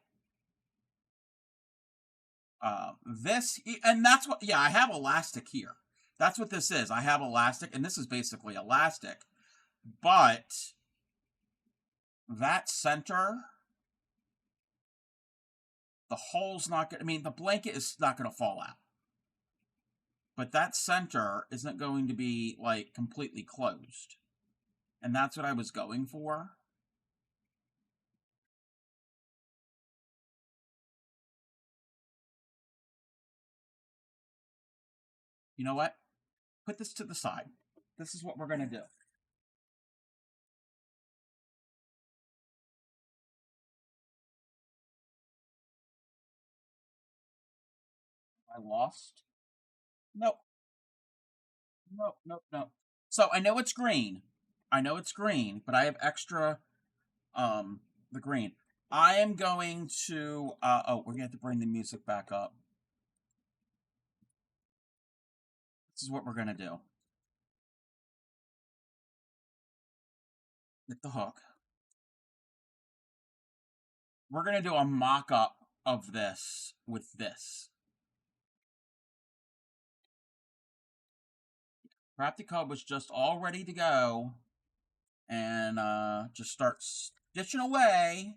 this, and that's what, yeah, I have elastic here. That's what this is. I have elastic, and this is basically elastic, but that center, the hole's not going to, I mean, the blanket is not going to fall out. But that center isn't going to be, like, completely closed. And that's what I was going for. You know what? Put this to the side. This is what we're going to do. I lost? Nope. Nope. So I know it's green. But I have extra, the green. I am going to, oh, we're going to have to bring the music back up. This is what we're going to do. Get the hook. We're going to do a mock-up of this with this. Crafty Cub was just all ready to go. And just start stitching away.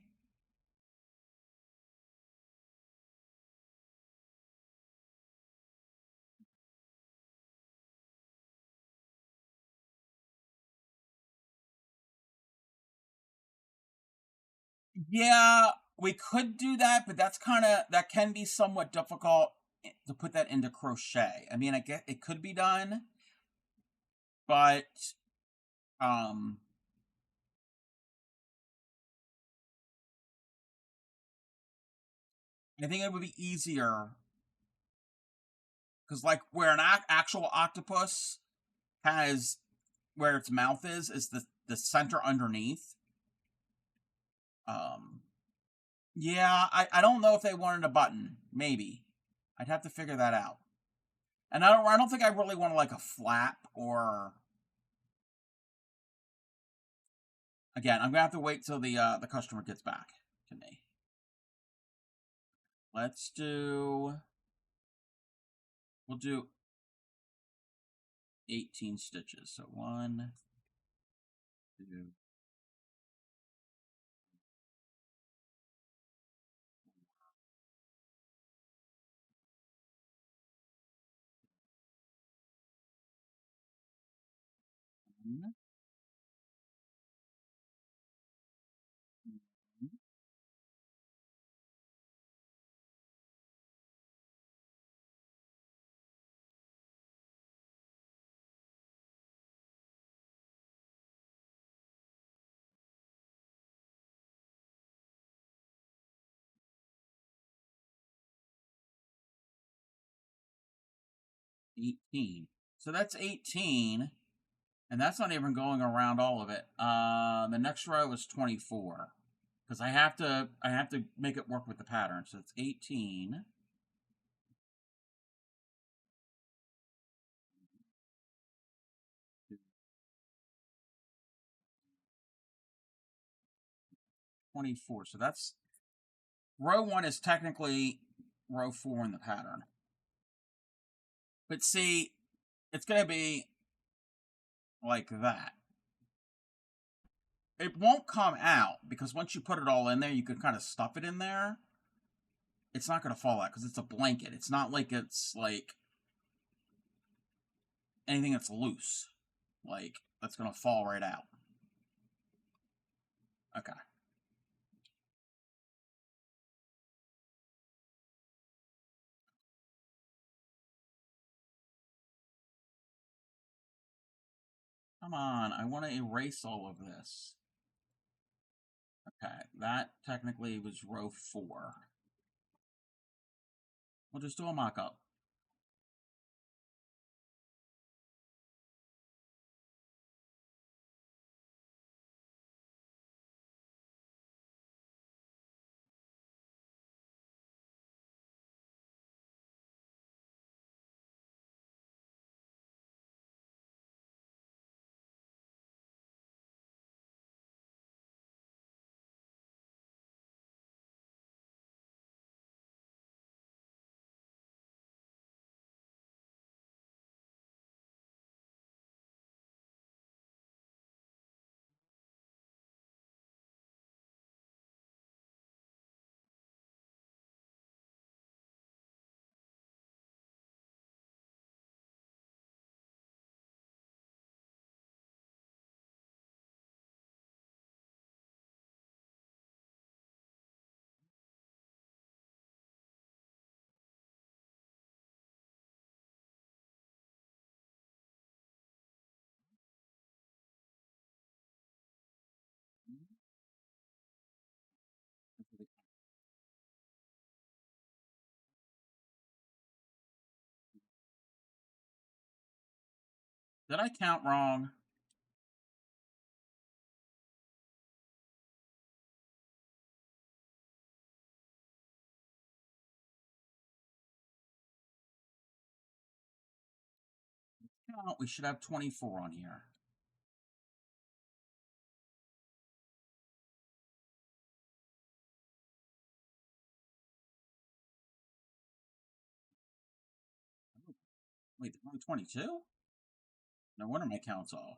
Yeah, we could do that, but that's that can be somewhat difficult to put that into crochet. I mean, I guess it could be done, but I think it would be easier, because like where an actual octopus has, where its mouth is the center underneath. Yeah, I don't know if they wanted a button. Maybe I'd have to figure that out. And I don't think I really want like a flap, or, again, I'm gonna have to wait till the customer gets back to me. We'll do 18 stitches. So 1, 2, 1, 18. So that's 18, and that's not even going around all of it. The next row is 24. because I have to make it work with the pattern. So it's 18. $24. So that's row 1 is technically row 4 in the pattern. But see, it's going to be like that. It won't come out because once you put it all in there, you can kind of stuff it in there. It's not going to fall out because it's a blanket. It's not like it's like anything that's loose. Like, that's going to fall right out. Okay. Come on, I want to erase all of this. Okay, that technically was row 4. We'll just do a mock-up. Did I count wrong? No, we should have 24 on here. Wait, only 22? No wonder my count's off.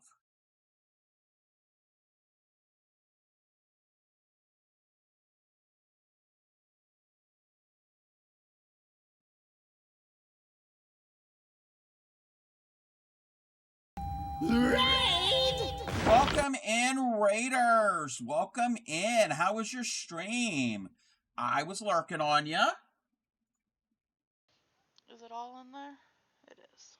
Raid!
Welcome in, Raiders. Welcome in. How was your stream? I was lurking on ya.
Is it all in there? It is.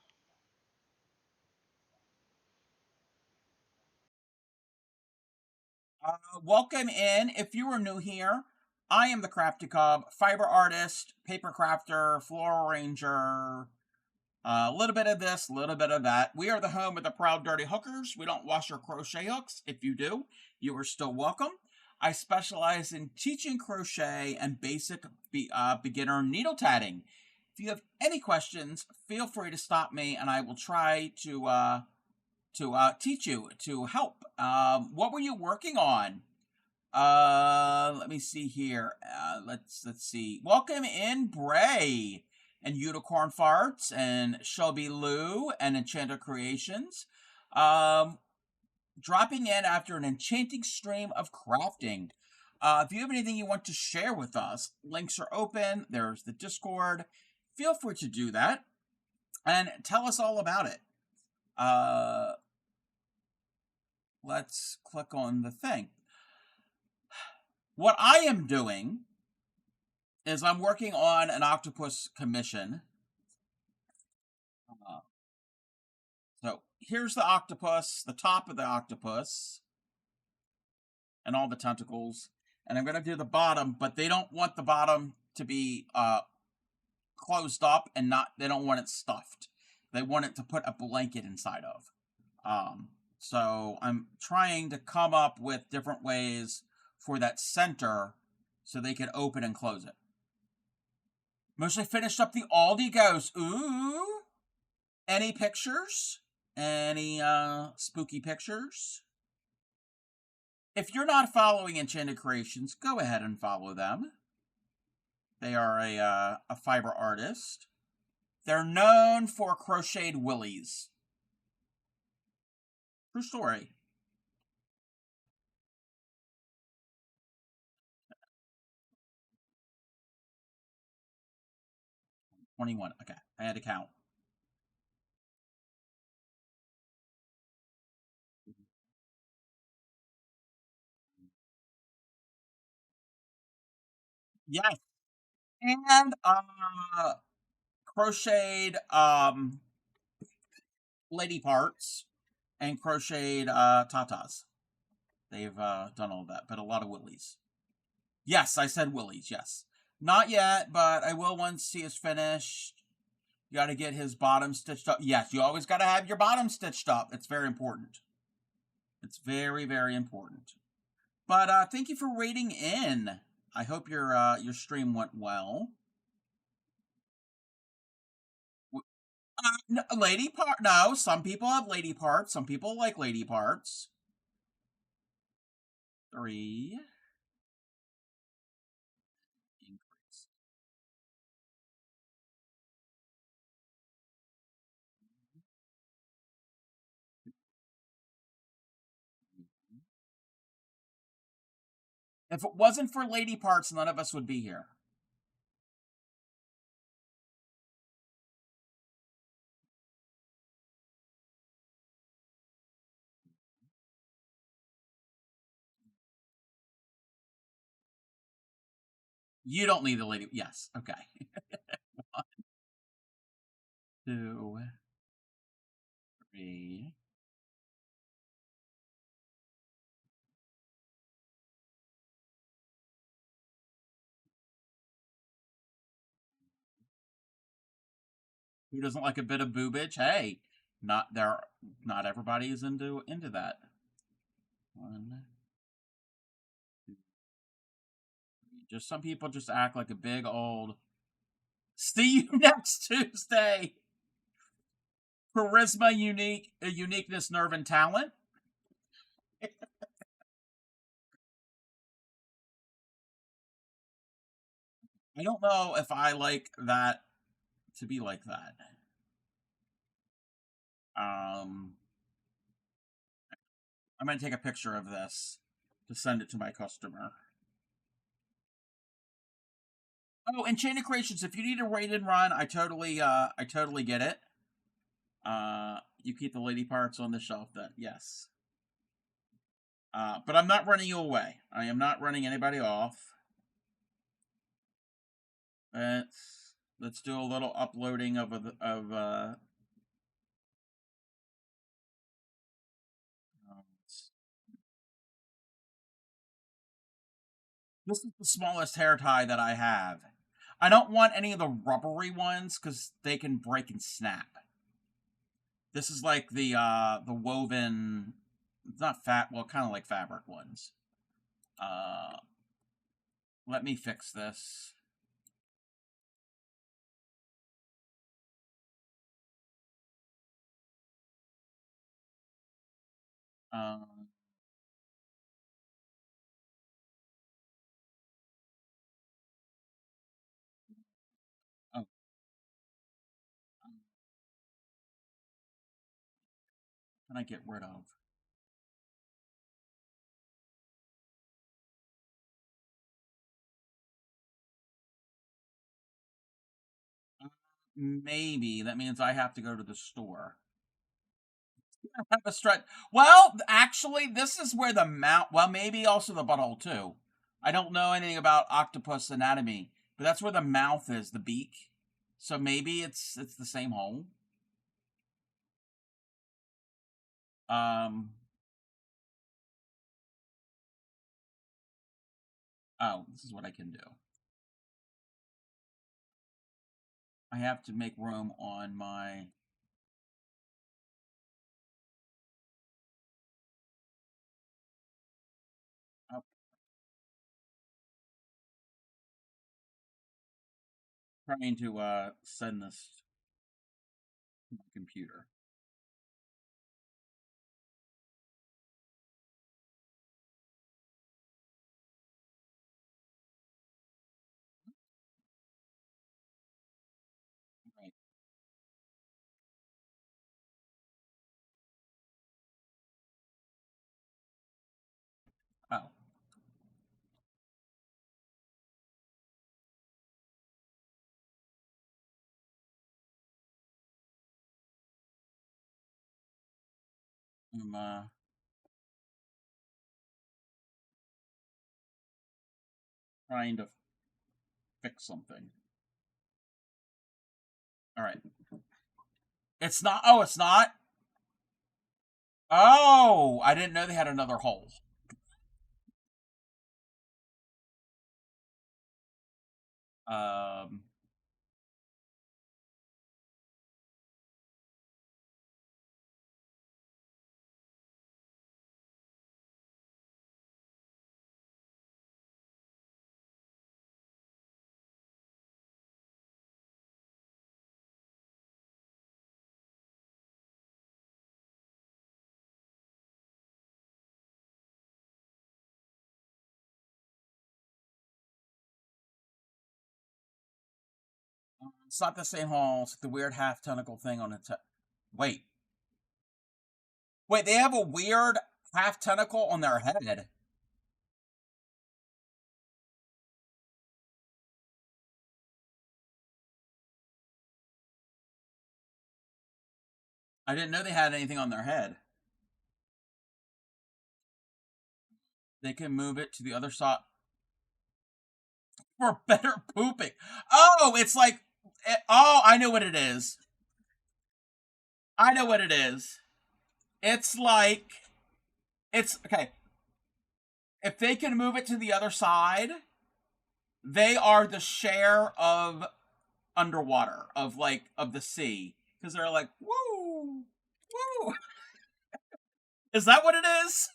Welcome in. If you are new here, I am the Crafty Cub, fiber artist, paper crafter, floral ranger, a little bit of this, a little bit of that. We are the home of the proud dirty hookers. We don't wash our crochet hooks. If you do, you are still welcome. I specialize in teaching crochet and basic beginner needle tatting. If you have any questions, feel free to stop me and I will try to teach you, to help. What were you working on? Let me see here. Let's see. Welcome in, Bray and Unicorn Farts and Shelby Lou and Enchanter Creations. Dropping in after an enchanting stream of crafting. If you have anything you want to share with us, links are open. There's the Discord. Feel free to do that and tell us all about it. Let's click on the thing. What I am doing is I'm working on an octopus commission. So here's the octopus, the top of the octopus, and all the tentacles. And I'm going to do the bottom, but they don't want the bottom to be closed up and they don't want it stuffed. They want it to put a blanket inside of. So I'm trying to come up with different ways for that center so they can open and close it. Mostly finished up the Aldi Ghost. Ooh. Any pictures? Any spooky pictures? If you're not following Enchanted Creations, go ahead and follow them. They are a fiber artist. They're known for crocheted willies. True story. $21. Okay, I had to count. Yes, and crocheted lady parts and crocheted tatas. They've done all that, but a lot of willies. Yes, I said willies. Yes, not yet, but I will once he is finished. You got to get his bottom stitched up. Yes, you always got to have your bottom stitched up. It's very important. It's very, very important. But thank you for waiting in. I hope your stream went well. No, lady part. No, some people have lady parts. Some people like lady parts. 3. Increase. If it wasn't for lady parts, none of us would be here. You don't need the lady. Yes. Okay. 1, 2, 3. Who doesn't like a bit of boobage? Hey, not there. Not everybody is into that. 1, 2, 3. Just some people just act like a big old. See you next Tuesday. Charisma, uniqueness, nerve, and talent. I don't know if I like that to be like that. I'm gonna take a picture of this to send it to my customer. Oh, Enchanted Creations, if you need a raid and run, I totally get it. You keep the lady parts on the shelf then, yes. But I'm not running you away. I am not running anybody off. Let's do a little uploading of this is the smallest hair tie that I have. I don't want any of the rubbery ones because they can break and snap. This is like the woven, it's not fat, well, kind of like fabric ones. Let me fix this. Um, oh, can I get rid of? Maybe that means I have to go to the store. Have a stretch. Well, actually, this is where the mouth. Well, maybe also the butthole too. I don't know anything about octopus anatomy, but that's where the mouth is, the beak. So maybe it's the same hole. Oh, this is what I can do. I have to make room on my. Oh, trying to send this to my computer. Right. Oh. I'm trying to fix something. All right. It's not. Oh, it's not. Oh, I didn't know they had another hole. Um, it's not the same hole. It's the weird half tentacle thing on its. Wait, wait. They have a weird half tentacle on their head. I didn't know they had anything on their head. They can move it to the other side for better pooping. Oh, it's like. Oh, I know what it is. I know what it is. It's like. It's okay. If they can move it to the other side, they are the share of underwater, of the sea. Because they're like, woo, woo. Is that what it is?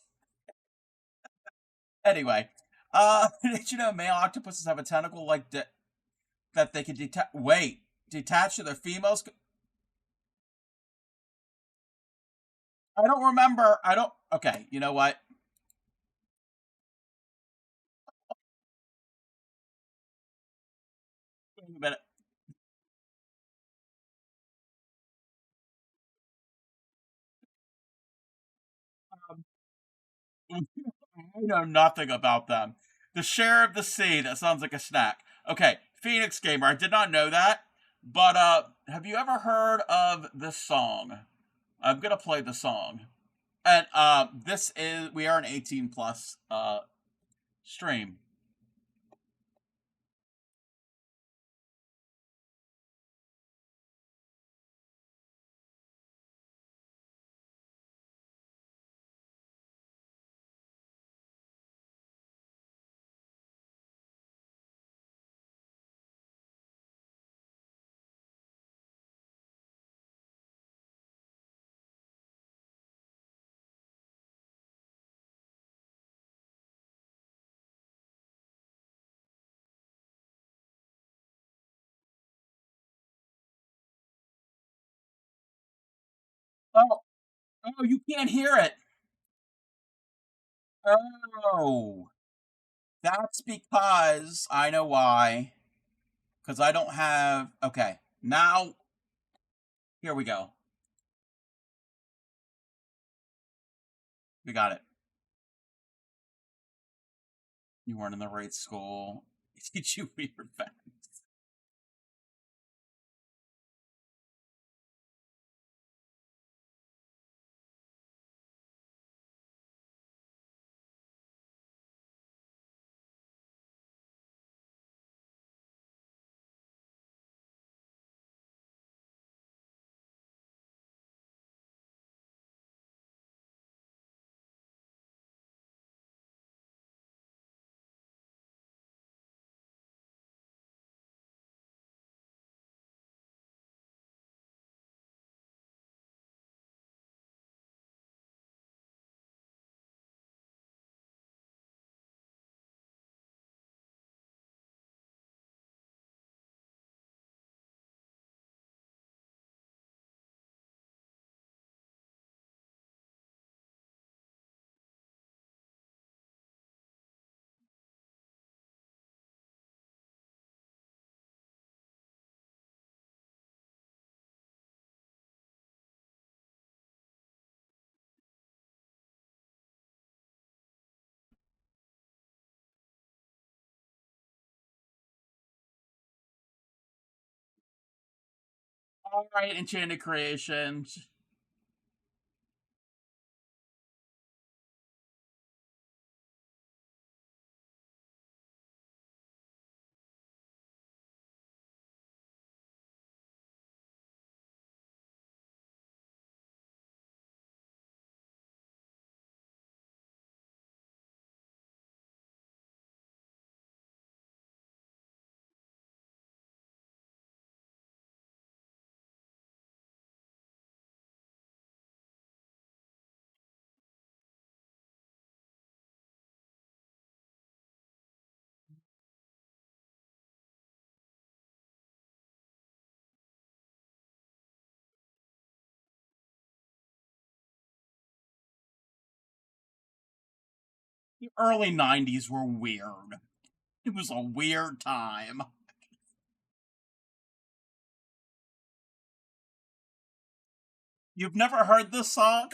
Anyway, did you know male octopuses have a tentacle that they can detach? Wait, detach to their females? I don't remember. I don't. Okay, you know what? Wait a minute. Um, I know nothing about them. The share of the sea. That sounds like a snack. Okay, Phoenix Gamer. I did not know that. But have you ever heard of this song? I'm gonna play the song. And this is we are an 18 plus stream. Oh, oh, you can't hear it. Oh, that's because I know why. Because I don't have. Okay, now here we go. We got it. You weren't in the right school. Did you weird facts? All right, Enchanted Creations. The early 90s were weird. It was a weird time. You've never heard this song?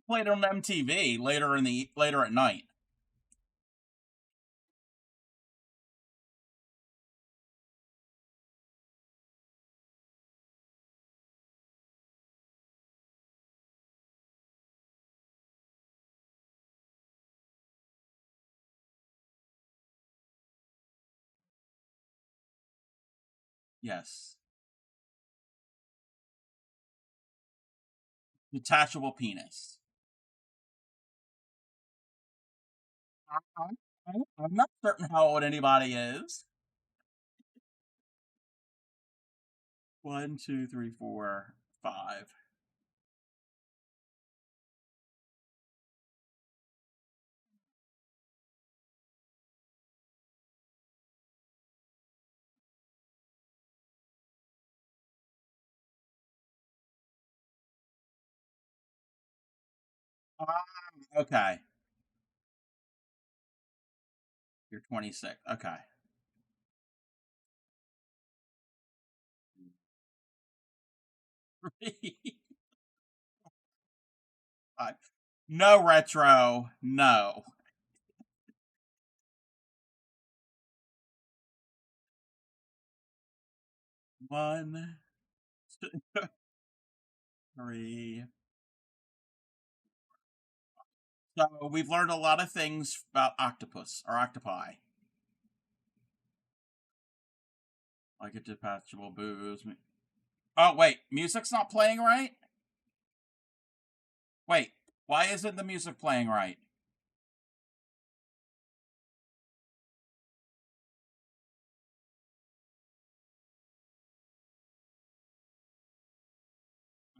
Played on MTV later at night. Yes. Detachable penis. I'm not certain how old anybody is. 1, 2, 3, 4, 5. Okay. You're 26. Okay. No retro. No. One, two, three. So we've learned a lot of things about octopus or octopi. Like a detachable booze. Oh, wait. Music's not playing right? Wait. Why isn't the music playing right?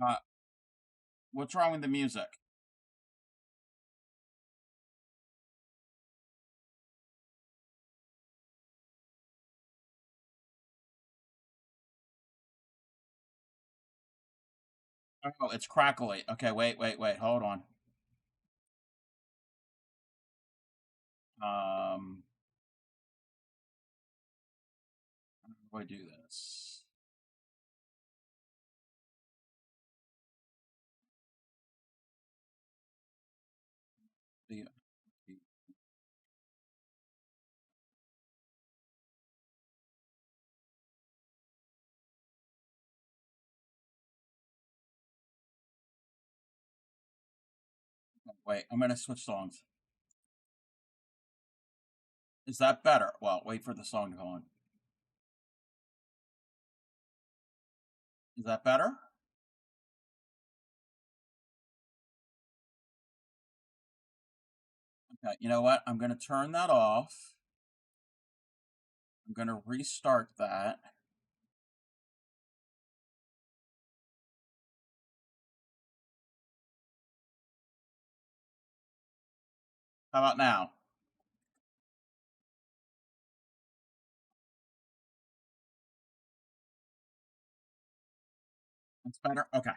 Uh, what's wrong with the music? Oh, it's crackly. Okay, wait. Hold on. How do I do this? The, wait, I'm gonna switch songs. Is that better? Well, wait for the song to go on. Is that better? Okay, you know what? I'm gonna turn that off. I'm gonna restart that. How about now? That's better? Okay.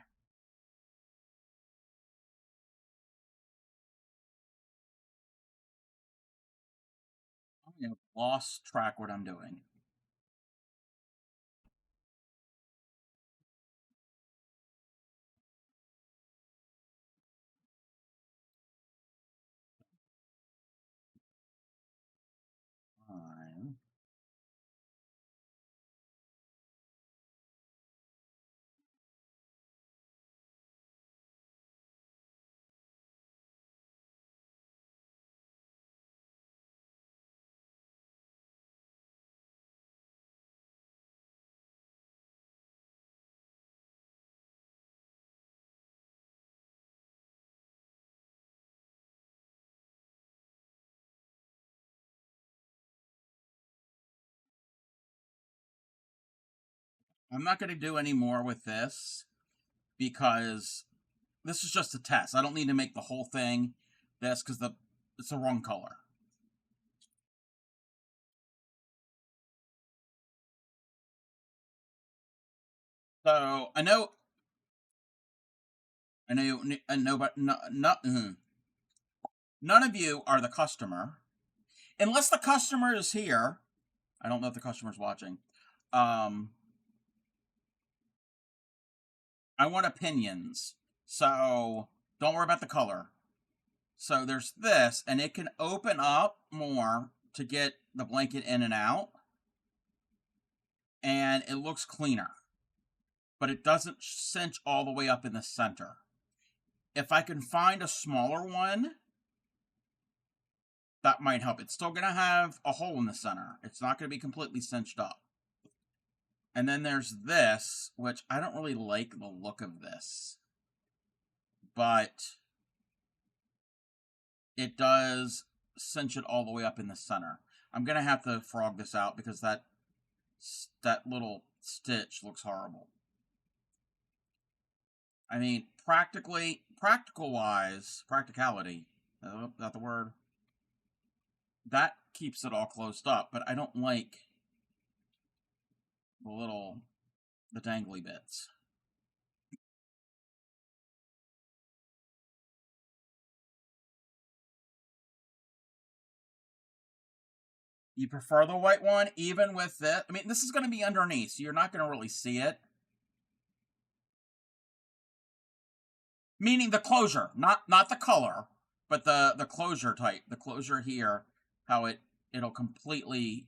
I have lost track what I'm doing. I'm not going to do any more with this because this is just a test. I don't need to make the whole thing this because it's the wrong color. So I know, but none of you are the customer, unless the customer is here. I don't know if the customer's watching. I want opinions, so don't worry about the color. So there's this, and it can open up more to get the blanket in and out, and it looks cleaner, but it doesn't cinch all the way up in the center. If I can find a smaller one, that might help. It's still going to have a hole in the center. It's not going to be completely cinched up. And then there's this, which I don't really like the look of this, but it does cinch it all the way up in the center. I'm going to have to frog this out because that little stitch looks horrible. I mean, practicality, is that the word? That keeps it all closed up, but I don't like the dangly bits. You prefer the white one, even with this? I mean, this is going to be underneath, so you're not going to really see it. Meaning the closure, not the color, but the closure type. The closure here, how it'll completely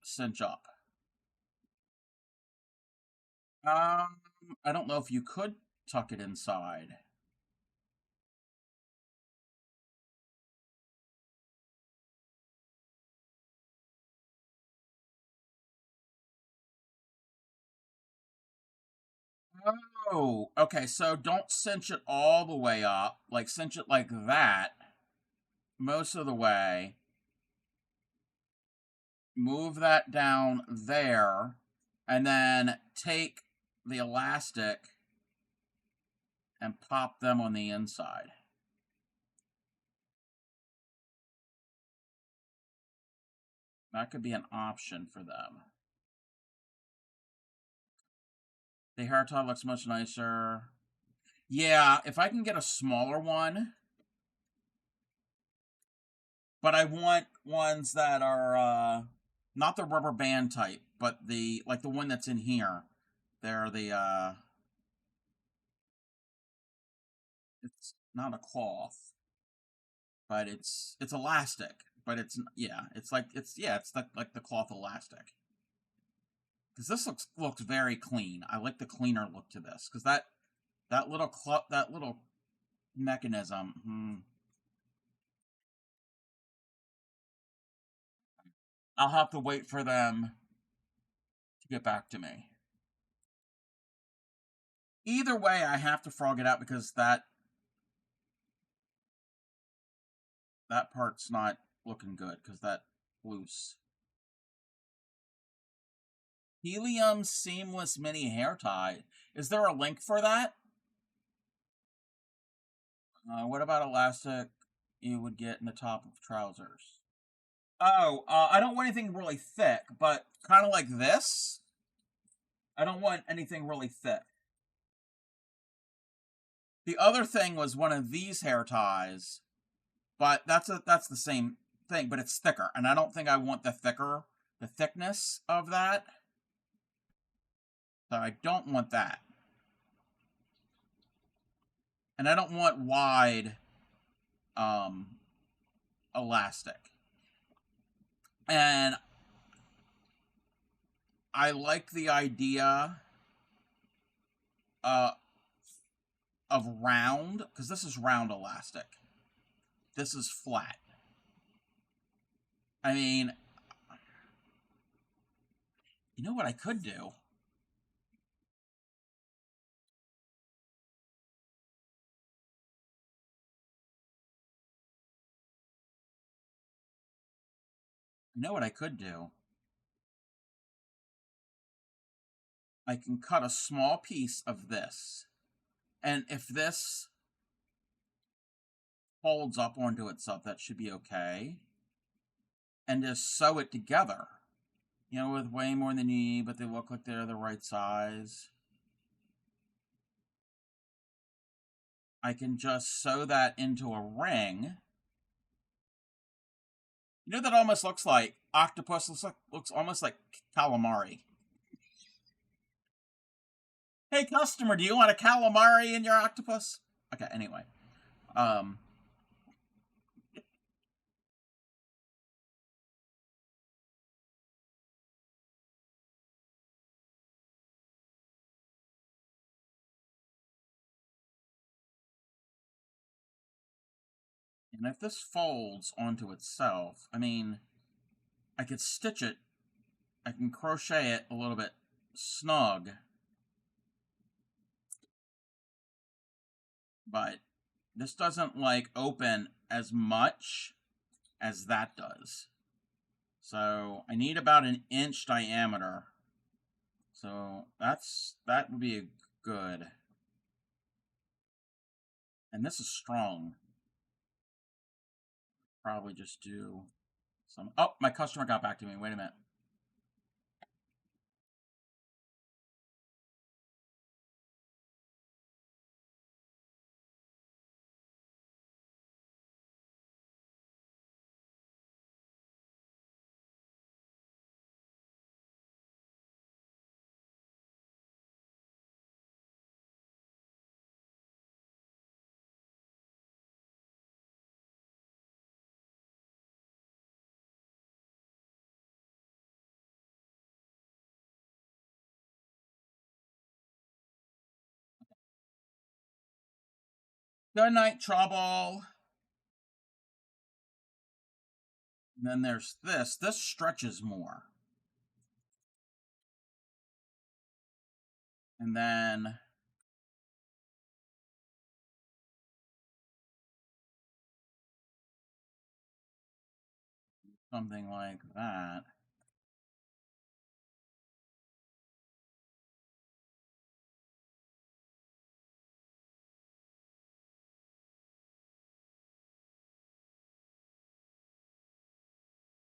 cinch up. I don't know if you could tuck it inside. Oh, okay, so don't cinch it all the way up. Like, cinch it like that most of the way. Move that down there, and then take the elastic and pop them on the inside. That could be an option for them. The hair tie looks much nicer. Yeah, if I can get a smaller one. But I want ones that are not the rubber band type, but the one that's in here. They're the it's not a cloth, but it's elastic. But it's like the cloth elastic. Because this looks very clean. I like the cleaner look to this because that little mechanism. I'll have to wait for them to get back to me. Either way, I have to frog it out because that part's not looking good because that's loose. Helium seamless mini hair tie. Is there a link for that? What about elastic you would get in the top of trousers? Oh, I don't want anything really thick, but kind of like this. I don't want anything really thick. The other thing was one of these hair ties, but that's the same thing, but it's thicker, and I don't think I want the thickness of that. So I don't want that. And I don't want wide elastic. And I like the idea of round, because this is round elastic. This is flat. I mean, you know what I could do? You know what I could do? I can cut a small piece of this. And if this folds up onto itself, that should be okay. And just sew it together. You know, with way more than you need, but they look like they're the right size. I can just sew that into a ring. You know, that almost looks like octopus. Looks almost like calamari. Hey, customer, do you want a calamari in your octopus? Okay, anyway. And if this folds onto itself, I mean, I could stitch it. I can crochet it a little bit snug. But this doesn't, like, open as much as that does. So I need about an inch diameter. So that would be good. And this is strong. Probably just do some. Oh, my customer got back to me. Wait a minute. Good night, trouble. And then there's this. This stretches more. And then something like that.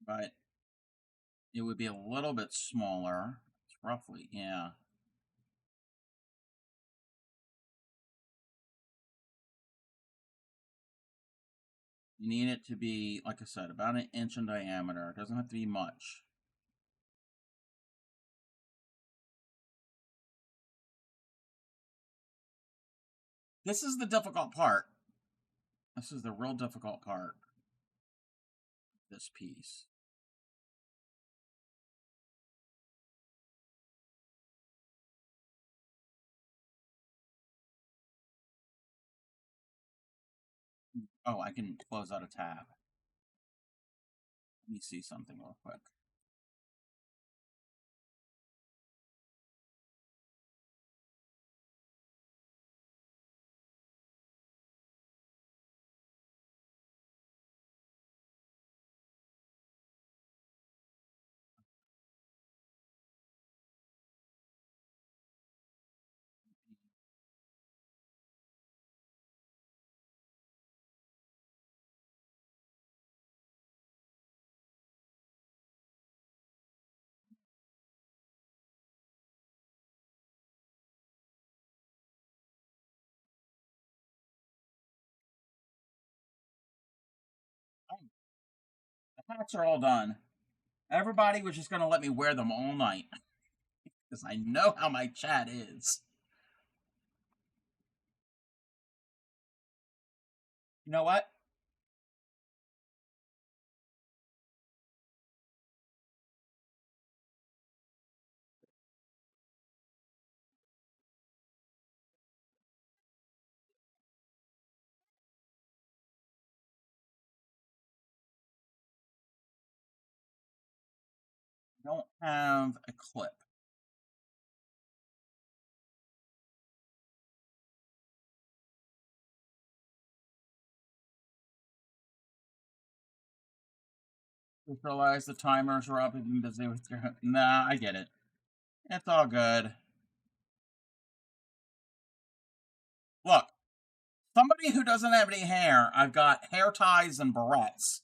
But it would be a little bit smaller. It's roughly, yeah. You need it to be, like I said, about an inch in diameter. It doesn't have to be much. This is the difficult part. This is the real difficult part. This piece. Oh, I can close out a tab. Let me see something real quick. The hats are all done. Everybody was just going to let me wear them all night. Because I know how my chat is. You know what? I don't have a clip. Just realized the timers were up. I've been busy with your. Nah, I get it. It's all good. Somebody who doesn't have any hair, I've got hair ties and barrettes.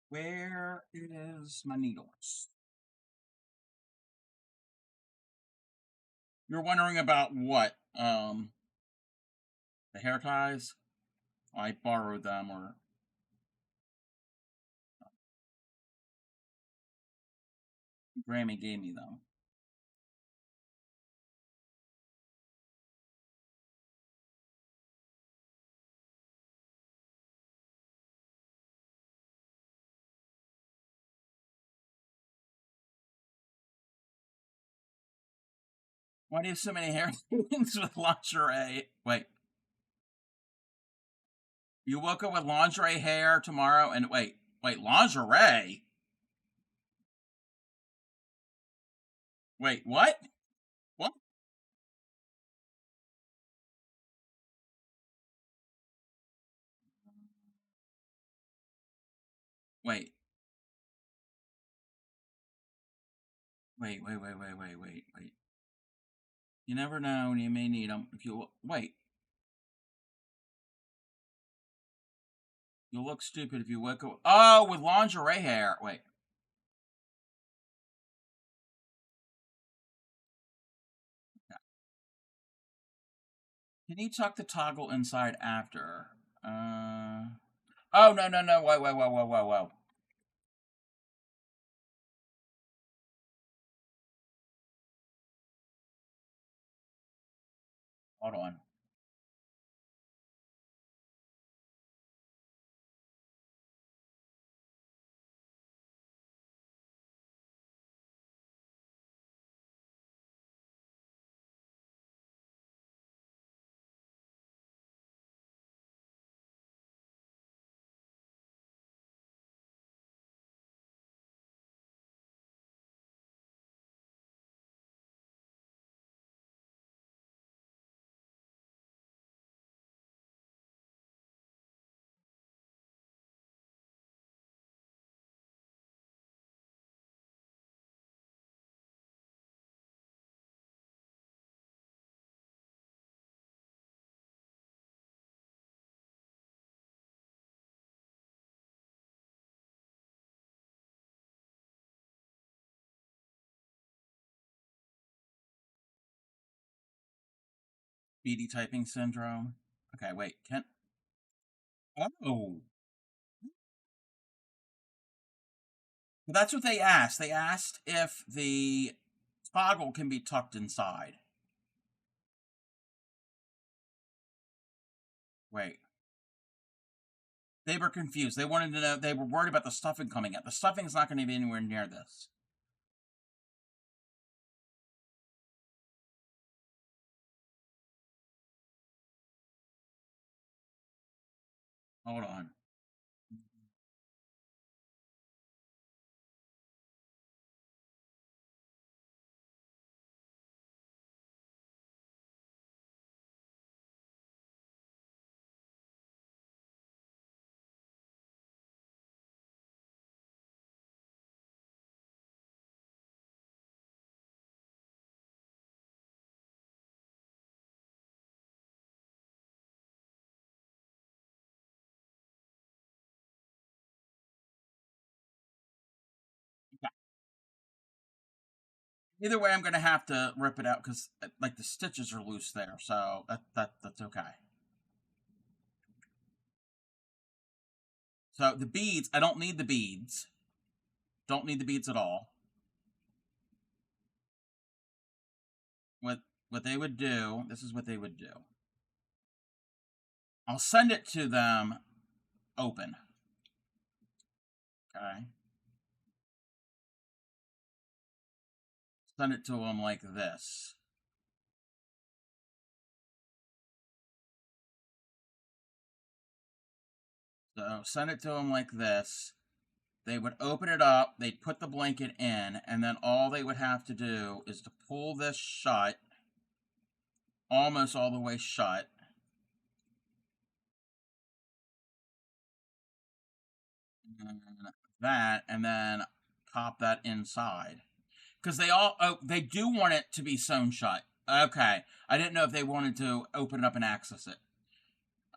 Where is my needles? You're wondering about what? The hair ties? I borrowed them, or Grammy gave me them. Why do you have so many hair things with lingerie? Wait. You woke up with lingerie hair tomorrow, and wait, lingerie? Wait, what? What? Wait. Wait. You never know, and you may need them. If you wait, you'll look stupid if you wake up. Oh, with lingerie hair. Wait. Can you tuck the toggle inside after? Oh, no. Whoa. Hold on. BD typing syndrome. Okay, wait. Can Oh, that's what they asked. They asked if the toggle can be tucked inside. Wait. They were confused. They wanted to know. They were worried about the stuffing coming out. The stuffing's not going to be anywhere near this. Hold on. Either way, I'm going to have to rip it out because, like, the stitches are loose there. So that's okay. So the beads, I don't need the beads. Don't need the beads at all. What they would do, this is what they would do. I'll send it to them open. Okay. Send it to them like this. So send it to them like this. They would open it up, they'd put the blanket in, and then all they would have to do is to pull this shut, almost all the way shut. And that, and then pop that inside. Because they do want it to be sewn shut. Okay. I didn't know if they wanted to open it up and access it.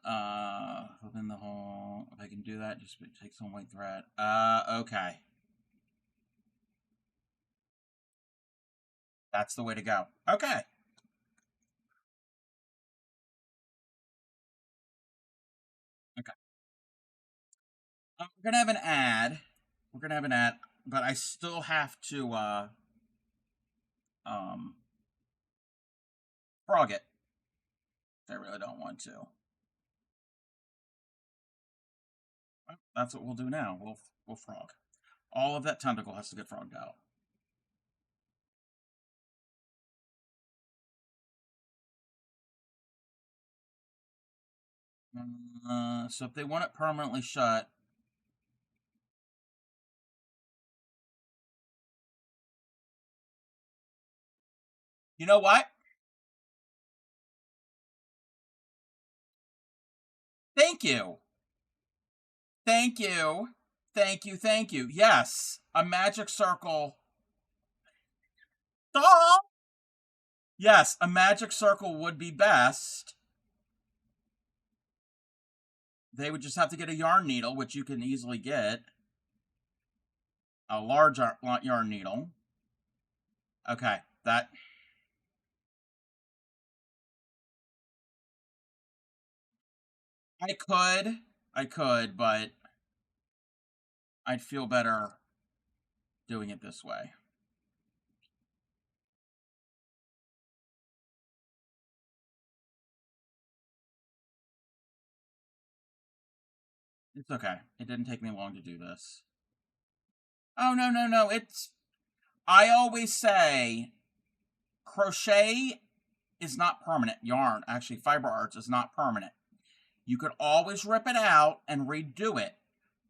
Open the hole. If I can do that, just take some white thread. Okay. That's the way to go. Okay. Okay. We're gonna have an ad. But I still have to frog it. I really don't want to. Well, that's what we'll do now. We'll frog. All of that tentacle has to get frogged out. So if they want it permanently shut, you know what? Thank you. Thank you. Thank you. Thank you. Yes, a magic circle. Oh! Yes, a magic circle would be best. They would just have to get a yarn needle, which you can easily get. A large yarn needle. Okay, that... I could, but I'd feel better doing it this way. It's okay. It didn't take me long to do this. Oh, no. I always say crochet is not permanent. Yarn, actually, fiber arts is not permanent. You could always rip it out and redo it.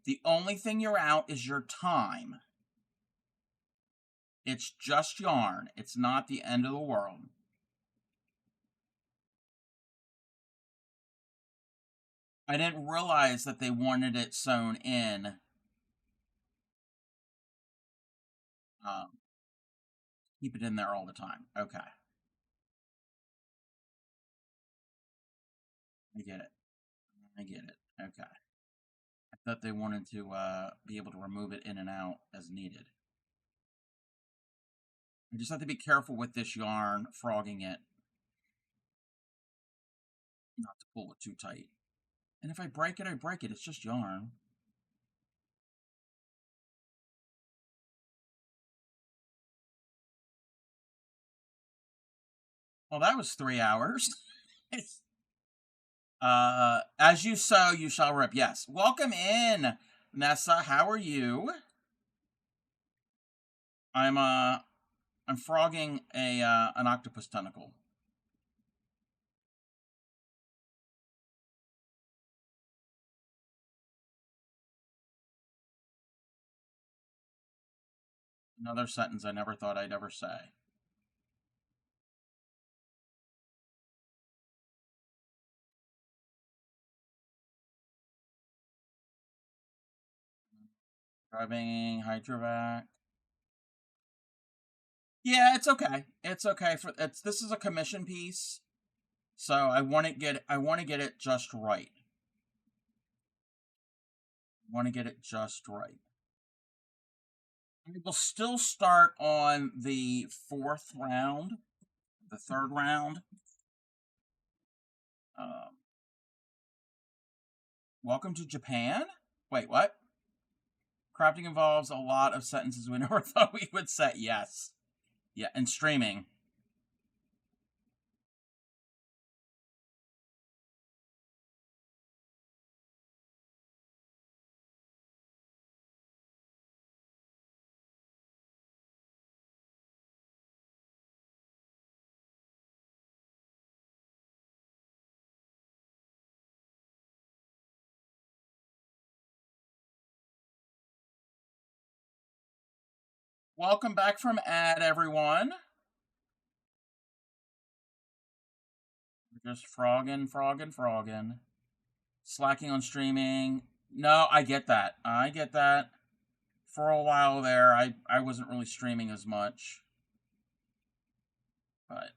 The only thing you're out is your time. It's just yarn. It's not the end of the world. I didn't realize that they wanted it sewn in. Keep it in there all the time. Okay. I get it. Okay. I thought they wanted to be able to remove it in and out as needed. I just have to be careful with this yarn, frogging it. Not to pull it too tight. And if I break it, I break it. It's just yarn. Well, that was 3 hours. As you sow, you shall rip. Yes. Welcome in, Nessa. How are you? I'm frogging an octopus tentacle. Another sentence I never thought I'd ever say. Driving hydrovac. Yeah, it's okay. It's okay this is a commission piece, so I want to get it just right. We will still start on the 4th round, the 3rd round. Welcome to Japan? Wait, what? Crafting involves a lot of sentences we never thought we would say. Yes. Yeah, and streaming. Welcome back from ad, everyone. We're just frogging. Slacking on streaming. No, I get that. I get that. For a while there, I wasn't really streaming as much, but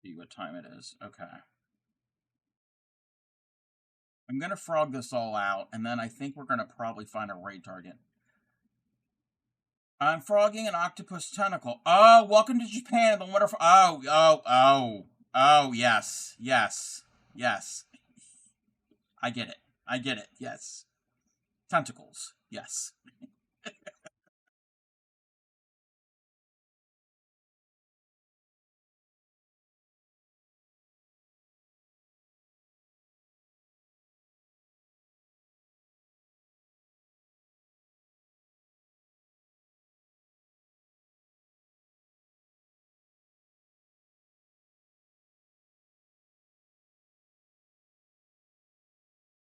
see what time it is. Okay. I'm gonna frog this all out, and then I think we're gonna probably find a raid target. I'm frogging an octopus tentacle. Oh, welcome to Japan, the wonderful. Oh, yes, yes, yes. I get it. I get it. Yes. Tentacles. Yes.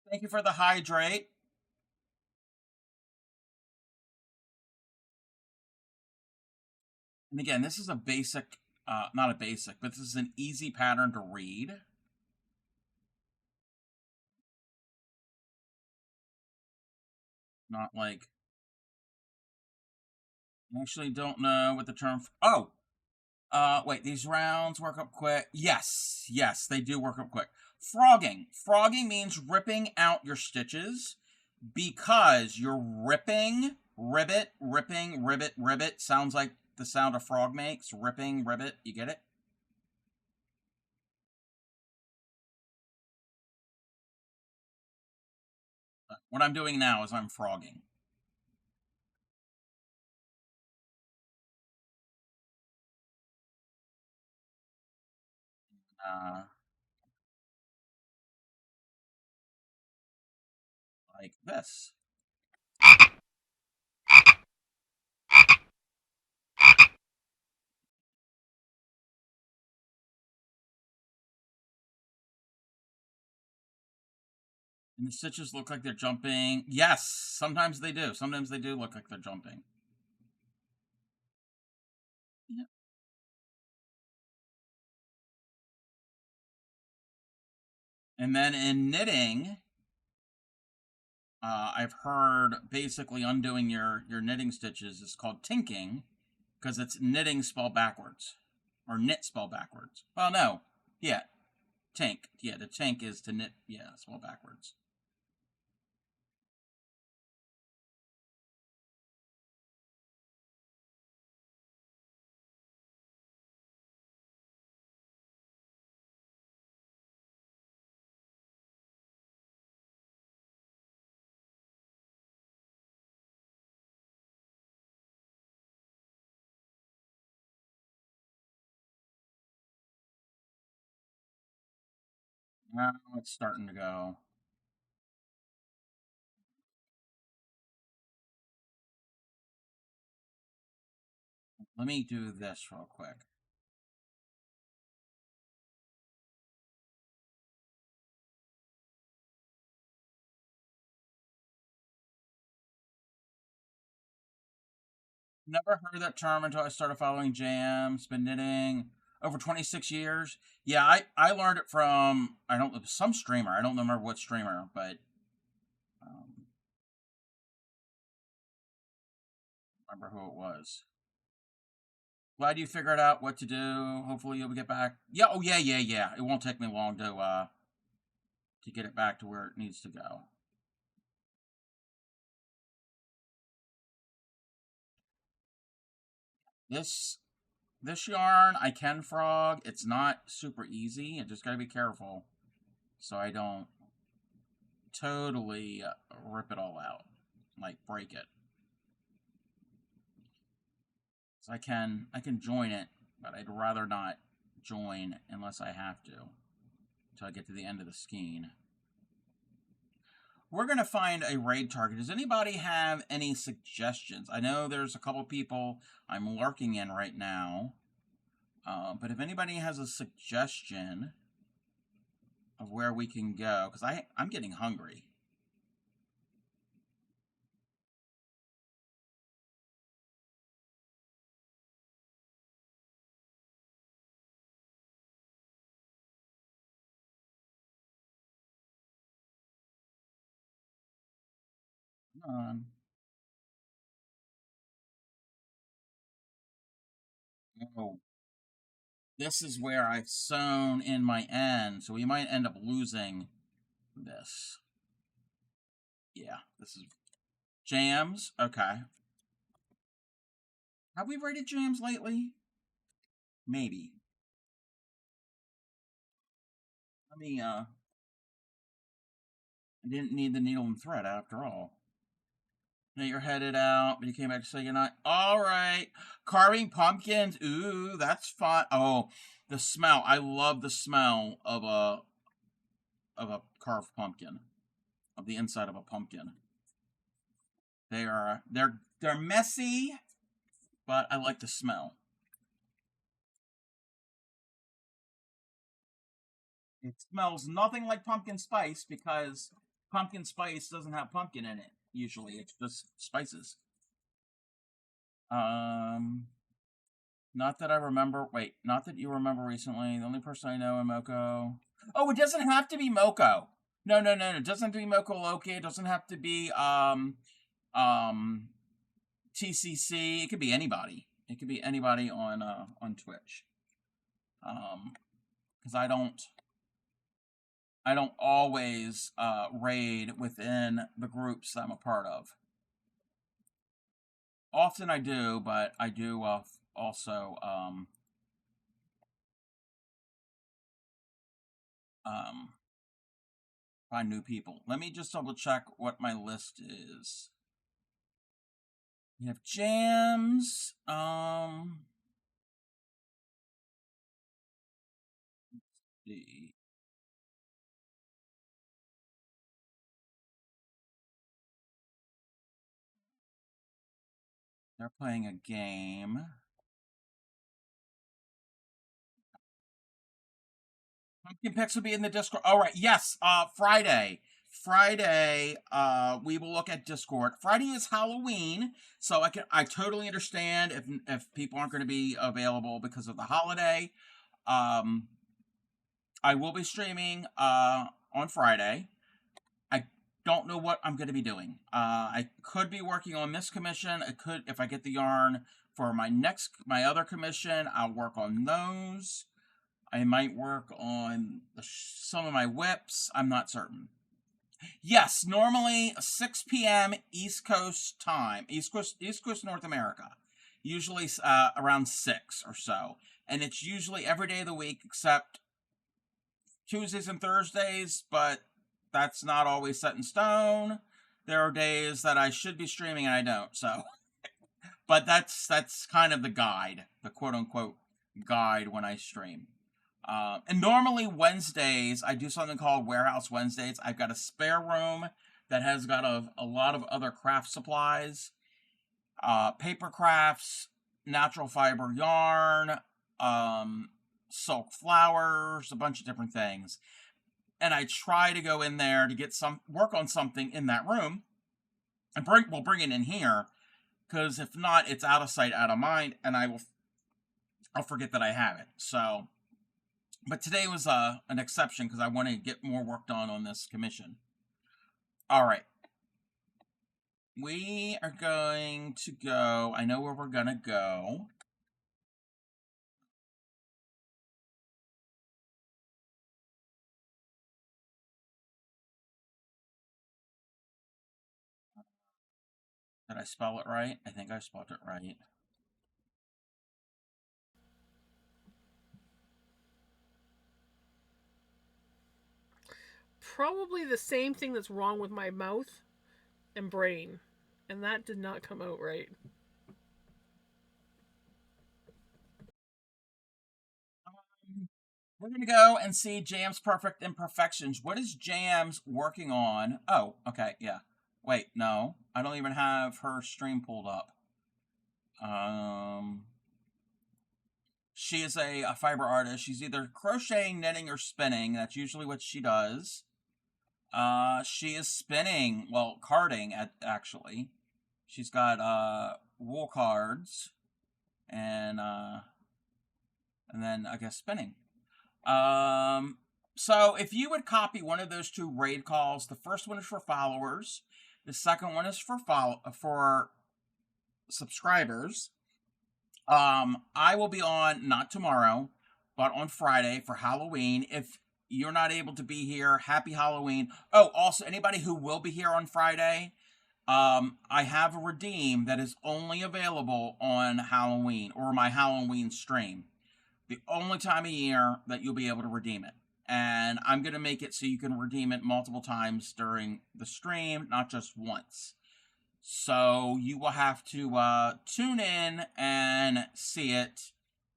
Thank you for the hydrate. And again, this is a basic, not a basic, but this is an easy pattern to read. Not like, I actually don't know what the term. Oh, wait, these rounds work up quick. Yes, yes, they do work up quick. Frogging. Frogging means ripping out your stitches because you're ripping, ribbit, ripping, ribbit, ribbit. Sounds like the sound a frog makes. Ripping, ribbit. You get it? What I'm doing now is I'm frogging. Uh, like this. And the stitches look like they're jumping. Yes, sometimes they do. Sometimes they do look like they're jumping. Yeah. And then in knitting, I've heard basically undoing your knitting stitches is called tinking because it's knitting spelled backwards or knit spelled backwards. Well, no, yeah, tink. Yeah, the tink is to knit. Yeah, spelled backwards. Now it's starting to go. Let me do this real quick. Never heard that term until I started following jams. Been knitting over 26 years. Yeah, I learned it from, I don't know, some streamer. I don't remember what streamer, but remember who it was. Glad you figured out what to do. Hopefully you'll get back. Yeah, oh yeah, yeah, yeah. It won't take me long to get it back to where it needs to go. This this yarn I can frog. It's not super easy. I just gotta be careful so I don't totally rip it all out, like break it. So I can join it, but I'd rather not join unless I have to until I get to the end of the skein. We're going to find a raid target. Does anybody have any suggestions? I know there's a couple people I'm lurking in right now, but if anybody has a suggestion of where we can go, because I'm getting hungry. Come on. Oh, this is where I've sewn in my end, so we might end up losing this. Yeah, this is jams. Okay. Have we rated jams lately? Maybe. Let me, I didn't need the needle and thread after all. Now you're headed out, but you came back to say you're not. All right. Carving pumpkins. Ooh, that's fun. Oh, the smell. I love the smell of a carved pumpkin, of the inside of a pumpkin. They're messy, but I like the smell. It smells nothing like pumpkin spice because pumpkin spice doesn't have pumpkin in it. Usually, it's just spices. Not that I remember. Wait, not that you remember recently. The only person I know in Moko. Oh, it doesn't have to be Moko. No. It doesn't have to be Moko Loki. It doesn't have to be TCC. It could be anybody. It could be anybody on Twitch. Because I don't always raid within the groups that I'm a part of. Often I do, but I do also find new people. Let me just double check what my list is. We have jams. Let's see. They're playing a game. Pumpkin picks will be in the Discord. All right. Yes. Friday. We will look at Discord. Friday is Halloween, so I totally understand if people aren't going to be available because of the holiday. I will be streaming on Friday. I don't know what I'm going to be doing. I could be working on this commission. I could, if I get the yarn for my other commission, I'll work on those. I might work on some of my whips. I'm not certain. Yes, normally 6 p.m. East Coast time, East Coast North America. Usually around 6 or so. And it's usually every day of the week except Tuesdays and Thursdays, but that's not always set in stone. There are days that I should be streaming and I don't, so. But that's kind of the guide, the quote-unquote guide when I stream. And normally Wednesdays, I do something called Warehouse Wednesdays. I've got a spare room that has got a lot of other craft supplies, paper crafts, natural fiber yarn, silk flowers, a bunch of different things. And I try to go in there to get work on something in that room, and we'll bring it in here, because if not, it's out of sight, out of mind, and I'll forget that I have it. So. But today was an exception because I want to get more work done on this commission. All right. We are going to go. I know where we're going to go. Did I spell it right? I think I spelled it right.
Probably the same thing that's wrong with my mouth and brain. And that did not come out right.
We're going to go and see Jam's Perfect Imperfections. What is Jam's working on? Oh, okay, yeah. Wait, no. I don't even have her stream pulled up. She is a fiber artist. She's either crocheting, knitting, or spinning. That's usually what she does. She is spinning, well, carding, actually. She's got wool cards, and then, I guess, spinning. So if you would copy one of those two raid calls, the first one is for followers, The second one is for subscribers. I will be on, not tomorrow, but on Friday for Halloween. If you're not able to be here, happy Halloween. Oh, also, anybody who will be here on Friday, I have a redeem that is only available on Halloween, or my Halloween stream. The only time of year that you'll be able to redeem it. And I'm going to make it so you can redeem it multiple times during the stream, not just once. So you will have to tune in and see it.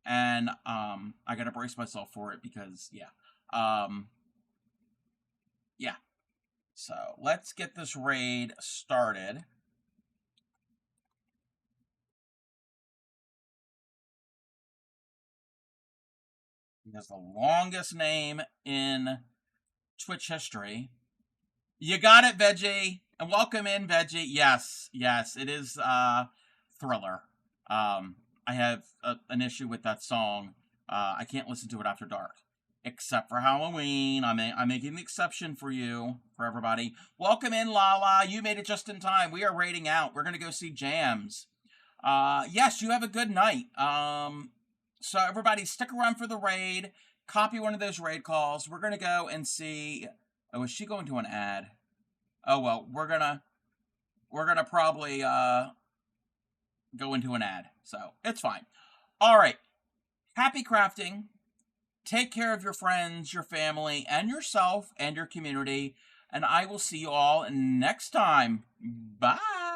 And I got to brace myself for it because, yeah. Yeah. So let's get this raid started. He has the longest name in Twitch history. You got it, Veggie. And welcome in, Veggie. Yes, it is Thriller. I have an issue with that song. I can't listen to it after dark. Except for Halloween. I'm making the exception for you, for everybody. Welcome in, Lala. You made it just in time. We are raiding out. We're going to go see Jams. Yes, you have a good night. So everybody stick around for the raid. Copy one of those raid calls. We're going to go and see... Oh, is she going to an ad? Oh, well, we're gonna probably go into an ad. So, it's fine. All right. Happy crafting. Take care of your friends, your family, and yourself, and your community. And I will see you all next time. Bye.